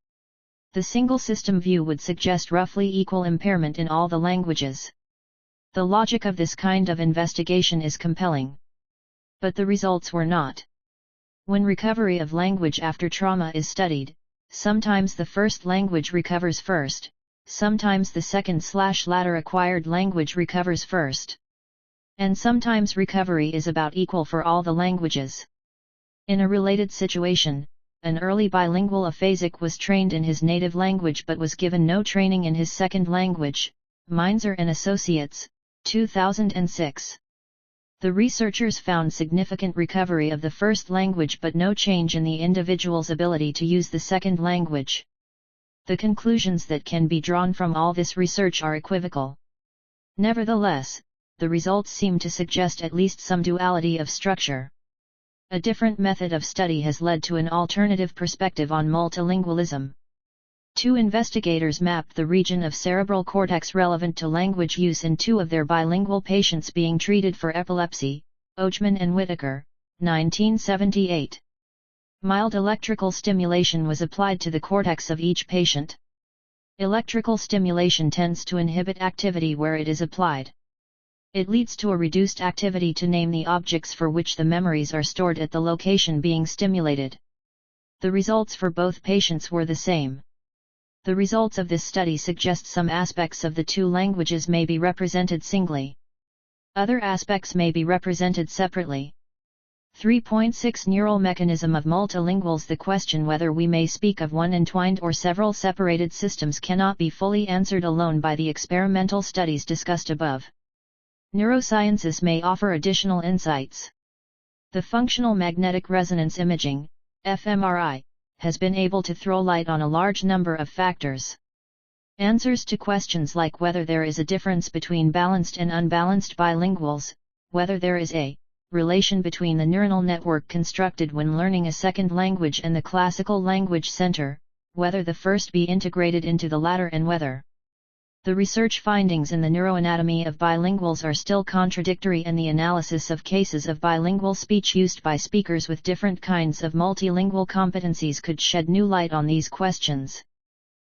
The single system view would suggest roughly equal impairment in all the languages. The logic of this kind of investigation is compelling. But the results were not. When recovery of language after trauma is studied, sometimes the first language recovers first, sometimes the second/latter acquired language recovers first. And sometimes recovery is about equal for all the languages. In a related situation, an early bilingual aphasic was trained in his native language but was given no training in his second language. Meinzer and Associates, 2006. The researchers found significant recovery of the first language but no change in the individual's ability to use the second language. The conclusions that can be drawn from all this research are equivocal. Nevertheless, the results seem to suggest at least some duality of structure. A different method of study has led to an alternative perspective on multilingualism. Two investigators mapped the region of cerebral cortex relevant to language use in two of their bilingual patients being treated for epilepsy, Ochman and Whitaker, 1978. Mild electrical stimulation was applied to the cortex of each patient. Electrical stimulation tends to inhibit activity where it is applied. It leads to a reduced activity to name the objects for which the memories are stored at the location being stimulated. The results for both patients were the same. The results of this study suggest some aspects of the two languages may be represented singly. Other aspects may be represented separately. 3.6 Neural mechanism of multilinguals. The question whether we may speak of one entwined or several separated systems cannot be fully answered alone by the experimental studies discussed above. Neurosciences may offer additional insights. The functional magnetic resonance imaging, fMRI, has been able to throw light on a large number of factors. Answers to questions like whether there is a difference between balanced and unbalanced bilinguals, whether there is a relation between the neuronal network constructed when learning a second language and the classical language center, whether the first be integrated into the latter, and whether the research findings in the neuroanatomy of bilinguals are still contradictory, and the analysis of cases of bilingual speech used by speakers with different kinds of multilingual competencies could shed new light on these questions.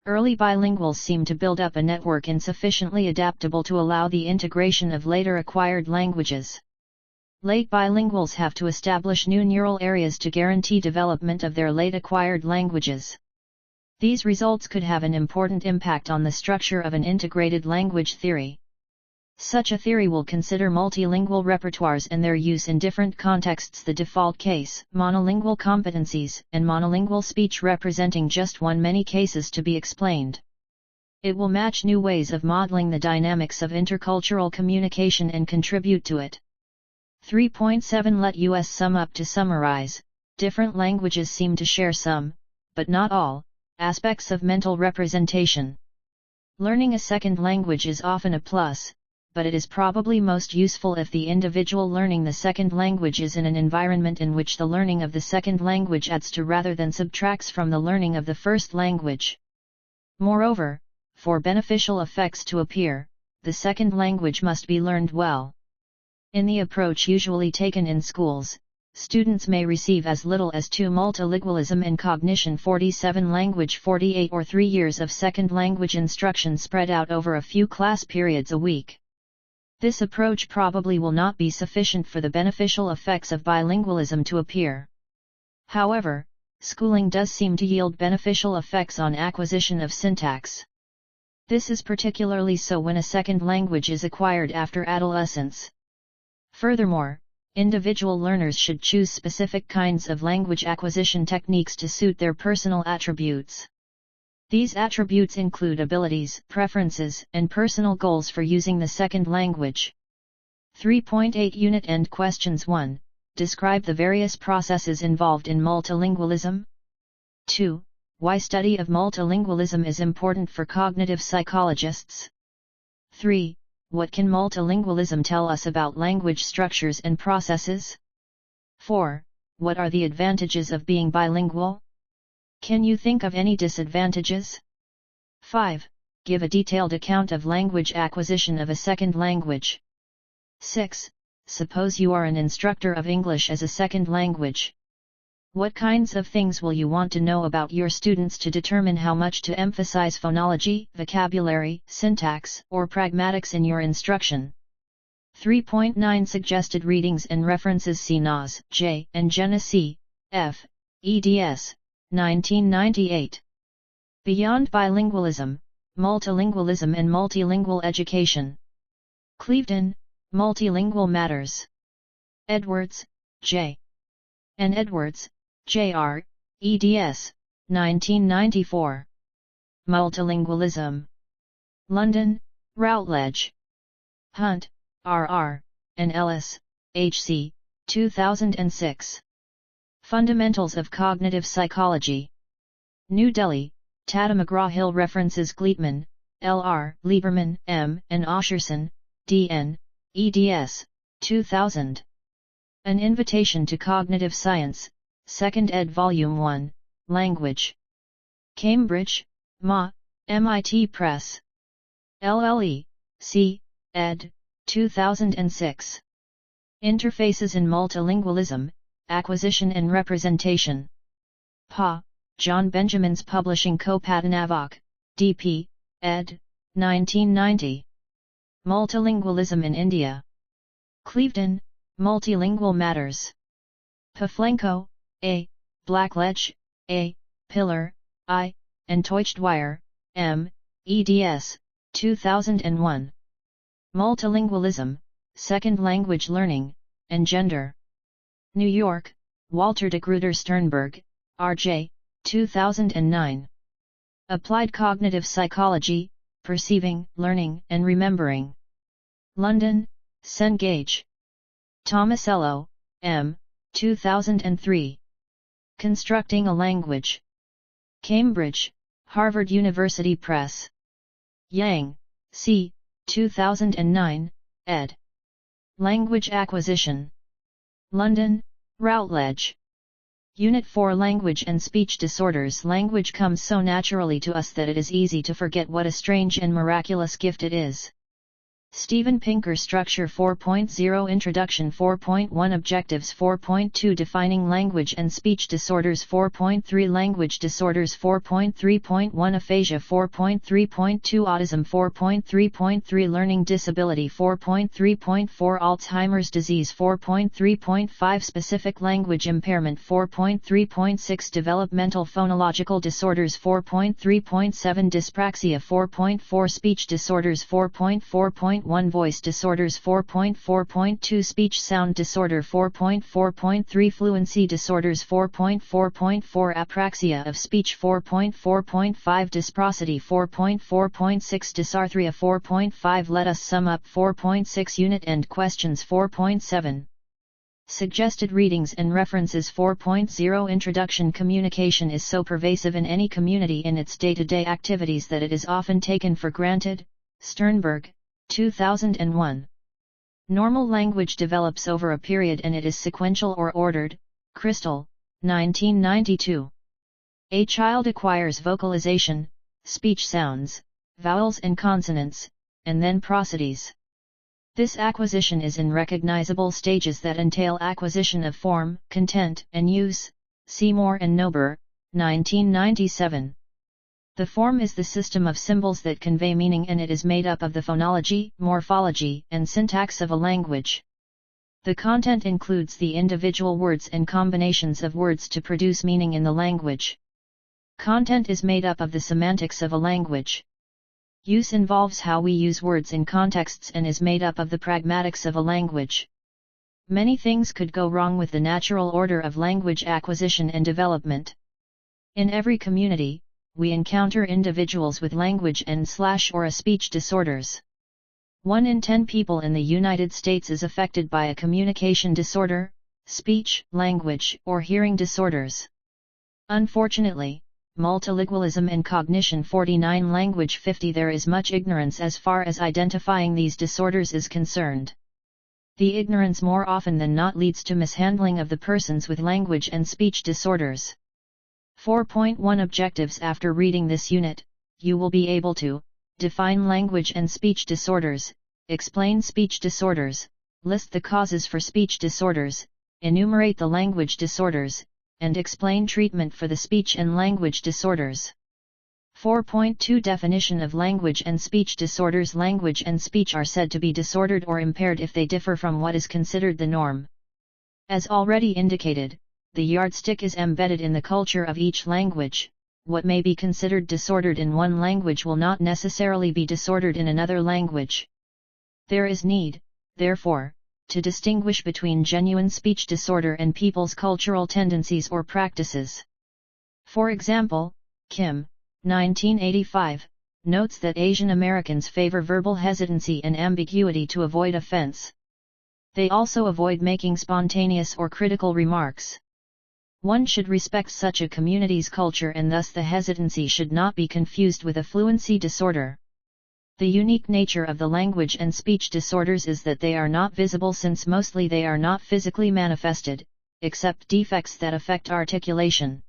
Early bilinguals seem to build up a network insufficiently adaptable to allow the integration of later acquired languages. Late bilinguals have to establish new neural areas to guarantee development of their late acquired languages. These results could have an important impact on the structure of an integrated language theory. Such a theory will consider multilingual repertoires and their use in different contexts, the default case, monolingual competencies, and monolingual speech representing just one, many cases to be explained. It will match new ways of modeling the dynamics of intercultural communication and contribute to it. 3.7 Let us sum up. To summarize, different languages seem to share some, but not all, aspects of mental representation. Learning a second language is often a plus, but it is probably most useful if the individual learning the second language is in an environment in which the learning of the second language adds to rather than subtracts from the learning of the first language. Moreover, for beneficial effects to appear, the second language must be learned well. In the approach usually taken in schools, students may receive as little as 2 multilingualism and cognition 47 language 48 or 3 years of second language instruction spread out over a few class periods a week. This approach probably will not be sufficient for the beneficial effects of bilingualism to appear. However, schooling does seem to yield beneficial effects on acquisition of syntax. This is particularly so when a second language is acquired after adolescence. Furthermore, individual learners should choose specific kinds of language acquisition techniques to suit their personal attributes. These attributes include abilities, preferences, and personal goals for using the second language. 3.8 Unit End Questions 1. Describe the various processes involved in multilingualism. 2. Why study of multilingualism is important for cognitive psychologists. 3. What can multilingualism tell us about language structures and processes? 4. What are the advantages of being bilingual? Can you think of any disadvantages? 5. Give a detailed account of language acquisition of a second language. 6. Suppose you are an instructor of English as a second language. What kinds of things will you want to know about your students to determine how much to emphasize phonology, vocabulary, syntax, or pragmatics in your instruction? 3.9 Suggested readings and references. See Nas, J. and Jenna C. F. eds. 1998. Beyond Bilingualism, Multilingualism and Multilingual Education. Clevedon, Multilingual Matters. Edwards, J. and Edwards, Jr., eds. 1994. Multilingualism. London, Routledge. Hunt, R.R., and Ellis, H.C., 2006. Fundamentals of Cognitive Psychology. New Delhi, Tata McGraw-Hill. References. Gleitman, L.R., Lieberman, M., and Osherson, D.N., eds. 2000. An Invitation to Cognitive Science, 2nd ed. Volume 1, Language. Cambridge, Ma, MIT Press. LLE, C. ed. 2006. Interfaces in Multilingualism, Acquisition and Representation. Pa, John Benjamin's Publishing Co. Patanavok, D.P., ed. 1990. Multilingualism in India. Clevedon, Multilingual Matters. Pavlenko, A., Blackledge, A., Pillar, I., and Teuchtweier, M., eds. 2001. Multilingualism, Second Language Learning, and Gender. New York, Walter de Gruyter Sternberg, R.J., 2009. Applied Cognitive Psychology, Perceiving, Learning, and Remembering. London, Cengage. Tomasello, M., 2003. Constructing a Language. Cambridge, Harvard University Press. Yang, C., 2009, ed. Language Acquisition. London, Routledge. Unit 4 Language and Speech Disorders. Language comes so naturally to us that it is easy to forget what a strange and miraculous gift it is. Steven Pinker. Structure 4.0 Introduction 4.1 Objectives 4.2 Defining Language and Speech Disorders 4.3 Language Disorders 4.3.1 Aphasia 4.3.2 Autism 4.3.3 Learning Disability 4.3.4 Alzheimer's Disease 4.3.5 Specific Language Impairment 4.3.6 Developmental Phonological Disorders 4.3.7 Dyspraxia 4.4 Speech Disorders 4.4.1 Voice Disorders 4.4.2 Speech Sound Disorder 4.4.3 Fluency Disorders 4.4.4 Apraxia of Speech 4.4.5 Dysprosody 4.4.6 Dysarthria 4.5 Let us sum up 4.6 Unit End Questions 4.7 Suggested readings and references 4.0 Introduction Communication is so pervasive in any community in its day-to-day activities that it is often taken for granted. Sternberg, 2001. Normal language develops over a period and it is sequential or ordered. Crystal, 1992. A child acquires vocalization, speech sounds, vowels and consonants, and then prosodies. This acquisition is in recognizable stages that entail acquisition of form, content, and use. Seymour and Nober, 1997. The form is the system of symbols that convey meaning and it is made up of the phonology, morphology, and syntax of a language. The content includes the individual words and combinations of words to produce meaning in the language. Content is made up of the semantics of a language. Use involves how we use words in contexts and is made up of the pragmatics of a language. Many things could go wrong with the natural order of language acquisition and development. In every community, we encounter individuals with language and/or a speech disorders. 1 in 10 people in the United States is affected by a communication disorder, speech, language, or hearing disorders. Unfortunately, multilingualism and cognition 49 language 50 there is much ignorance as far as identifying these disorders is concerned. The ignorance more often than not leads to mishandling of the persons with language and speech disorders. 4.1 Objectives. After reading this unit, you will be able to define language and speech disorders, explain speech disorders, list the causes for speech disorders, enumerate the language disorders, and explain treatment for the speech and language disorders. 4.2 Definition of language and speech disorders. Language and speech are said to be disordered or impaired if they differ from what is considered the norm. As already indicated, the yardstick is embedded in the culture of each language. What may be considered disordered in one language will not necessarily be disordered in another language. There is need, therefore, to distinguish between genuine speech disorder and people's cultural tendencies or practices. For example, Kim, 1985, notes that Asian Americans favor verbal hesitancy and ambiguity to avoid offense. They also avoid making spontaneous or critical remarks. One should respect such a community's culture, and thus the hesitancy should not be confused with a fluency disorder. The unique nature of the language and speech disorders is that they are not visible, since mostly they are not physically manifested, except defects that affect articulation.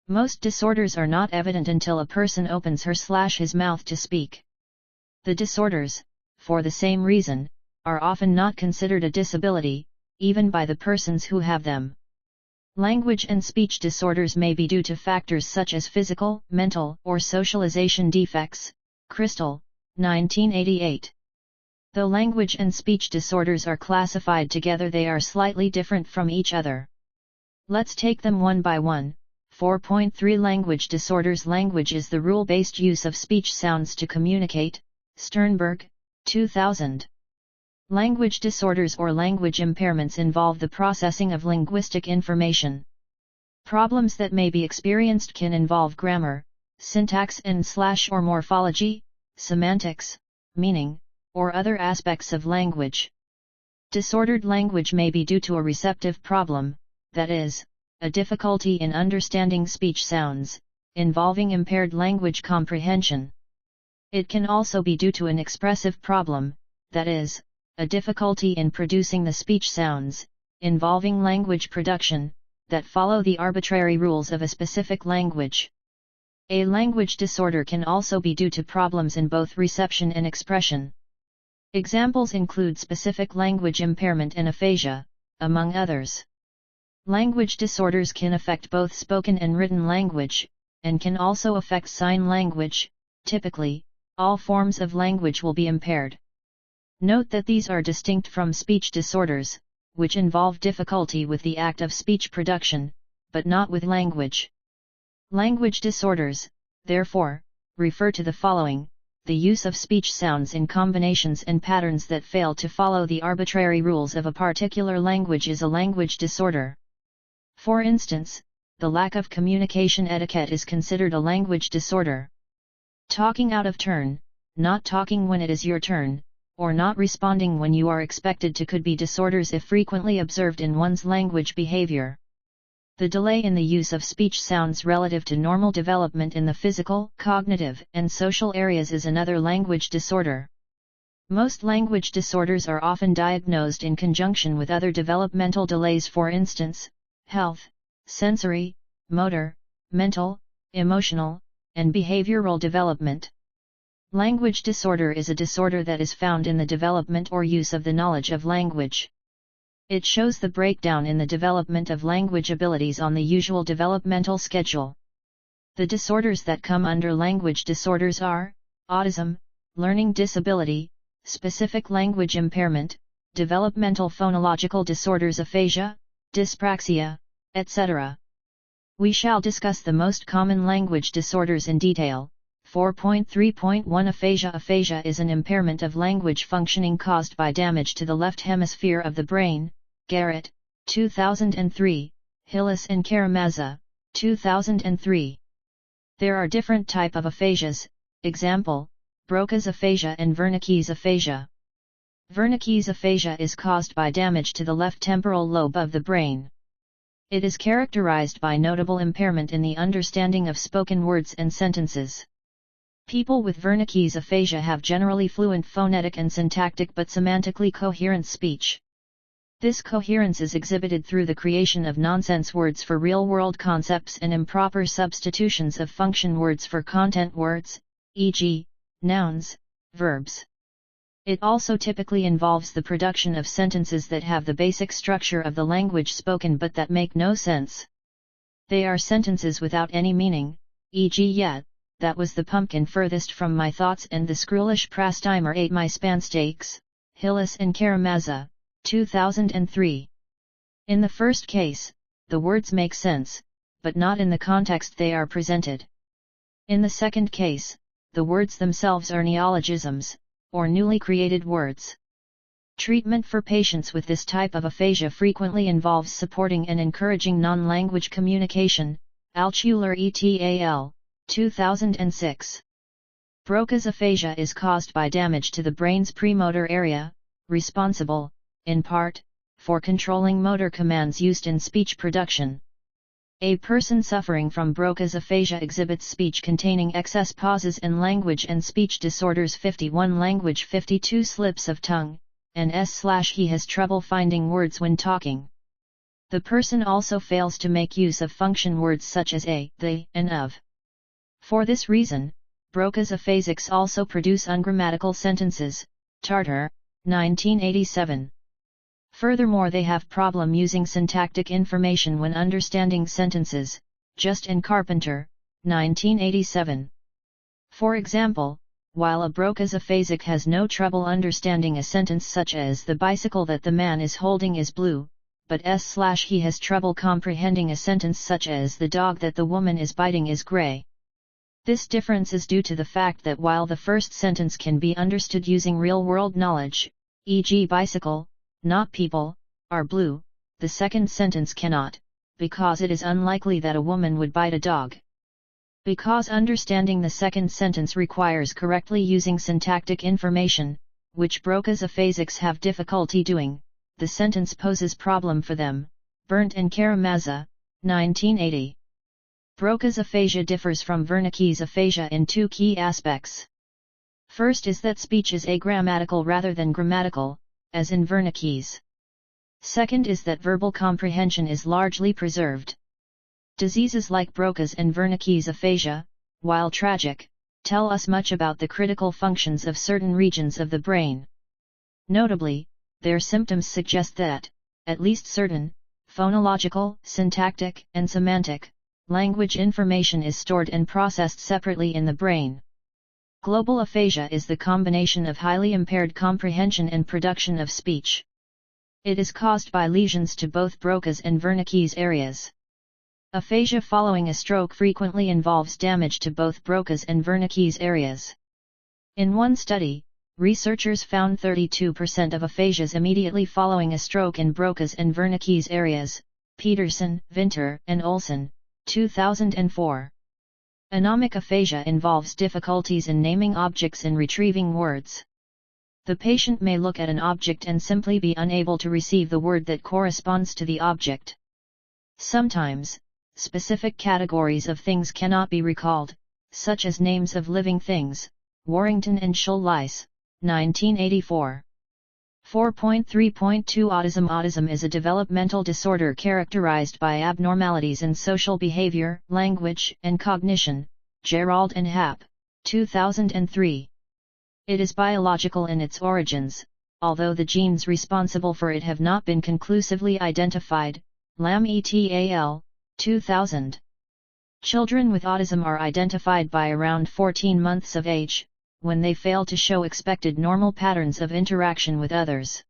Most disorders are not evident until a person opens her/his mouth to speak. The disorders, for the same reason, are often not considered a disability, even by the persons who have them. Language and speech disorders may be due to factors such as physical, mental, or socialization defects. Crystal, 1988. Though language and speech disorders are classified together, they are slightly different from each other. Let's take them one by one. 4.3 Language disorders. Language is the rule-based use of speech sounds to communicate. Sternberg, 2000. Language disorders or language impairments involve the processing of linguistic information. Problems that may be experienced can involve grammar, syntax and/or morphology, semantics, meaning, or other aspects of language. Disordered language may be due to a receptive problem, that is, a difficulty in understanding speech sounds, involving impaired language comprehension. It can also be due to an expressive problem, that is, a difficulty in producing the speech sounds, involving language production, that follow the arbitrary rules of a specific language. A language disorder can also be due to problems in both reception and expression. Examples include specific language impairment and aphasia, among others. Language disorders can affect both spoken and written language, and can also affect sign language. Typically, all forms of language will be impaired. Note that these are distinct from speech disorders, which involve difficulty with the act of speech production, but not with language. Language disorders, therefore, refer to the following: the use of speech sounds in combinations and patterns that fail to follow the arbitrary rules of a particular language is a language disorder. For instance, the lack of communication etiquette is considered a language disorder. Talking out of turn, not talking when it is your turn, or not responding when you are expected to could be disorders if frequently observed in one's language behavior. The delay in the use of speech sounds relative to normal development in the physical, cognitive, and social areas is another language disorder. Most language disorders are often diagnosed in conjunction with other developmental delays, for instance, health, sensory, motor, mental, emotional, and behavioral development. Language disorder is a disorder that is found in the development or use of the knowledge of language. It shows the breakdown in the development of language abilities on the usual developmental schedule. The disorders that come under language disorders are autism, learning disability, specific language impairment, developmental phonological disorders, aphasia, dyspraxia, etc. We shall discuss the most common language disorders in detail. 4.3.1 Aphasia. Aphasia is an impairment of language functioning caused by damage to the left hemisphere of the brain. Garrett, 2003, Hillis and Karamazza, 2003. There are different type of aphasias, example, Broca's aphasia and Wernicke's aphasia. Wernicke's aphasia is caused by damage to the left temporal lobe of the brain. It is characterized by notable impairment in the understanding of spoken words and sentences. People with Wernicke's aphasia have generally fluent phonetic and syntactic but semantically coherent speech. This coherence is exhibited through the creation of nonsense words for real-world concepts and improper substitutions of function words for content words, e.g., nouns, verbs. It also typically involves the production of sentences that have the basic structure of the language spoken but that make no sense. They are sentences without any meaning, e.g. yet, that was the pumpkin furthest from my thoughts and the screwlish prastimer ate my spansteaks, Hillis and Karamazov, 2003. In the first case, the words make sense, but not in the context they are presented. In the second case, the words themselves are neologisms, or newly created words. Treatment for patients with this type of aphasia frequently involves supporting and encouraging non-language communication, Altshuler et al., 2006. Broca's aphasia is caused by damage to the brain's premotor area, responsible, in part, for controlling motor commands used in speech production. A person suffering from Broca's aphasia exhibits speech containing excess pauses and language and speech disorders 51 language 52 slips of tongue, and he has trouble finding words when talking. The person also fails to make use of function words such as a, they, and of. For this reason, Broca's aphasics also produce ungrammatical sentences, Tartar, 1987. Furthermore, they have problem using syntactic information when understanding sentences, Just and Carpenter, 1987. For example, while a Broca's aphasic has no trouble understanding a sentence such as the bicycle that the man is holding is blue, but he has trouble comprehending a sentence such as the dog that the woman is biting is gray. This difference is due to the fact that while the first sentence can be understood using real-world knowledge, e.g. bicycle, not people, are blue, the second sentence cannot, because it is unlikely that a woman would bite a dog. Because understanding the second sentence requires correctly using syntactic information, which Broca's aphasics have difficulty doing, the sentence poses problem for them, Berndt and Karamazov, 1980. Broca's aphasia differs from Wernicke's aphasia in two key aspects. First is that speech is agrammatical rather than grammatical, as in Wernicke's. Second is that verbal comprehension is largely preserved. Diseases like Broca's and Wernicke's aphasia, while tragic, tell us much about the critical functions of certain regions of the brain. Notably, their symptoms suggest that, at least certain, phonological, syntactic, and semantic, language information is stored and processed separately in the brain. Global aphasia is the combination of highly impaired comprehension and production of speech. It is caused by lesions to both Broca's and Wernicke's areas. Aphasia following a stroke frequently involves damage to both Broca's and Wernicke's areas. In one study, researchers found 32% of aphasias immediately following a stroke in Broca's and Wernicke's areas, Peterson, Vinter, and Olson, 2004. Anomic aphasia involves difficulties in naming objects and retrieving words. The patient may look at an object and simply be unable to receive the word that corresponds to the object. Sometimes, specific categories of things cannot be recalled, such as names of living things, Warrington and Schulleis, 1984. 4.3.2 Autism. Autism is a developmental disorder characterized by abnormalities in social behavior, language, and cognition, Gerald and Happ, 2003. It is biological in its origins, although the genes responsible for it have not been conclusively identified, Lam et al., 2000. Children with autism are identified by around 14 months of age, when they fail to show expected normal patterns of interaction with others.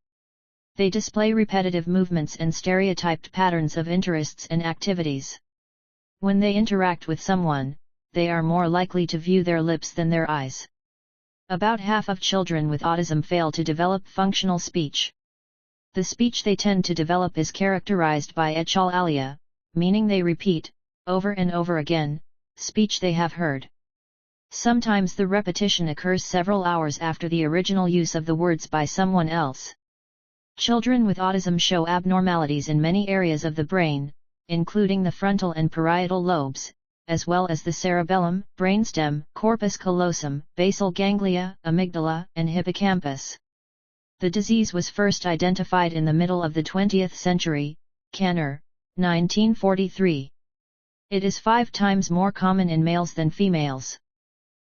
They display repetitive movements and stereotyped patterns of interests and activities. When they interact with someone, they are more likely to view their lips than their eyes. About half of children with autism fail to develop functional speech. The speech they tend to develop is characterized by echolalia, meaning they repeat, over and over again, speech they have heard. Sometimes the repetition occurs several hours after the original use of the words by someone else. Children with autism show abnormalities in many areas of the brain, including the frontal and parietal lobes, as well as the cerebellum, brainstem, corpus callosum, basal ganglia, amygdala, and hippocampus. The disease was first identified in the middle of the 20th century, Kanner, 1943. It is 5 times more common in males than females.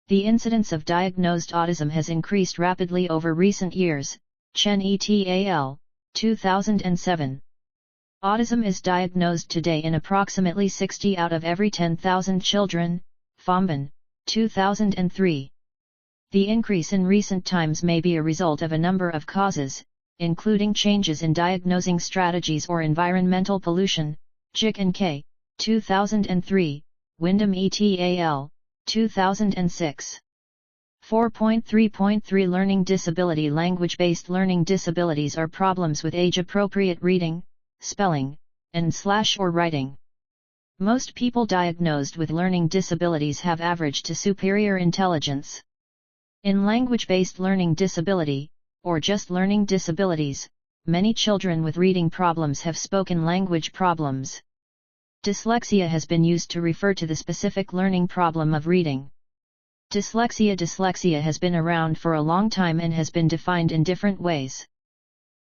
The incidence of diagnosed autism has increased rapidly over recent years, Chen et al., 2007. Autism is diagnosed today in approximately 60 out of every 10,000 children, Fomban, 2003. The increase in recent times may be a result of a number of causes, including changes in diagnosing strategies or environmental pollution, Jick and K., 2003, Wyndham et al., 2006. 4.3.3 Learning disability. Language-based learning disabilities are problems with age-appropriate reading, spelling, and/or writing. Most people diagnosed with learning disabilities have average to superior intelligence. In language-based learning disability, or just learning disabilities, many children with reading problems have spoken language problems. Dyslexia has been used to refer to the specific learning problem of reading. Dyslexia has been around for a long time and has been defined in different ways.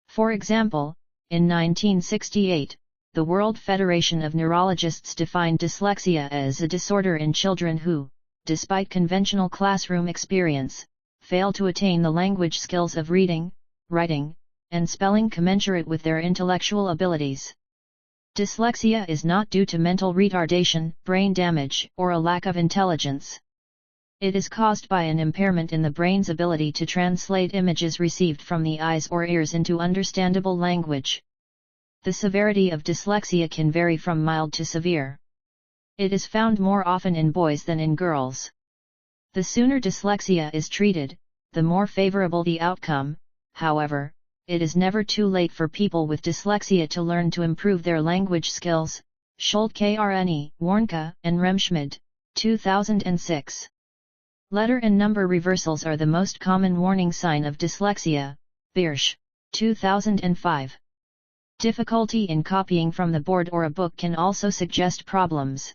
For example, in 1968, the World Federation of Neurologists defined dyslexia as a disorder in children who, despite conventional classroom experience, fail to attain the language skills of reading, writing, and spelling commensurate with their intellectual abilities. Dyslexia is not due to mental retardation, brain damage, or a lack of intelligence. It is caused by an impairment in the brain's ability to translate images received from the eyes or ears into understandable language. The severity of dyslexia can vary from mild to severe. It is found more often in boys than in girls. The sooner dyslexia is treated, the more favorable the outcome. However, it is never too late for people with dyslexia to learn to improve their language skills. Schult Krne, Warnke, and Remschmidt, 2006. Letter and number reversals are the most common warning sign of dyslexia. Biersch, 2005. Difficulty in copying from the board or a book can also suggest problems.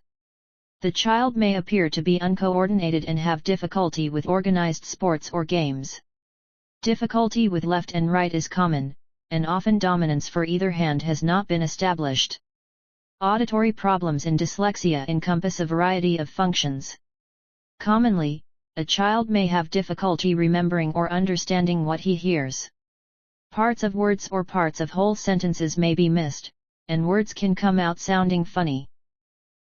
The child may appear to be uncoordinated and have difficulty with organized sports or games. Difficulty with left and right is common, and often dominance for either hand has not been established. Auditory problems in dyslexia encompass a variety of functions. Commonly, a child may have difficulty remembering or understanding what he hears. Parts of words or parts of whole sentences may be missed, and words can come out sounding funny.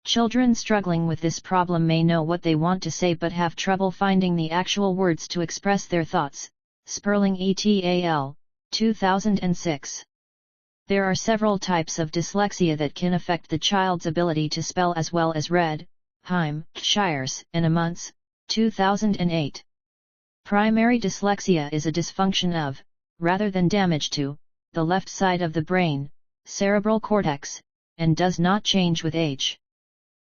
Children struggling with this problem may know what they want to say but have trouble finding the actual words to express their thoughts. Sperling et al., 2006. There are several types of dyslexia that can affect the child's ability to spell as well as read. Heim, Shires, and Amunts, 2008. Primary dyslexia is a dysfunction of, rather than damage to, the left side of the brain, cerebral cortex, and does not change with age.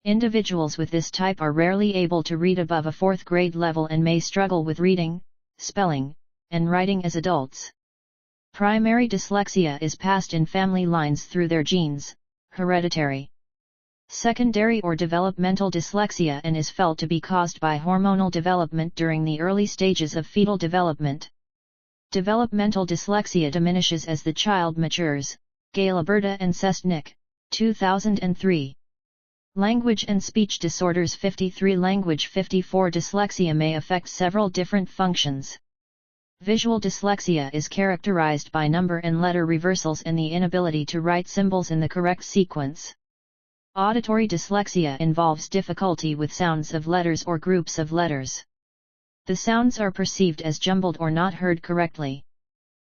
Individuals with this type are rarely able to read above a 4th grade level and may struggle with reading, spelling, and writing as adults. Primary dyslexia is passed in family lines through their genes, hereditary. Secondary or developmental dyslexia and is felt to be caused by hormonal development during the early stages of fetal development. Developmental dyslexia diminishes as the child matures. Gale-Alberta and Sestnick, 2003. Language and speech disorders 53. Language 54. Dyslexia may affect several different functions. Visual dyslexia is characterized by number and letter reversals and the inability to write symbols in the correct sequence. Auditory dyslexia involves difficulty with sounds of letters or groups of letters. The sounds are perceived as jumbled or not heard correctly.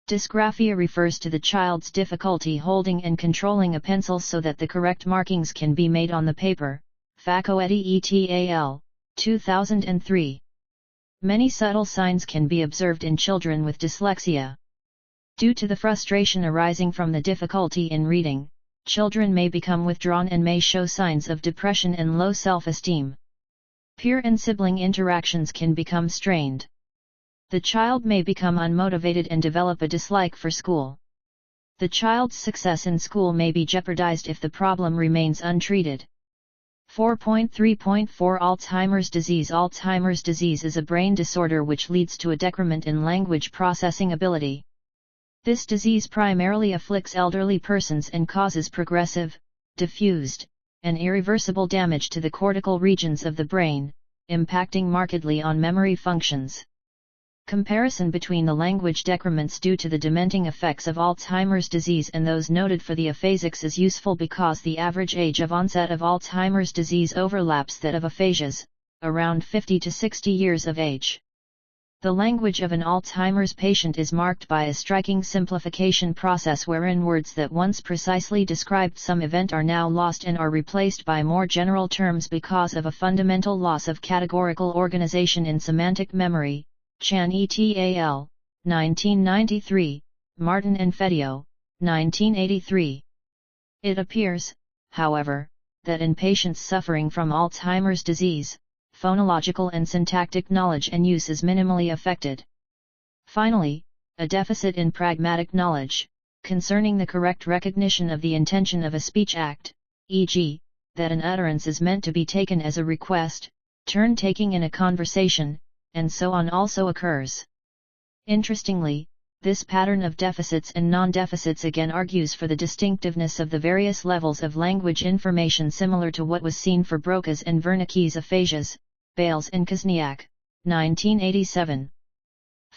Dysgraphia refers to the child's difficulty holding and controlling a pencil so that the correct markings can be made on the paper. Faccoetti et al., 2003. Many subtle signs can be observed in children with dyslexia. Due to the frustration arising from the difficulty in reading, children may become withdrawn and may show signs of depression and low self-esteem. Peer and sibling interactions can become strained. The child may become unmotivated and develop a dislike for school. The child's success in school may be jeopardized if the problem remains untreated. 4.3.4 Alzheimer's disease. Alzheimer's disease is a brain disorder which leads to a decrement in language processing ability. This disease primarily afflicts elderly persons and causes progressive, diffused, and irreversible damage to the cortical regions of the brain, impacting markedly on memory functions. Comparison between the language decrements due to the dementing effects of Alzheimer's disease and those noted for the aphasics is useful because the average age of onset of Alzheimer's disease overlaps that of aphasias, around 50 to 60 years of age. The language of an Alzheimer's patient is marked by a striking simplification process wherein words that once precisely described some event are now lost and are replaced by more general terms because of a fundamental loss of categorical organization in semantic memory. Chan et al., 1993, Martin and Fedio, 1983. It appears, however, that in patients suffering from Alzheimer's disease, phonological and syntactic knowledge and use is minimally affected. Finally, a deficit in pragmatic knowledge, concerning the correct recognition of the intention of a speech act, e.g., that an utterance is meant to be taken as a request, turn-taking in a conversation, and so on also occurs. Interestingly, this pattern of deficits and non-deficits again argues for the distinctiveness of the various levels of language information similar to what was seen for Broca's and Wernicke's aphasias, Bales and Kuzniak, 1987.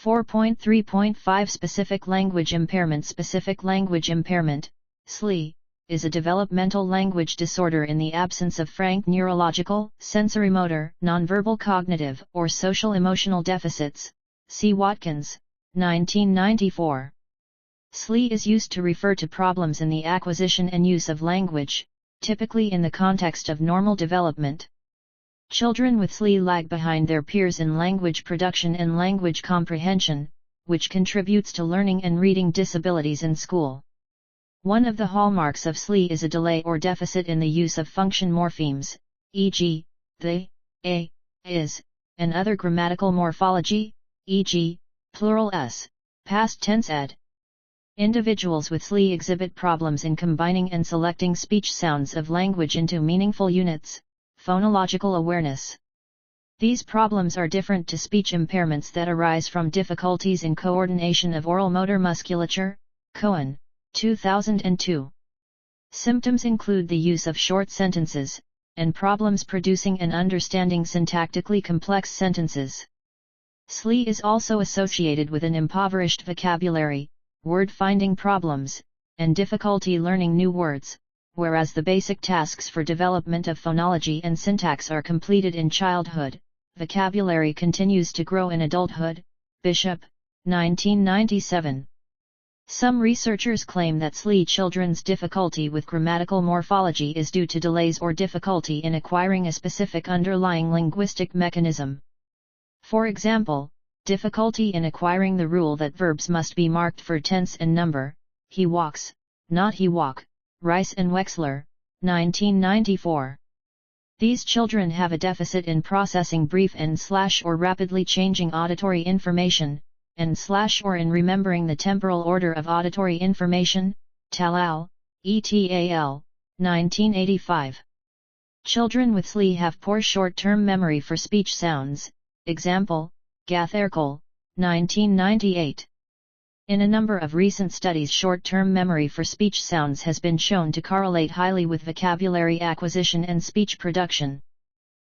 4.3.5 Specific language impairment. Specific language impairment, SLE, is a developmental language disorder in the absence of frank neurological, sensorimotor, nonverbal cognitive, or social-emotional deficits. See Watkins, 1994. SLE is used to refer to problems in the acquisition and use of language, typically in the context of normal development. Children with SLE lag behind their peers in language production and language comprehension, which contributes to learning and reading disabilities in school. One of the hallmarks of SLE is a delay or deficit in the use of function morphemes, e.g., the, a, is, and other grammatical morphology, e.g., plural s, past tense ed. Individuals with SLE exhibit problems in combining and selecting speech sounds of language into meaningful units, phonological awareness. These problems are different to speech impairments that arise from difficulties in coordination of oral motor musculature, Cohen, 2002. Symptoms include the use of short sentences, and problems producing and understanding syntactically complex sentences. SLE is also associated with an impoverished vocabulary, word-finding problems, and difficulty learning new words, whereas the basic tasks for development of phonology and syntax are completed in childhood, vocabulary continues to grow in adulthood. Bishop, 1997. Some researchers claim that SLE children's difficulty with grammatical morphology is due to delays or difficulty in acquiring a specific underlying linguistic mechanism. For example, difficulty in acquiring the rule that verbs must be marked for tense and number, he walks, not he walk, Rice and Wexler, 1994. These children have a deficit in processing brief and/or rapidly changing auditory information, and/or in remembering the temporal order of auditory information, Talal, et al., 1985. Children with SLE have poor short-term memory for speech sounds, example, Gath-Erkel, 1998. In a number of recent studies, short-term memory for speech sounds has been shown to correlate highly with vocabulary acquisition and speech production.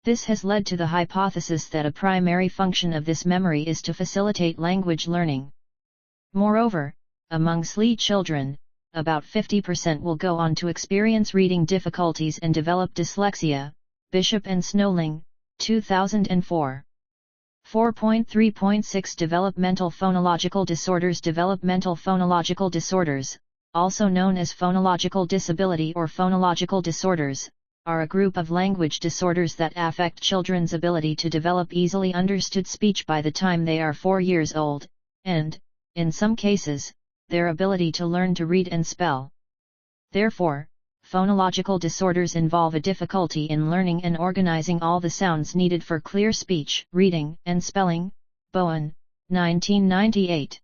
This has led to the hypothesis that a primary function of this memory is to facilitate language learning. Moreover, among SLE children, about 50% will go on to experience reading difficulties and develop dyslexia. Bishop and Snowling, 2004. 4.3.6 Developmental phonological disorders. Developmental phonological disorders, also known as phonological disability or phonological disorders, are a group of language disorders that affect children's ability to develop easily understood speech by the time they are 4 years old, and, in some cases, their ability to learn to read and spell. Therefore, Phonological disorders involve a difficulty in learning and organizing all the sounds needed for clear speech, reading, and spelling. Bowen, 1998.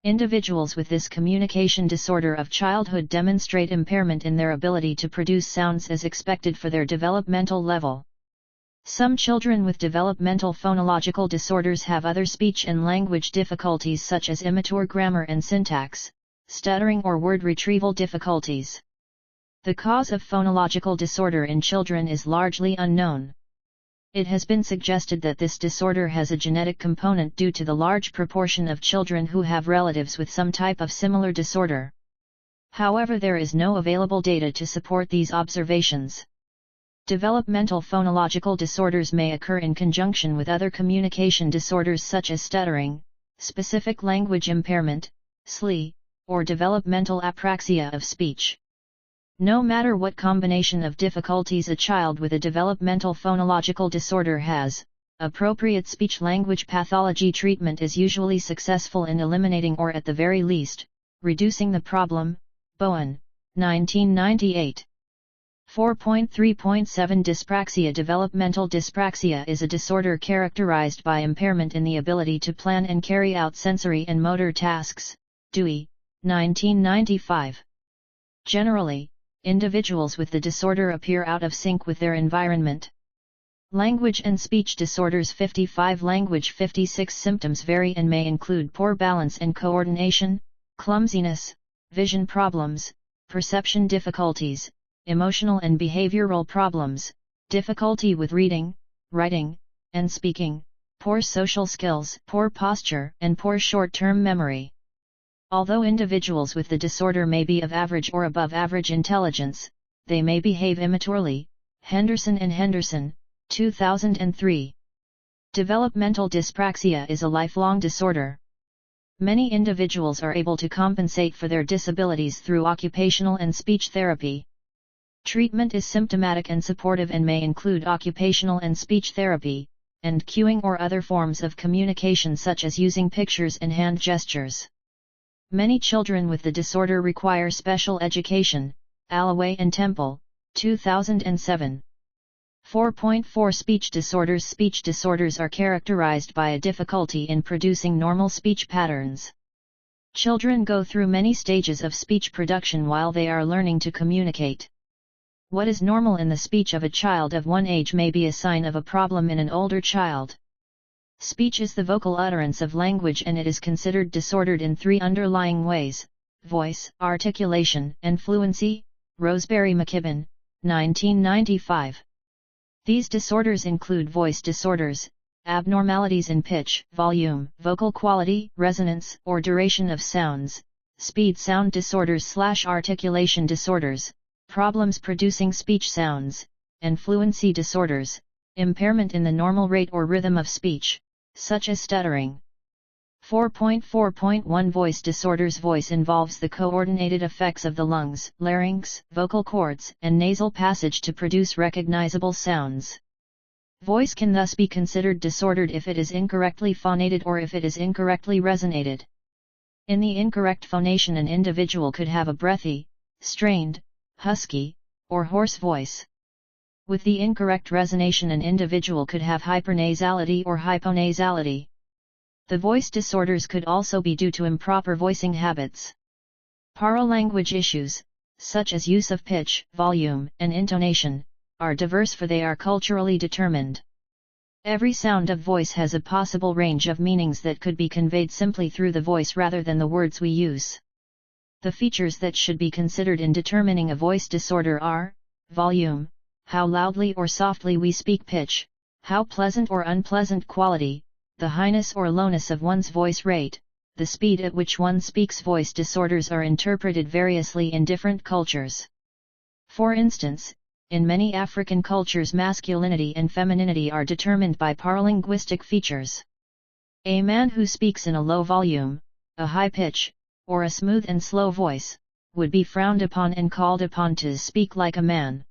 Individuals with this communication disorder of childhood demonstrate impairment in their ability to produce sounds as expected for their developmental level. Some children with developmental phonological disorders have other speech and language difficulties such as immature grammar and syntax, stuttering or word retrieval difficulties. The cause of phonological disorder in children is largely unknown. It has been suggested that this disorder has a genetic component due to the large proportion of children who have relatives with some type of similar disorder. However, there is no available data to support these observations. Developmental phonological disorders may occur in conjunction with other communication disorders such as stuttering, specific language impairment, SLE, or developmental apraxia of speech. No matter what combination of difficulties a child with a developmental phonological disorder has, appropriate speech-language pathology treatment is usually successful in eliminating or at the very least, reducing the problem. Bowen, 1998. 4.3.7 Dyspraxia. Developmental dyspraxia is a disorder characterized by impairment in the ability to plan and carry out sensory and motor tasks. Dewey, 1995. Generally, individuals with the disorder appear out of sync with their environment. Language and speech disorders. 55 Language. 56 Symptoms vary and may include poor balance and coordination, clumsiness, vision problems, perception difficulties, emotional and behavioral problems, difficulty with reading, writing, and speaking, poor social skills, poor posture, and poor short-term memory. Although individuals with the disorder may be of average or above average intelligence, they may behave immaturely. Henderson and Henderson, 2003. Developmental dyspraxia is a lifelong disorder. Many individuals are able to compensate for their disabilities through occupational and speech therapy. Treatment is symptomatic and supportive and may include occupational and speech therapy, and cueing or other forms of communication such as using pictures and hand gestures. Many children with the disorder require special education. Alloway and Temple, 2007. 4.4 Speech disorders. Speech disorders are characterized by a difficulty in producing normal speech patterns. Children go through many stages of speech production while they are learning to communicate. What is normal in the speech of a child of one age may be a sign of a problem in an older child. Speech is the vocal utterance of language and it is considered disordered in three underlying ways: voice, articulation, and fluency. Roseberry McKibben, 1995. These disorders include voice disorders, abnormalities in pitch, volume, vocal quality, resonance, or duration of sounds, speed sound disorders/articulation disorders, problems producing speech sounds, and fluency disorders, impairment in the normal rate or rhythm of speech, such as stuttering. 4.4.1 Voice disorders. Voice involves the coordinated effects of the lungs, larynx, vocal cords, and nasal passage to produce recognizable sounds. Voice can thus be considered disordered if it is incorrectly phonated or if it is incorrectly resonated. In the incorrect phonation, an individual could have a breathy, strained, husky, or hoarse voice. With the incorrect resonation, an individual could have hypernasality or hyponasality. The voice disorders could also be due to improper voicing habits. Paralanguage issues, such as use of pitch, volume, and intonation, are diverse for they are culturally determined. Every sound of voice has a possible range of meanings that could be conveyed simply through the voice rather than the words we use. The features that should be considered in determining a voice disorder are: volume, how loudly or softly we speak; pitch, how pleasant or unpleasant quality; the highness or lowness of one's voice; rate, the speed at which one speaks. Voice disorders are interpreted variously in different cultures. For instance, in many African cultures, masculinity and femininity are determined by paralinguistic features. A man who speaks in a low volume, a high pitch, or a smooth and slow voice, would be frowned upon and called upon to speak like a man.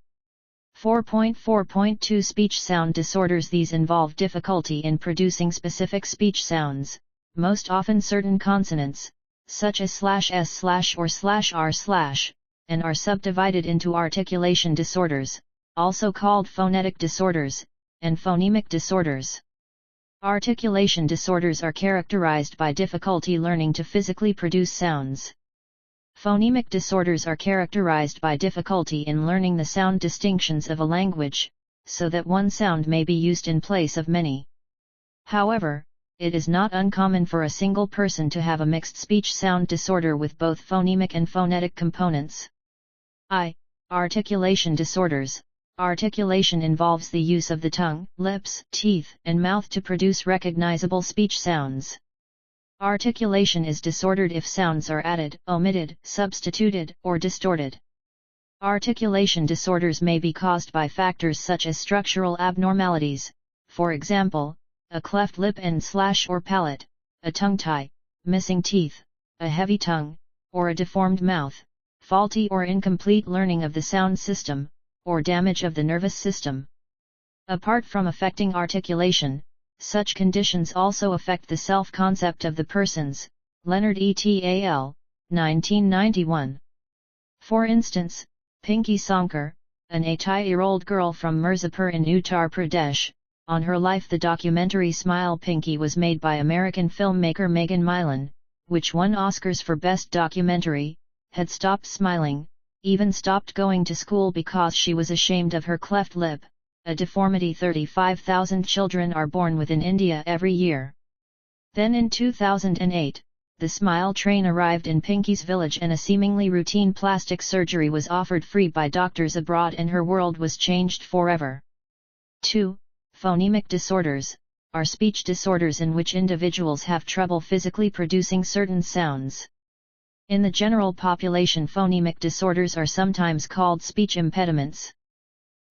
4.4.2 Speech sound disorders. These involve difficulty in producing specific speech sounds, most often certain consonants, such as /s/ or /r/, and are subdivided into articulation disorders, also called phonetic disorders, and phonemic disorders. Articulation disorders are characterized by difficulty learning to physically produce sounds. Phonemic disorders are characterized by difficulty in learning the sound distinctions of a language, so that one sound may be used in place of many. However, it is not uncommon for a single person to have a mixed speech sound disorder with both phonemic and phonetic components. Articulation disorders. Articulation involves the use of the tongue, lips, teeth, and mouth to produce recognizable speech sounds. Articulation is disordered if sounds are added, omitted, substituted, or distorted. Articulation disorders may be caused by factors such as structural abnormalities, for example, a cleft lip and/or palate, a tongue tie, missing teeth, a heavy tongue, or a deformed mouth, faulty or incomplete learning of the sound system, or damage of the nervous system. Apart from affecting articulation, such conditions also affect the self-concept of the persons. Leonard et al., 1991. For instance, Pinky Sankar, an 8-year-old girl from Mirzapur in Uttar Pradesh, on her life the documentary Smile Pinky was made by American filmmaker Megan Milan, which won Oscars for Best Documentary, had stopped smiling, even stopped going to school because she was ashamed of her cleft lip, a deformity 35,000 children are born with in India every year. Then in 2008, the Smile train arrived in Pinky's village and a seemingly routine plastic surgery was offered free by doctors abroad and her world was changed forever. 2. Phonemic disorders are speech disorders in which individuals have trouble physically producing certain sounds. In the general population, phonemic disorders are sometimes called speech impediments.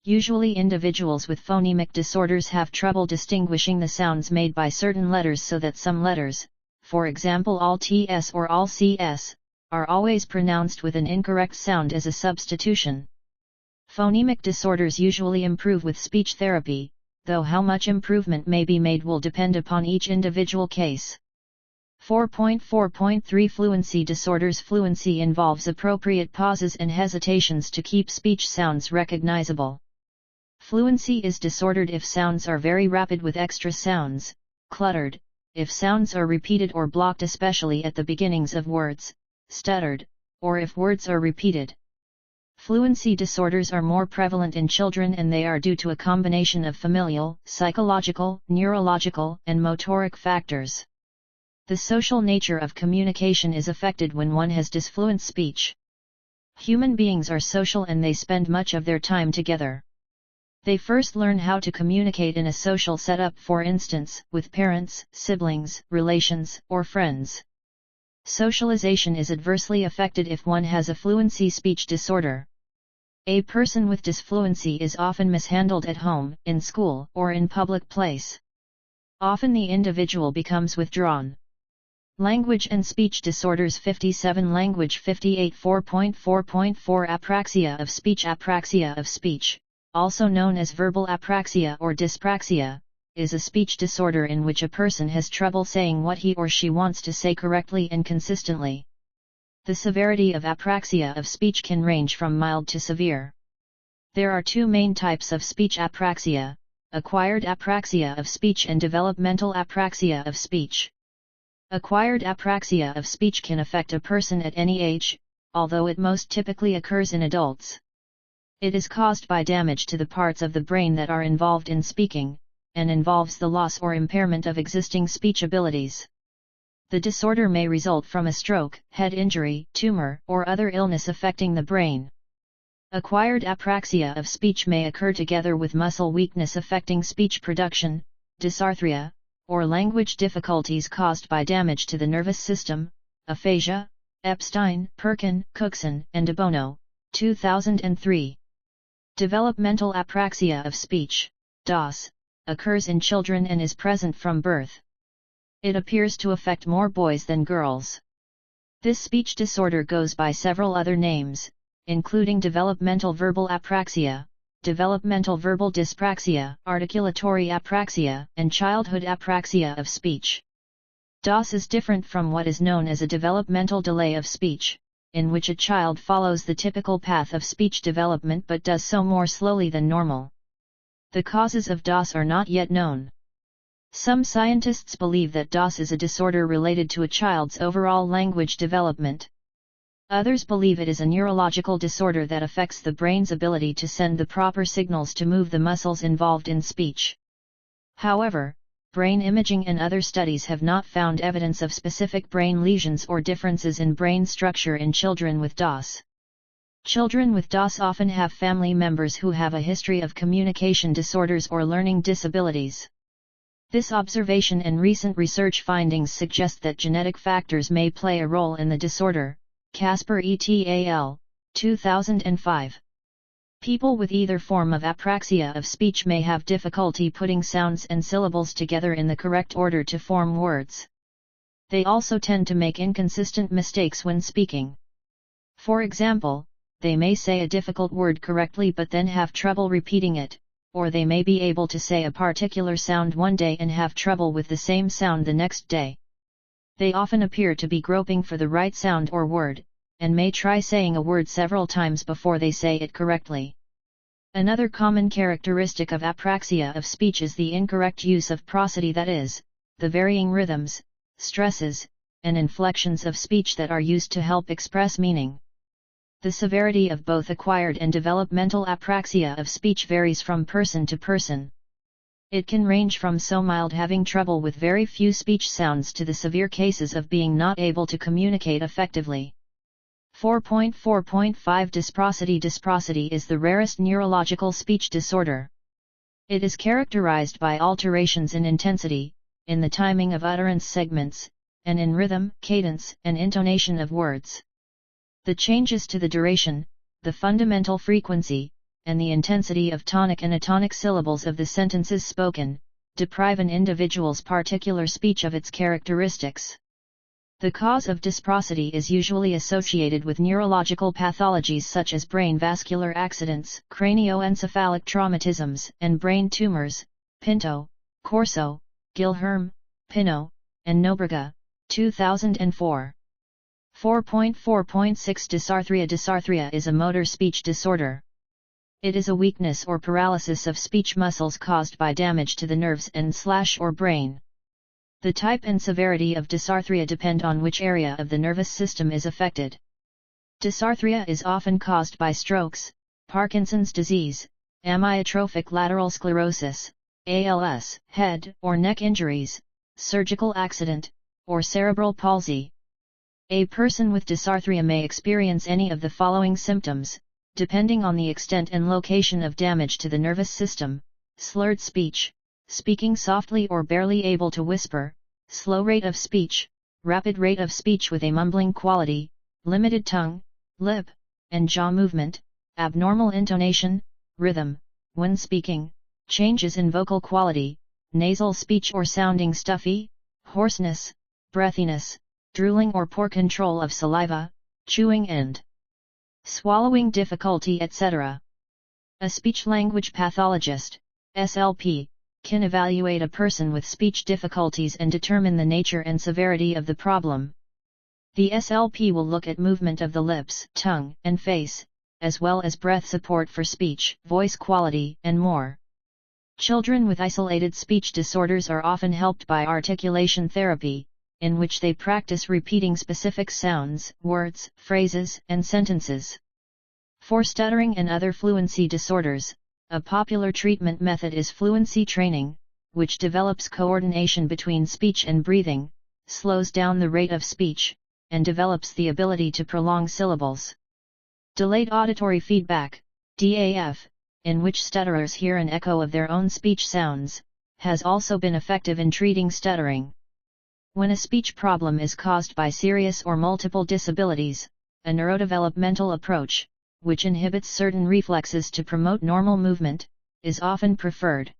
Usually individuals with phonemic disorders have trouble distinguishing the sounds made by certain letters so that some letters, for example all ts or all cs, are always pronounced with an incorrect sound as a substitution. Phonemic disorders usually improve with speech therapy, though how much improvement may be made will depend upon each individual case. 4.4.3 Fluency disorders. Fluency involves appropriate pauses and hesitations to keep speech sounds recognizable. Fluency is disordered if sounds are very rapid with extra sounds, cluttered, if sounds are repeated or blocked especially at the beginnings of words, stuttered, or if words are repeated. Fluency disorders are more prevalent in children and they are due to a combination of familial, psychological, neurological, and motoric factors. The social nature of communication is affected when one has disfluent speech. Human beings are social and they spend much of their time together. They first learn how to communicate in a social setup, for instance, with parents, siblings, relations, or friends. Socialization is adversely affected if one has a fluency speech disorder. A person with disfluency is often mishandled at home, in school, or in public place. Often the individual becomes withdrawn. Language and speech disorders. 57 Language. 58 4.4.4 Apraxia of speech. Apraxia of speech, also known as verbal apraxia or dyspraxia, is a speech disorder in which a person has trouble saying what he or she wants to say correctly and consistently. The severity of apraxia of speech can range from mild to severe. There are two main types of speech apraxia: acquired apraxia of speech and developmental apraxia of speech. Acquired apraxia of speech can affect a person at any age, although it most typically occurs in adults. It is caused by damage to the parts of the brain that are involved in speaking, and involves the loss or impairment of existing speech abilities. The disorder may result from a stroke, head injury, tumor, or other illness affecting the brain. Acquired apraxia of speech may occur together with muscle weakness affecting speech production, dysarthria, or language difficulties caused by damage to the nervous system. Aphasia, Epstein, Perkin, Cookson, and DeBono, 2003. Developmental apraxia of speech, DAS, occurs in children and is present from birth. It appears to affect more boys than girls. This speech disorder goes by several other names, including developmental verbal apraxia, developmental verbal dyspraxia, articulatory apraxia, and childhood apraxia of speech. DAS is different from what is known as a developmental delay of speech. in which a child follows the typical path of speech development but does so more slowly than normal. The causes of DOS are not yet known. Some scientists believe that DOS is a disorder related to a child's overall language development. Others believe it is a neurological disorder that affects the brain's ability to send the proper signals to move the muscles involved in speech. However, brain imaging and other studies have not found evidence of specific brain lesions or differences in brain structure in children with DOS. Children with DOS often have family members who have a history of communication disorders or learning disabilities. This observation and recent research findings suggest that genetic factors may play a role in the disorder. Casper et al., 2005. People with either form of apraxia of speech may have difficulty putting sounds and syllables together in the correct order to form words. They also tend to make inconsistent mistakes when speaking. For example, they may say a difficult word correctly but then have trouble repeating it, or they may be able to say a particular sound one day and have trouble with the same sound the next day. They often appear to be groping for the right sound or word, and may try saying a word several times before they say it correctly. Another common characteristic of apraxia of speech is the incorrect use of prosody, that is, the varying rhythms, stresses, and inflections of speech that are used to help express meaning. The severity of both acquired and developmental apraxia of speech varies from person to person. It can range from so mild having trouble with very few speech sounds to the severe cases of being not able to communicate effectively. 4.4.5 Dysprosody. Dysprosody is the rarest neurological speech disorder. It is characterized by alterations in intensity, in the timing of utterance segments, and in rhythm, cadence, and intonation of words. The changes to the duration, the fundamental frequency, and the intensity of tonic and atonic syllables of the sentences spoken, deprive an individual's particular speech of its characteristics. The cause of dysprosody is usually associated with neurological pathologies such as brain vascular accidents, cranioencephalic traumatisms, and brain tumors. Pinto, Corso, Gilherme, Pinot, and Nobrega, 2004. 4.4.6 Dysarthria. Dysarthria is a motor speech disorder. It is a weakness or paralysis of speech muscles caused by damage to the nerves and/or brain. The type and severity of dysarthria depend on which area of the nervous system is affected. Dysarthria is often caused by strokes, Parkinson's disease, amyotrophic lateral sclerosis, ALS, head or neck injuries, surgical accident, or cerebral palsy. A person with dysarthria may experience any of the following symptoms, depending on the extent and location of damage to the nervous system: slurred speech, speaking softly or barely able to whisper, slow rate of speech, rapid rate of speech with a mumbling quality, limited tongue, lip, and jaw movement, abnormal intonation, rhythm, when speaking, changes in vocal quality, nasal speech or sounding stuffy, hoarseness, breathiness, drooling or poor control of saliva, chewing and swallowing difficulty, etc. A speech-language pathologist, SLP, can evaluate a person with speech difficulties and determine the nature and severity of the problem. The SLP will look at movement of the lips, tongue, and face, as well as breath support for speech, voice quality, and more. Children with isolated speech disorders are often helped by articulation therapy, in which they practice repeating specific sounds, words, phrases, and sentences. For stuttering and other fluency disorders, a popular treatment method is fluency training, which develops coordination between speech and breathing, slows down the rate of speech, and develops the ability to prolong syllables. Delayed auditory feedback, DAF, in which stutterers hear an echo of their own speech sounds, has also been effective in treating stuttering. When a speech problem is caused by serious or multiple disabilities, a neurodevelopmental approach, which inhibits certain reflexes to promote normal movement, is often preferred.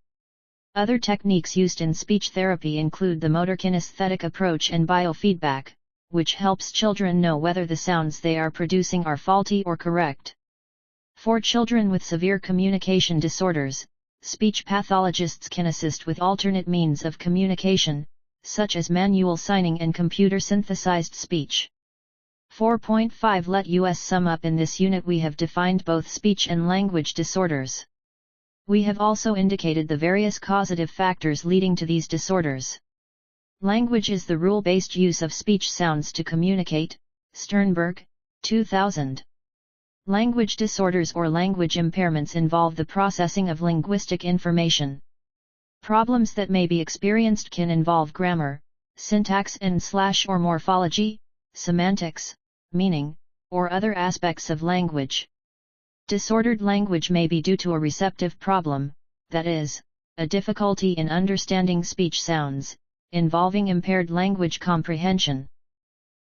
Other techniques used in speech therapy include the motor kinesthetic approach and biofeedback, which helps children know whether the sounds they are producing are faulty or correct. For children with severe communication disorders, speech pathologists can assist with alternate means of communication, such as manual signing and computer-synthesized speech. 4.5 Let us sum up. In this unit we have defined both speech and language disorders. We have also indicated the various causative factors leading to these disorders. Language is the rule-based use of speech sounds to communicate. Sternberg, 2000. Language disorders or language impairments involve the processing of linguistic information. Problems that may be experienced can involve grammar, syntax and/or morphology, semantics, meaning, or other aspects of language. Disordered language may be due to a receptive problem, that is, a difficulty in understanding speech sounds, involving impaired language comprehension.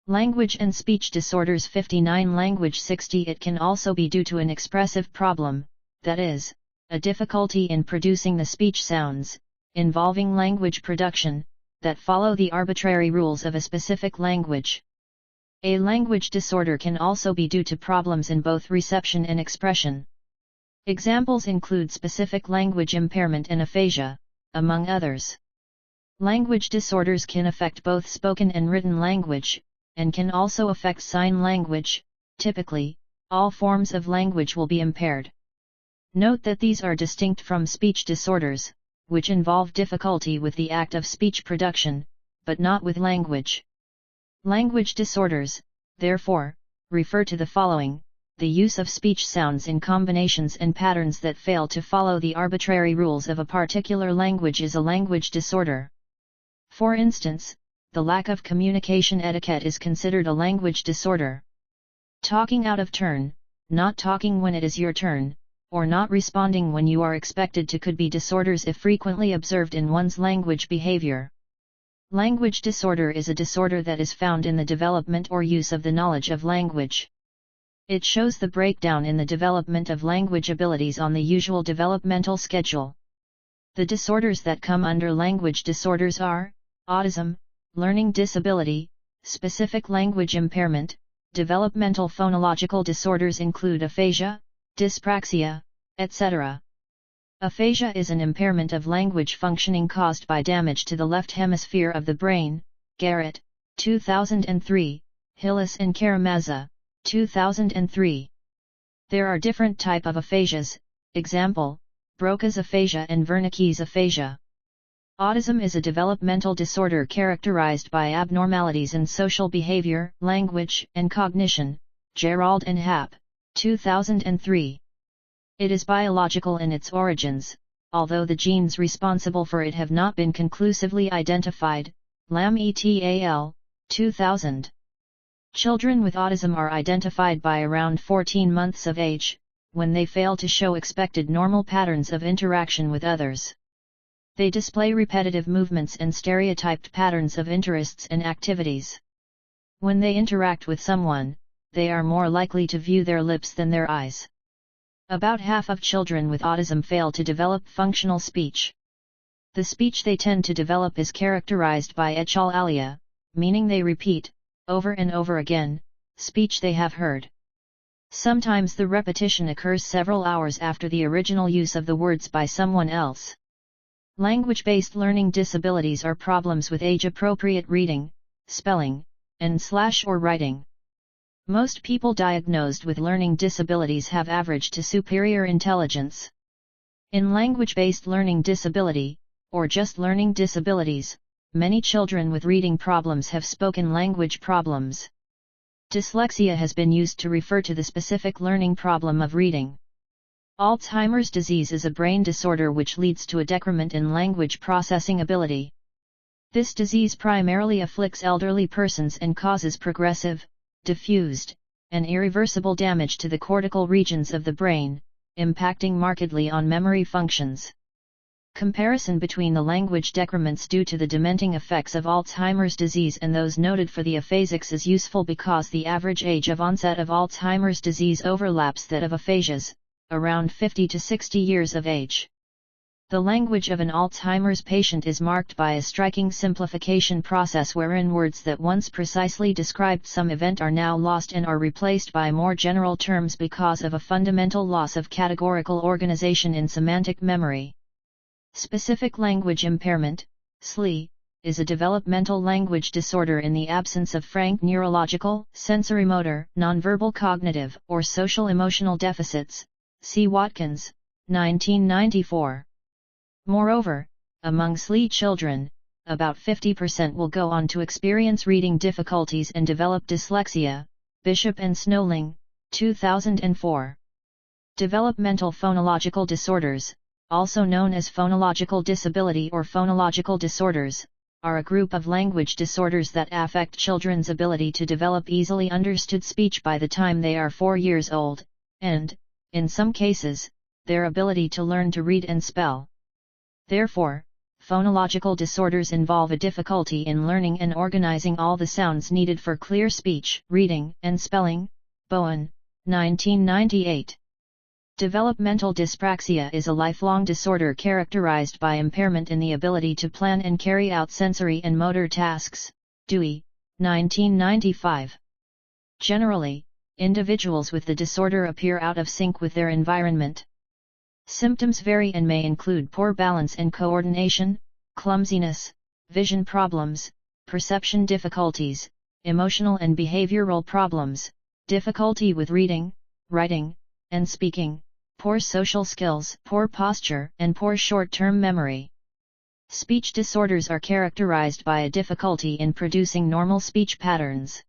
Language and speech disorders 59 Language 60 It can also be due to an expressive problem, that is, a difficulty in producing the speech sounds, involving language production, that follow the arbitrary rules of a specific language. A language disorder can also be due to problems in both reception and expression. Examples include specific language impairment and aphasia, among others. Language disorders can affect both spoken and written language, and can also affect sign language. Typically, all forms of language will be impaired. Note that these are distinct from speech disorders, which involve difficulty with the act of speech production, but not with language. Language disorders, therefore, refer to the following: the use of speech sounds in combinations and patterns that fail to follow the arbitrary rules of a particular language is a language disorder. For instance, the lack of communication etiquette is considered a language disorder. Talking out of turn, not talking when it is your turn, or not responding when you are expected to could be disorders if frequently observed in one's language behavior. Language disorder is a disorder that is found in the development or use of the knowledge of language. It shows the breakdown in the development of language abilities on the usual developmental schedule. The disorders that come under language disorders are autism, learning disability, specific language impairment. Developmental phonological disorders include aphasia, dyspraxia, etc. Aphasia is an impairment of language functioning caused by damage to the left hemisphere of the brain. Garrett, 2003, Hillis and Karamazza, 2003. There are different types of aphasias, example, Broca's aphasia and Wernicke's aphasia. Autism is a developmental disorder characterized by abnormalities in social behavior, language, and cognition. Gerald and Happ, 2003. It is biological in its origins, although the genes responsible for it have not been conclusively identified. Lam et al., 2000. Children with autism are identified by around 14 months of age, when they fail to show expected normal patterns of interaction with others. They display repetitive movements and stereotyped patterns of interests and activities. When they interact with someone, they are more likely to view their lips than their eyes. About half of children with autism fail to develop functional speech. The speech they tend to develop is characterized by echolalia, meaning they repeat, over and over again, speech they have heard. Sometimes the repetition occurs several hours after the original use of the words by someone else. Language-based learning disabilities are problems with age-appropriate reading, spelling, and/or writing. Most people diagnosed with learning disabilities have average to superior intelligence. In language-based learning disability, or just learning disabilities, many children with reading problems have spoken language problems. Dyslexia has been used to refer to the specific learning problem of reading. Alzheimer's disease is a brain disorder which leads to a decrement in language processing ability. This disease primarily afflicts elderly persons and causes progressive, diffused, and irreversible damage to the cortical regions of the brain, impacting markedly on memory functions. Comparison between the language decrements due to the dementing effects of Alzheimer's disease and those noted for the aphasics is useful because the average age of onset of Alzheimer's disease overlaps that of aphasias, around 50 to 60 years of age. The language of an Alzheimer's patient is marked by a striking simplification process wherein words that once precisely described some event are now lost and are replaced by more general terms because of a fundamental loss of categorical organization in semantic memory. Specific language impairment, SLE, is a developmental language disorder in the absence of frank neurological, sensorimotor, nonverbal cognitive, or social-emotional deficits. See Watkins, 1994. Moreover, among SLE children, about 50% will go on to experience reading difficulties and develop dyslexia. Bishop and Snowling, 2004. Developmental phonological disorders, also known as phonological disability or phonological disorders, are a group of language disorders that affect children's ability to develop easily understood speech by the time they are 4 years old, and, in some cases, their ability to learn to read and spell. Therefore, phonological disorders involve a difficulty in learning and organizing all the sounds needed for clear speech, reading, and spelling. Bowen, 1998. Developmental dyspraxia is a lifelong disorder characterized by impairment in the ability to plan and carry out sensory and motor tasks. Dewey, 1995. Generally, individuals with the disorder appear out of sync with their environment. Symptoms vary and may include poor balance and coordination, clumsiness, vision problems, perception difficulties, emotional and behavioral problems, difficulty with reading, writing, and speaking, poor social skills, poor posture, and poor short-term memory. Speech disorders are characterized by a difficulty in producing normal speech patterns.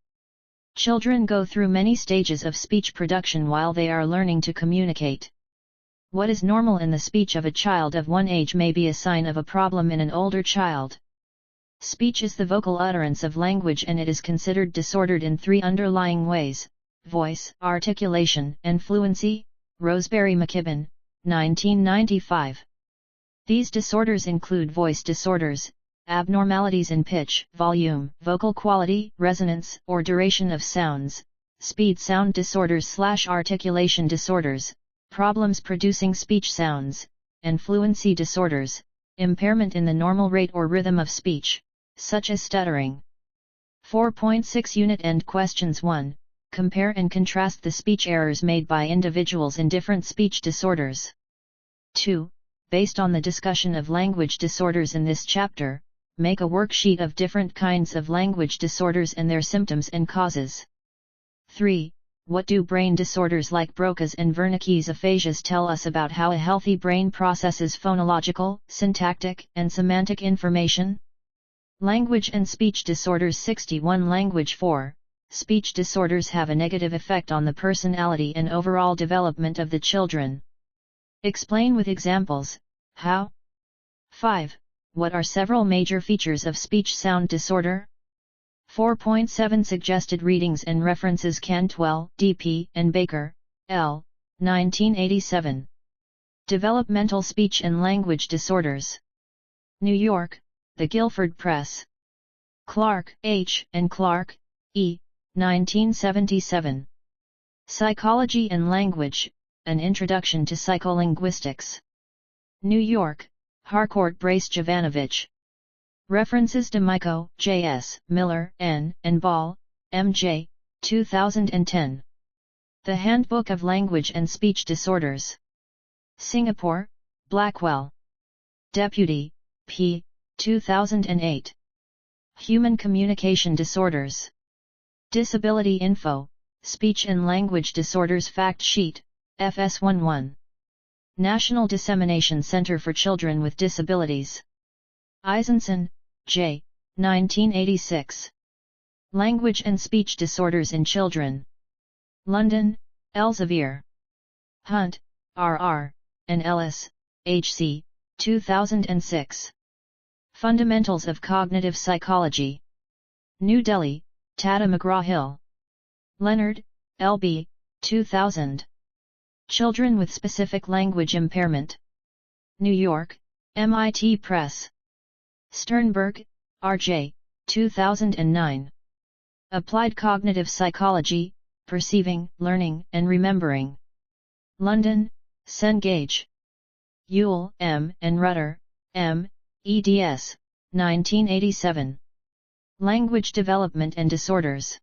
Children go through many stages of speech production while they are learning to communicate. What is normal in the speech of a child of one age may be a sign of a problem in an older child. Speech is the vocal utterance of language, and it is considered disordered in 3 underlying ways: voice, articulation, and fluency. Roseberry McKibben, 1995. These disorders include voice disorders, abnormalities in pitch, volume, vocal quality, resonance, or duration of sounds, speed sound disorders/articulation disorders, problems producing speech sounds, and fluency disorders, impairment in the normal rate or rhythm of speech, such as stuttering. 4.6 Unit End Questions 1. Compare and contrast the speech errors made by individuals in different speech disorders. 2. Based on the discussion of language disorders in this chapter, make a worksheet of different kinds of language disorders and their symptoms and causes. 3. What do brain disorders like Broca's and Wernicke's aphasias tell us about how a healthy brain processes phonological, syntactic, and semantic information? Language and speech disorders. 61 Language. 4. Speech disorders have a negative effect on the personality and overall development of the children. Explain with examples, how? 5. What are several major features of speech sound disorder? 4.7 Suggested readings and references. Cantwell, D.P., and Baker, L. 1987. Developmental Speech and Language Disorders. New York, The Guilford Press. Clark, H., and Clark, E. 1977. Psychology and Language, An Introduction to Psycholinguistics. New York, Harcourt Brace Jovanovich. References: D'Amico, J.S., Miller, N., and Ball, M.J., 2010. The Handbook of Language and Speech Disorders. Singapore, Blackwell. Deputy, P. 2008. Human Communication Disorders. Disability Info, Speech and Language Disorders Fact Sheet, FS11. National Dissemination Center for Children with Disabilities. Eisenson, J. 1986. Language and Speech Disorders in Children. London, Elsevier. Hunt, R.R., and Ellis, H.C., 2006. Fundamentals of Cognitive Psychology. New Delhi, Tata McGraw-Hill. Leonard, L.B., 2000. Children with Specific Language Impairment. New York, MIT Press. Sternberg, R.J., 2009. Applied Cognitive Psychology, Perceiving, Learning, and Remembering. London, Cengage. Ewell, M., and Rutter, M., eds. 1987. Language Development and Disorders.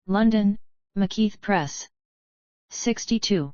London, Macheath Press. 62.